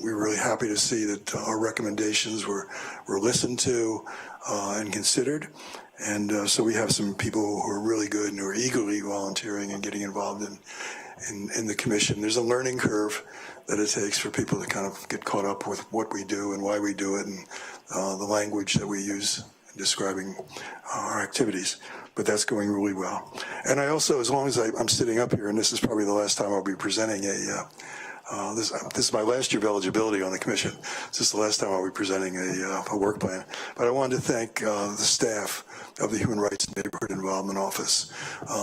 We were really happy to see that our recommendations were listened to and considered. And so we have some people who are really good and who are eagerly volunteering and getting involved in the commission. There's a learning curve that it takes for people to kind of get caught up with what we do and why we do it, and the language that we use in describing our activities. But that's going really well. And I also, as long as I'm sitting up here, and this is probably the last time I'll be presenting this is my last year of eligibility on the commission. This is the last time I'll be presenting a work plan. But I wanted to thank the staff of the Human Rights and Neighborhood Involvement Office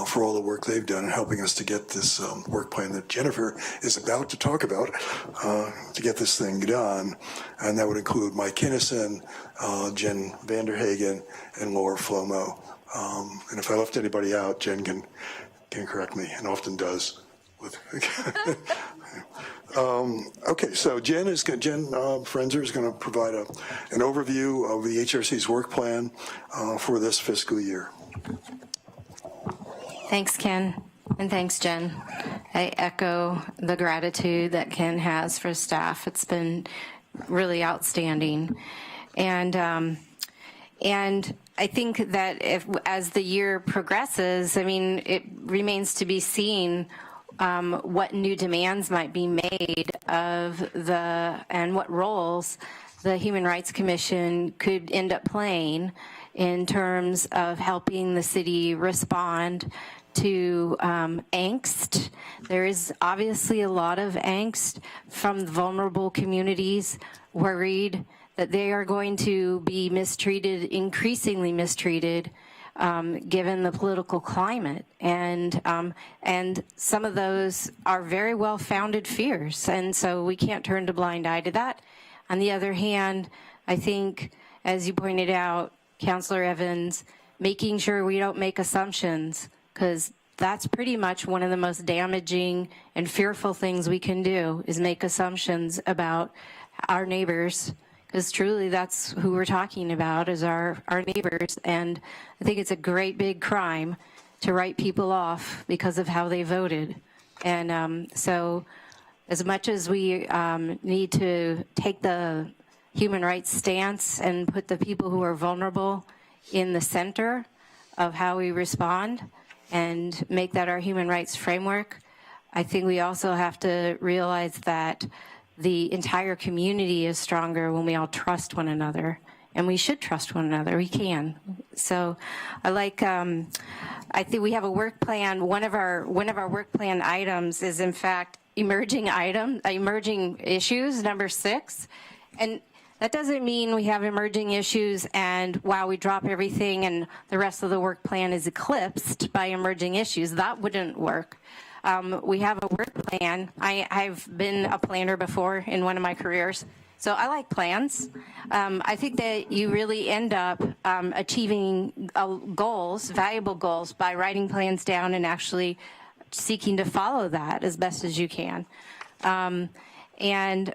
for all the work they've done in helping us to get this work plan that Jennifer is about to talk about, to get this thing done. And that would include Mike Kinnison, Jen Vanderhagen, and Laura Flomo. And if I left anybody out, Jen can correct me, and often does. Okay, so Jen Frenzer is going to provide an overview of the HRC's work plan for this fiscal year. Thanks, Ken, and thanks, Jen. I echo the gratitude that Ken has for staff. It's been really outstanding, and I think that as the year progresses, I mean, it remains to be seen what new demands might be made and what roles the Human Rights Commission could end up playing in terms of helping the city respond to angst. There is obviously a lot of angst from vulnerable communities, worried that they are going to be mistreated, increasingly mistreated, given the political climate, and some of those are very well-founded fears, and so we can't turn a blind eye to that. On the other hand, I think, as you pointed out, Councilor Evans, making sure we don't make assumptions, because that's pretty much one of the most damaging and fearful things we can do, is make assumptions about our neighbors, because truly that's who we're talking about, is our neighbors. And I think it's a great big crime to write people off because of how they voted. And so as much as we need to take the human rights stance and put the people who are vulnerable in the center of how we respond and make that our human rights framework, I think we also have to realize that the entire community is stronger when we all trust one another, and we should trust one another. We can. So I think we have a work plan. One of our work plan items is, in fact, emerging issues, number 6. And that doesn't mean we have emerging issues and, wow, we drop everything and the rest of the work plan is eclipsed by emerging issues. That wouldn't work. We have a work plan. I've been a planner before in one of my careers, so I like plans. I think that you really end up achieving goals, valuable goals, by writing plans down and actually seeking to follow that as best as you can. And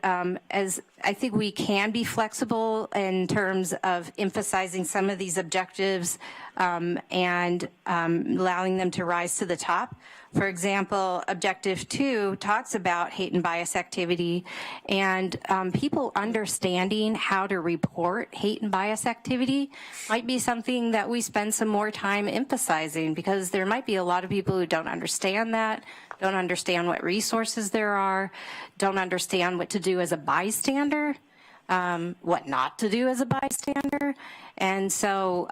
as I think we can be flexible in terms of emphasizing some of these objectives and allowing them to rise to the top. For example, Objective 2 talks about hate and bias activity, and people understanding how to report hate and bias activity might be something that we spend some more time emphasizing, because there might be a lot of people who don't understand that, don't understand what resources there are, don't understand what to do as a bystander, what not to do as a bystander. And so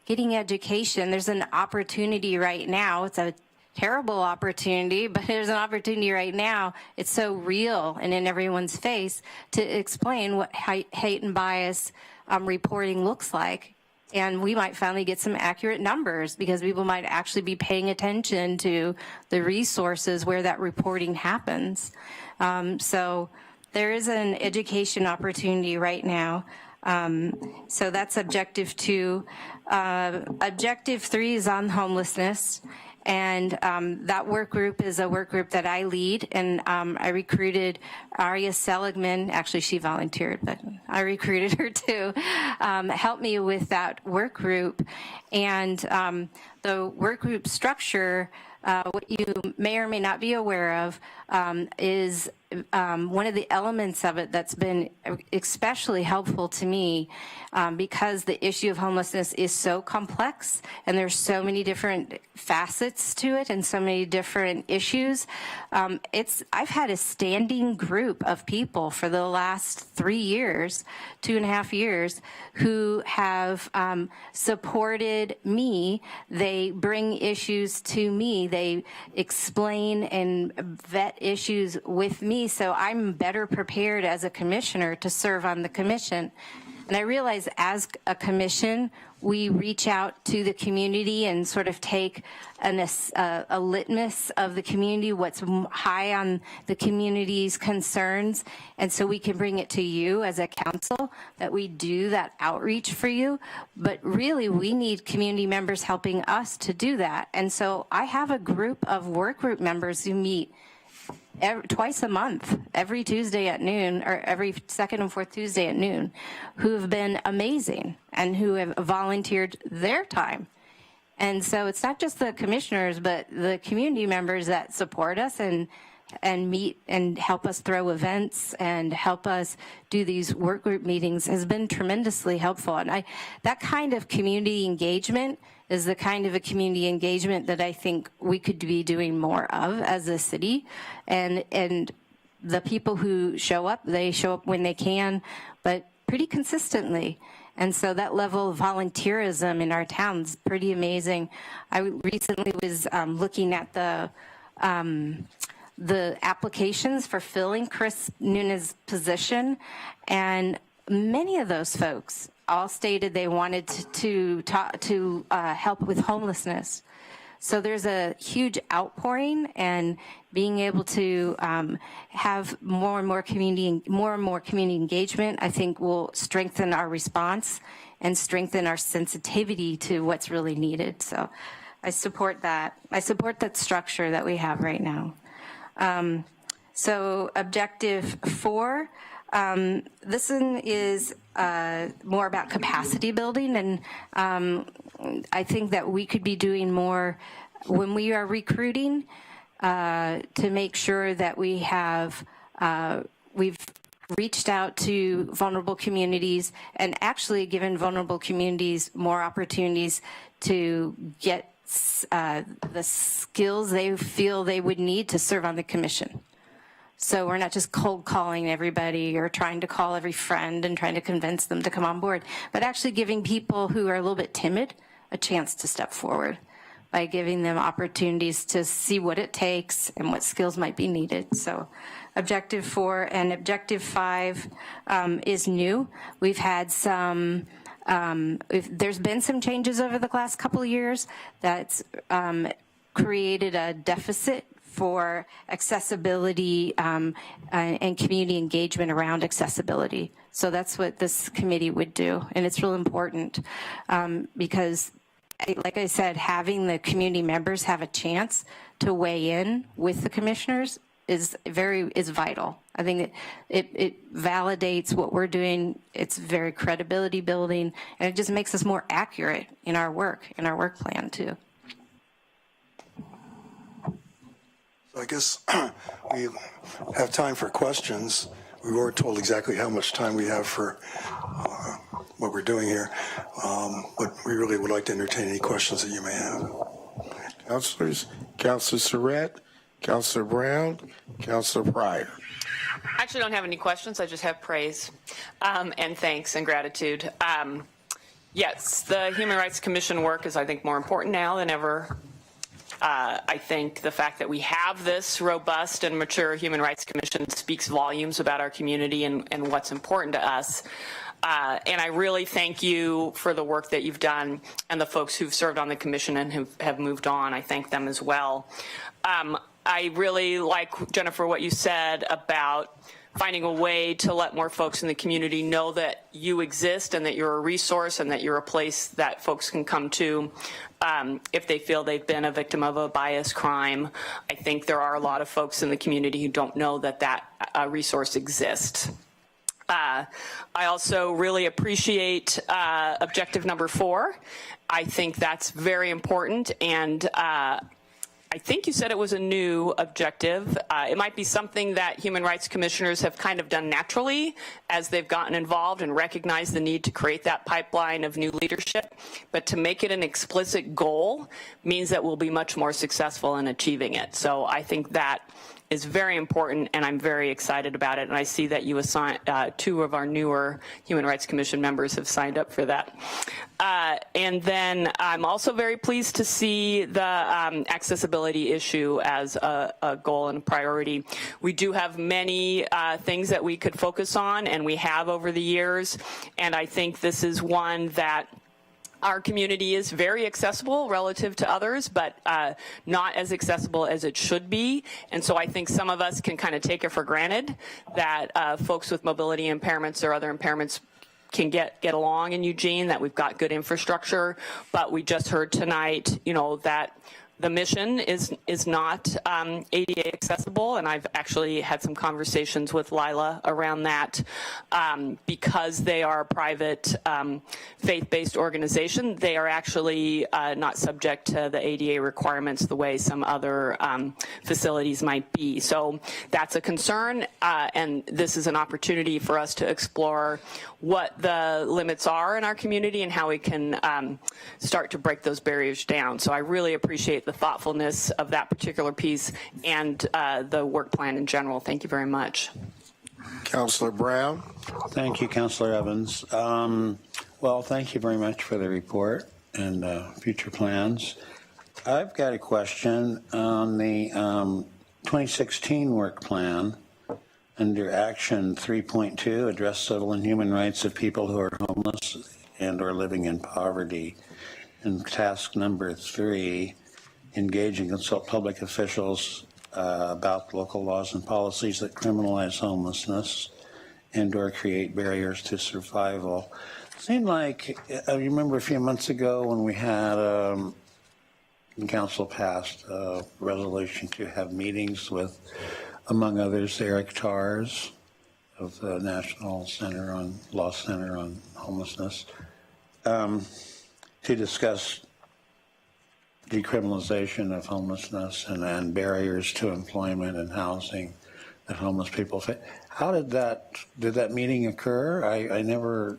getting education, there's an opportunity right now. It's a terrible opportunity, but there's an opportunity right now. It's so real and in everyone's face to explain what hate and bias reporting looks like. And we might finally get some accurate numbers, because people might actually be paying attention to the resources where that reporting happens. So there is an education opportunity right now. So that's Objective 2. Objective 3 is on homelessness. And that work group is a work group that I lead, and I recruited Arya Seligman. Actually, she volunteered, but I recruited her to help me with that work group. And the work group structure, what you may or may not be aware of, is one of the elements of it that's been especially helpful to me, because the issue of homelessness is so complex and there's so many different facets to it and so many different issues. I've had a standing group of people for the last 3 years, 2.5 years, who have supported me. They bring issues to me. They explain and vet issues with me, so I'm better prepared as a commissioner to serve on the commission. And I realize as a commission, we reach out to the community and sort of take a litmus of the community, what's high on the community's concerns, and so we can bring it to you as a council, that we do that outreach for you. But really, we need community members helping us to do that. And so I have a group of work group members who meet twice a month, every Tuesday at noon, or every second and fourth Tuesday at noon, who have been amazing and who have volunteered their time. And so it's not just the commissioners, but the community members that support us and meet and help us throw events and help us do these work group meetings has been tremendously helpful. And that kind of community engagement is the kind of a community engagement that I think we could be doing more of as a city. And the people who show up, they show up when they can, but pretty consistently. And so that level of volunteerism in our town is pretty amazing. I recently was looking at the applications for filling Chris Nunes' position, and many of those folks all stated they wanted to help with homelessness. So there's a huge outpouring, and being able to have more and more community engagement, I think, will strengthen our response and strengthen our sensitivity to what's really needed. So I support that. I support that structure that we have right now. So Objective 4, this one is more about capacity building, and I think that we could be doing more when we are recruiting to make sure that we have, we've reached out to vulnerable communities and actually given vulnerable communities more opportunities to get the skills they feel they would need to serve on the commission. So we're not just cold calling everybody or trying to call every friend and trying to convince them to come on board, but actually giving people who are a little bit timid a chance to step forward by giving them opportunities to see what it takes and what skills might be needed. So Objective 4 and Objective 5 is new. We've had some, there's been some changes over the last couple of years that's created a deficit for accessibility and community engagement around accessibility. So that's what this committee would do, and it's real important because, like I said, having the community members have a chance to weigh in with the commissioners is vital. I think it validates what we're doing. It's very credibility building, and it just makes us more accurate in our work plan too. So I guess we have time for questions. We weren't told exactly how much time we have for what we're doing here, but we really would like to entertain any questions that you may have. Councilors, Councilor Surratt, Councilor Brown, Councilor Pryor. I actually don't have any questions. I just have praise and thanks and gratitude. Yes, the Human Rights Commission work is, I think, more important now than ever. I think the fact that we have this robust and mature Human Rights Commission speaks volumes about our community and what's important to us. And I really thank you for the work that you've done and the folks who've served on the commission and who have moved on. I thank them as well. I really like, Jennifer, what you said about finding a way to let more folks in the community know that you exist and that you're a resource and that you're a place that folks can come to if they feel they've been a victim of a bias crime. I think there are a lot of folks in the community who don't know that that resource exists. I also really appreciate objective number 4. I think that's very important, and I think you said it was a new objective. It might be something that human rights commissioners have kind of done naturally as they've gotten involved and recognized the need to create that pipeline of new leadership. But to make it an explicit goal means that we'll be much more successful in achieving it. So I think that is very important, and I'm very excited about it. And I see that you assigned 2 of our newer Human Rights Commission members have signed up for that. And then I'm also very pleased to see the accessibility issue as a goal and a priority. We do have many things that we could focus on, and we have over the years. And I think this is one that our community is very accessible relative to others, but not as accessible as it should be. And so I think some of us can kind of take it for granted that folks with mobility impairments or other impairments can get along in Eugene, that we've got good infrastructure. But we just heard tonight, you know, that the mission is not ADA accessible, and I've actually had some conversations with Lila around that because they are a private faith-based organization. They are actually not subject to the ADA requirements the way some other facilities might be. So that's a concern, and this is an opportunity for us to explore what the limits are in our community and how we can start to break those barriers down. So I really appreciate the thoughtfulness of that particular piece and the work plan in general. Thank you very much. Councilor Brown. Thank you, Councilor Evans. Well, thank you very much for the report and future plans. I've got a question on the 2016 work plan. Under action 3.2, address civil and human rights of people who are homeless and or living in poverty. And task number 3, engage and consult public officials about local laws and policies that criminalize homelessness and or create barriers to survival. It seemed like, I remember a few months ago when we had, Council passed a resolution to have meetings with, among others, Eric Tars of the National Center on Law Center on Homelessness, to discuss decriminalization of homelessness and barriers to employment and housing that homeless people face. How did that meeting occur? I don't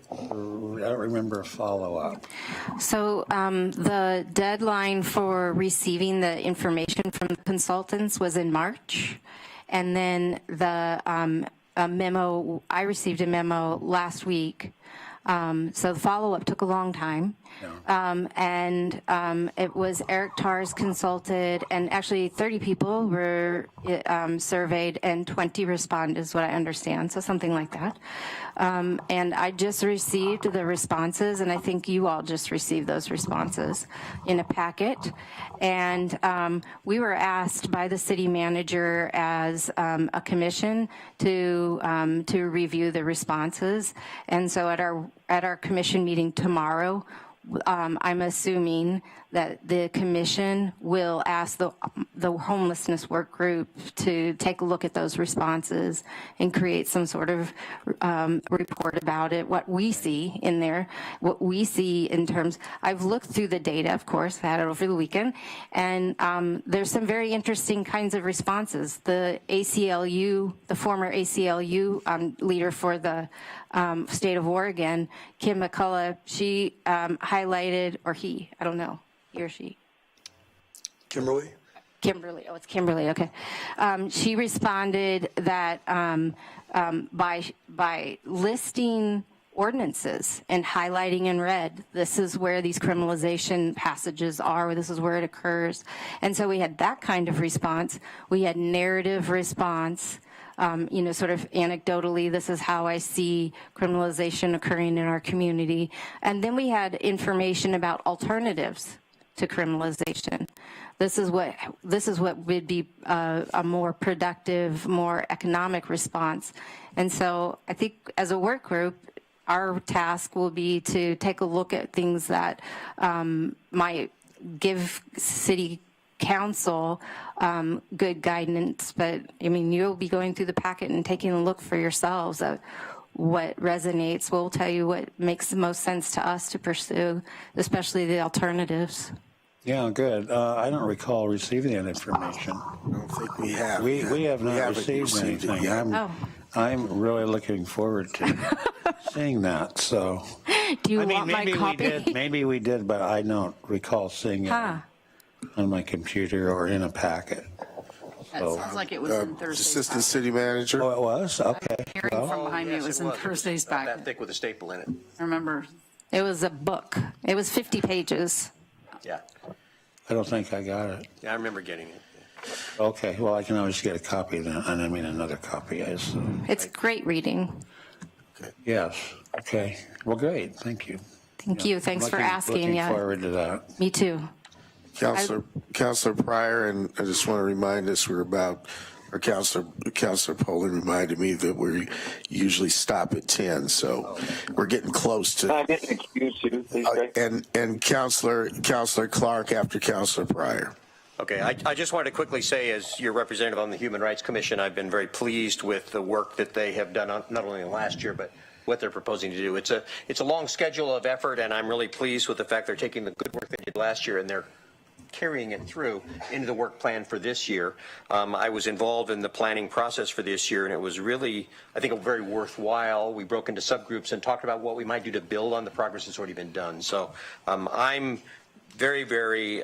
remember a follow-up. So the deadline for receiving the information from the consultants was in March. And then the I received a memo last week. So the follow-up took a long time. And it was Eric Tars consulted, and actually 30 people were surveyed and 20 responded, is what I understand, so something like that. And I just received the responses, and I think you all just received those responses in a packet. And we were asked by the city manager as a commission to review the responses. And so at our commission meeting tomorrow, I'm assuming that the commission will ask the homelessness work group to take a look at those responses and create some sort of report about it, what we see in there, what we see in terms, I've looked through the data, of course, I had it over the weekend, and there's some very interesting kinds of responses. The ACLU, the former ACLU leader for the state of Oregon, Kim McCullough, she highlighted, or he, I don't know, he or she. Kimberly? Kimberly, oh, it's Kimberly, okay. She responded that by listing ordinances and highlighting in red, this is where these criminalization passages are, this is where it occurs. And so we had that kind of response. We had narrative response. Sort of anecdotally, this is how I see criminalization occurring in our community. And then we had information about alternatives to criminalization. This is what would be a more productive, more economic response. And so I think as a work group, our task will be to take a look at things that might give city council good guidance, but I mean, you'll be going through the packet and taking a look for yourselves at what resonates. We'll tell you what makes the most sense to us to pursue, especially the alternatives. Yeah, good. I don't recall receiving that information. I don't think we have. We have not haven't received received it anything. yet. I'm really looking forward to seeing that. So, do you want my copy? Maybe we did, but I don't recall seeing it on my computer or in a packet. That sounds like it was in Thursday's Assistant packet. City Manager. Oh, it was? Okay. Hearing from behind me, it was in Thursday's packet. That thick with a staple in it. I remember. It was a book. It was 50 pages. Yeah. I don't think I got it. Yeah, I remember getting it. Okay, well, I can always get a copy then, and I mean another copy, I assume. It's great reading. Yes, okay. Well, great, thank you. Thank you. Thanks for asking. Looking Yeah. forward to that. Me too. Councilor Pryor, and I just want to remind us Councilor Poland reminded me that we usually stop at 10, so we're getting close to. I'm getting accused too. Please, Greg. And Councilor Clark after Councilor Pryor. Okay, I just wanted to quickly say, as your representative on the Human Rights Commission, I've been very pleased with the work that they have done, not only last year, but what they're proposing to do. It's a long schedule of effort, and I'm really pleased with the fact they're taking the good work they did last year and they're carrying it through into the work plan for this year. I was involved in the planning process for this year, and it was really, I think, very worthwhile. We broke into subgroups and talked about what we might do to build on the progress that's already been done. So I'm very, very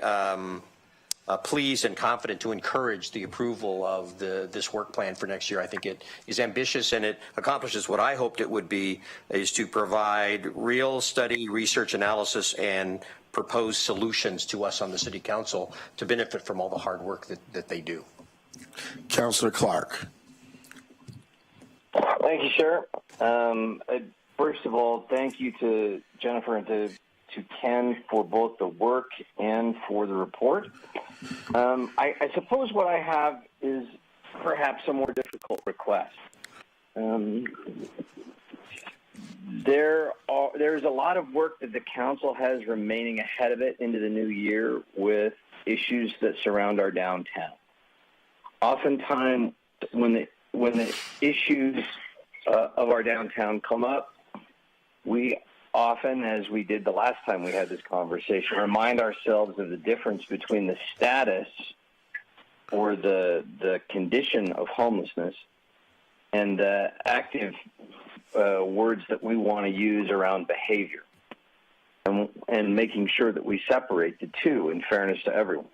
pleased and confident to encourage the approval of this work plan for next year. I think it is ambitious and it accomplishes what I hoped it would be, is to provide real study, research, analysis, and propose solutions to us on the City Council to benefit from all the hard work that they do. Councilor Clark. Thank you, sir. First of all, thank you to Jennifer and to Ken for both the work and for the report. I suppose what I have is perhaps a more difficult request. There's a lot of work that the council has remaining ahead of it into the new year with issues that surround our downtown. Oftentimes, when the issues of our downtown come up, we often, as we did the last time we had this conversation, remind ourselves of the difference between the status or the condition of homelessness and the active words that we want to use around behavior, and making sure that we separate the two in fairness to everyone.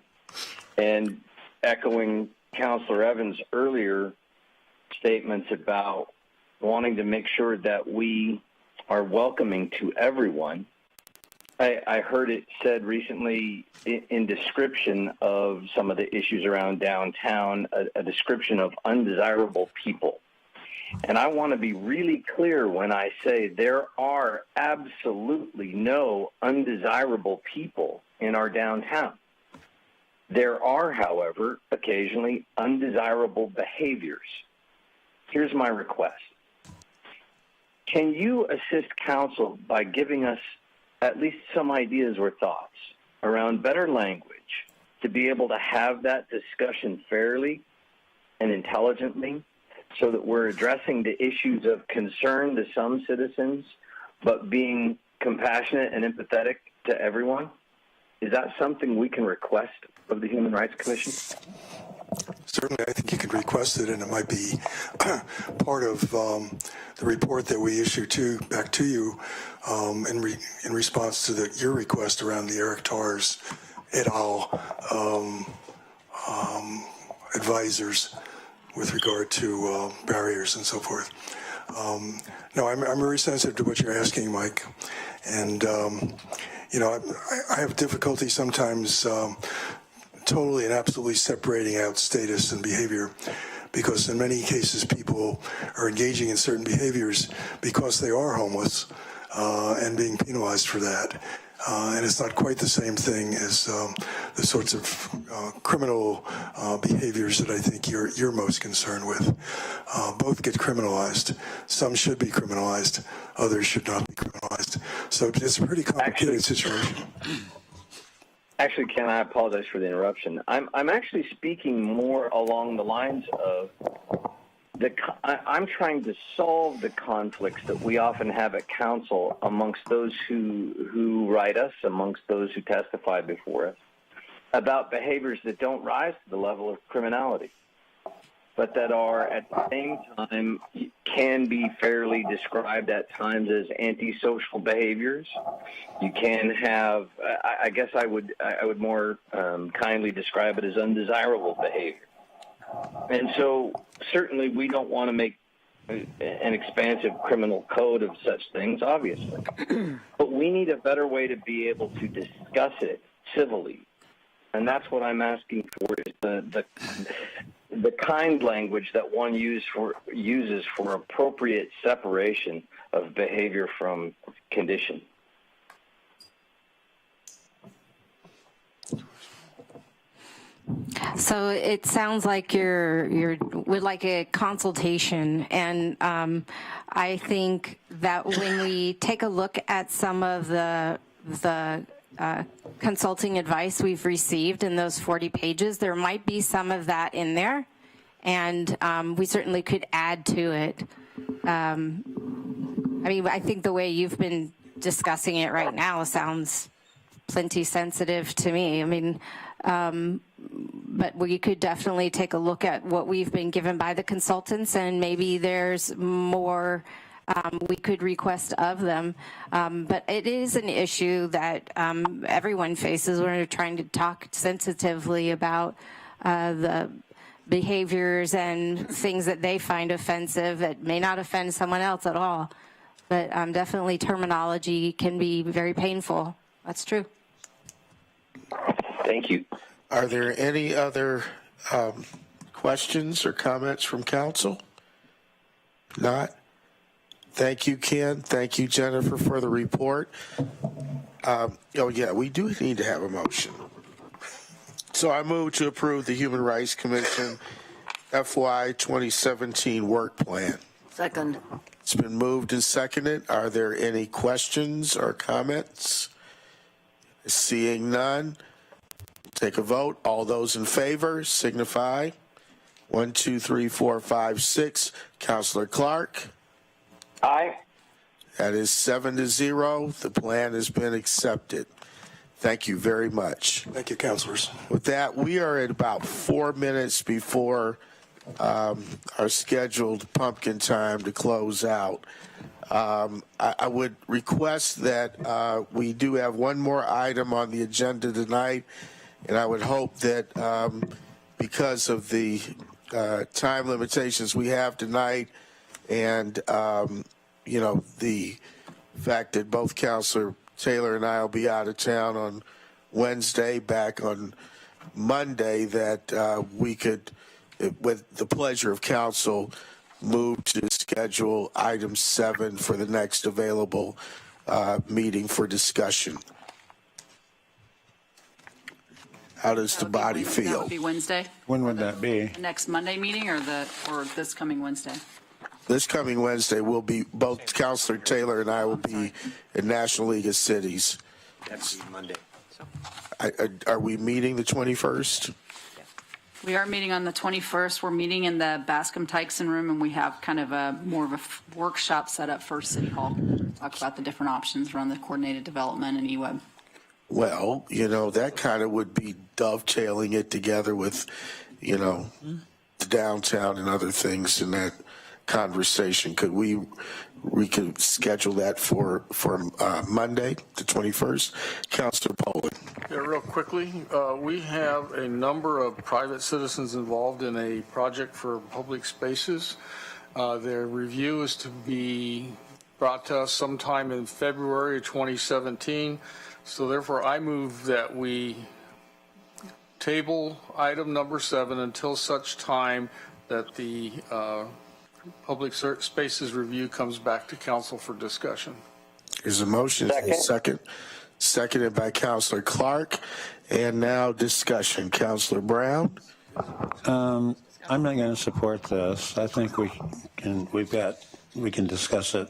And echoing Councilor Evans' earlier statements about wanting to make sure that we are welcoming to everyone, I heard it said recently in description of some of the issues around downtown, a description of undesirable people. And I want to be really clear when I say there are absolutely no undesirable people in our downtown. There are, however, occasionally undesirable behaviors. Here's my request. Can you assist council by giving us at least some ideas or thoughts around better language to be able to have that discussion fairly and intelligently so that we're addressing the issues of concern to some citizens, but being compassionate and empathetic to everyone? Is that something we can request of the Human Rights Commission? Certainly, I think you could request it, and it might be part of the report that we issue back to you in response to your request around the Eric Tars et al. Advisors with regard to barriers and so forth. No, I'm very sensitive to what you're asking, Mike, and you know, I have difficulty sometimes totally and absolutely separating out status and behavior, because in many cases people are engaging in certain behaviors because they are homeless and being penalized for that. And it's not quite the same thing as the sorts of criminal behaviors that I think you're most concerned with. Both get criminalized. Some should be criminalized. Others should not be criminalized. So it's a pretty complicated situation. Actually, Ken, I apologize for the interruption. I'm actually speaking more along the lines of I'm trying to solve the conflicts that we often have at council amongst those who write us, amongst those who testify before us, about behaviors that don't rise to the level of criminality, but that are at the same time can be fairly described at times as antisocial behaviors. You can have, I guess I would more kindly describe it as undesirable behavior. And so certainly we don't want to make an expansive criminal code of such things, obviously. But we need a better way to be able to discuss it civilly. And that's what I'm asking for, is the kind language that one uses for appropriate separation of behavior from condition. So it sounds like you're would like a consultation, and I think that when we take a look at some of the consulting advice we've received in those 40 pages, there might be some of that in there, and we certainly could add to it. I mean, I think the way you've been discussing it right now sounds plenty sensitive to me. I mean, but we could definitely take a look at what we've been given by the consultants, and maybe there's more we could request of them. But it is an issue that everyone faces when we're trying to talk sensitively about the behaviors and things that they find offensive that may not offend someone else at all. But definitely terminology can be very painful. That's true. Thank you. Are there any other questions or comments from council? Not? Thank you, Ken. Thank you, Jennifer, for the report. Oh, yeah, we do need to have a motion. So I move to approve the Human Rights Commission FY 2017 work plan. Second. It's been moved and seconded. Are there any questions or comments? Seeing none, take a vote. All those in favor signify. 1, 2, 3, 4, 5, 6. Councilor Clark. Aye. That is 7-0. The plan has been accepted. Thank you very much. Thank you, councilors. With that, we are at about 4 minutes before our scheduled pumpkin time to close out. I would request that we do have one more item on the agenda tonight, and I would hope that because of the time limitations we have tonight, and you know, the fact that both Councilor Taylor and I will be out of town on Wednesday, back on Monday, that we could, with the pleasure of council, move to schedule item 7 for the next available meeting for discussion. How does the body feel? That would be Wednesday? When would that be? The next Monday meeting, or this coming Wednesday? This coming Wednesday, will be, both Councilor Taylor and I will be in National League of Cities. That's Monday. Are we meeting the 21st? We are meeting on the 21st. We're meeting in the Bascom Tykeson room, and we have kind of a more of a workshop set up for City Hall. Talk about the different options around the coordinated development and eWeb. Well, that kind of would be dovetailing it together with, the downtown and other things in that conversation. Could we schedule that for Monday, the 21st? Councilor Poland. Yeah, real quickly, we have a number of private citizens involved in a project for public spaces. Their review is to be brought to us sometime in February 2017. So therefore, I move that we table item number 7 until such time that the public spaces review comes back to council for discussion. There's a motion. Second. Seconded by Councilor Clark. And now discussion. Councilor Brown. I'm not going to support this. I think we can discuss it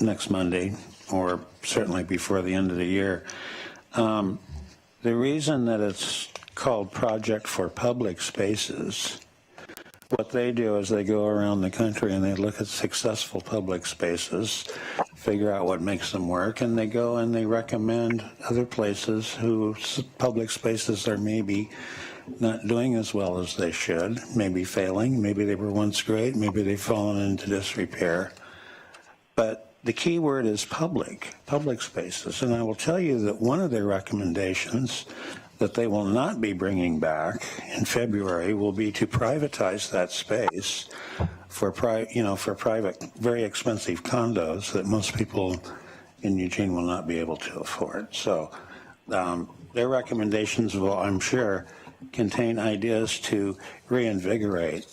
next Monday, or certainly before the end of the year. The reason that it's called Project for Public Spaces, what they do is they go around the country and they look at successful public spaces, figure out what makes them work, and they go and they recommend other places whose public spaces are maybe not doing as well as they should, maybe failing, maybe they were once great, maybe they've fallen into disrepair. But the key word is public spaces. And I will tell you that one of their recommendations that they will not be bringing back in February will be to privatize that space for private, very expensive condos that most people in Eugene will not be able to afford. So their recommendations will, I'm sure, contain ideas to reinvigorate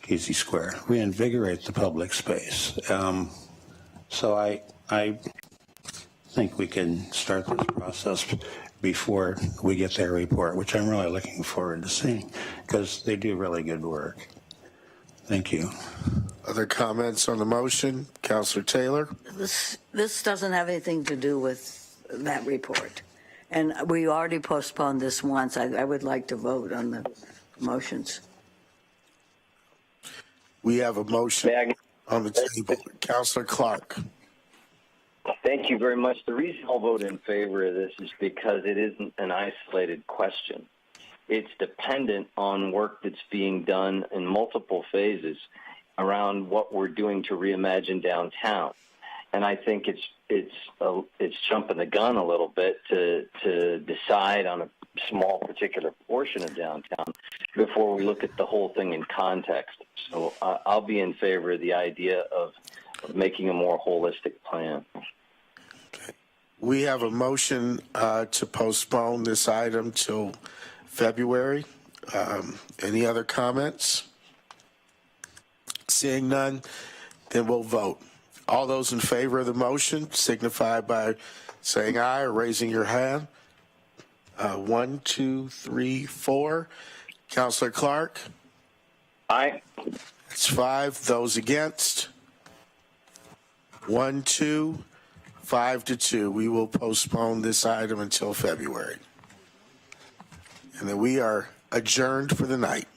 Kesey Square, reinvigorate the public space. So I think we can start this process before we get their report, which I'm really looking forward to seeing, because they do really good work. Thank you. Other comments on the motion? Councilor Taylor? This doesn't have anything to do with that report. And we already postponed this once. I would like to vote on the motions. We have a motion on the table. Councilor Clark. Thank you very much. The reason I'll vote in favor of this is because it isn't an isolated question. It's dependent on work that's being done in multiple phases around what we're doing to reimagine downtown. And I think it's jumping the gun a little bit to decide on a small particular portion of downtown before we look at the whole thing in context. So I'll be in favor of the idea of making a more holistic plan. We have a motion to postpone this item till February. Any other comments? Seeing none, then we'll vote. All those in favor of the motion signify by saying aye or raising your hand. 1, 2, 3, 4. Councilor Clark? Aye. It's 5. Those against? 1, 2, 5 to 2. We will postpone this item until February. And then we are adjourned for the night.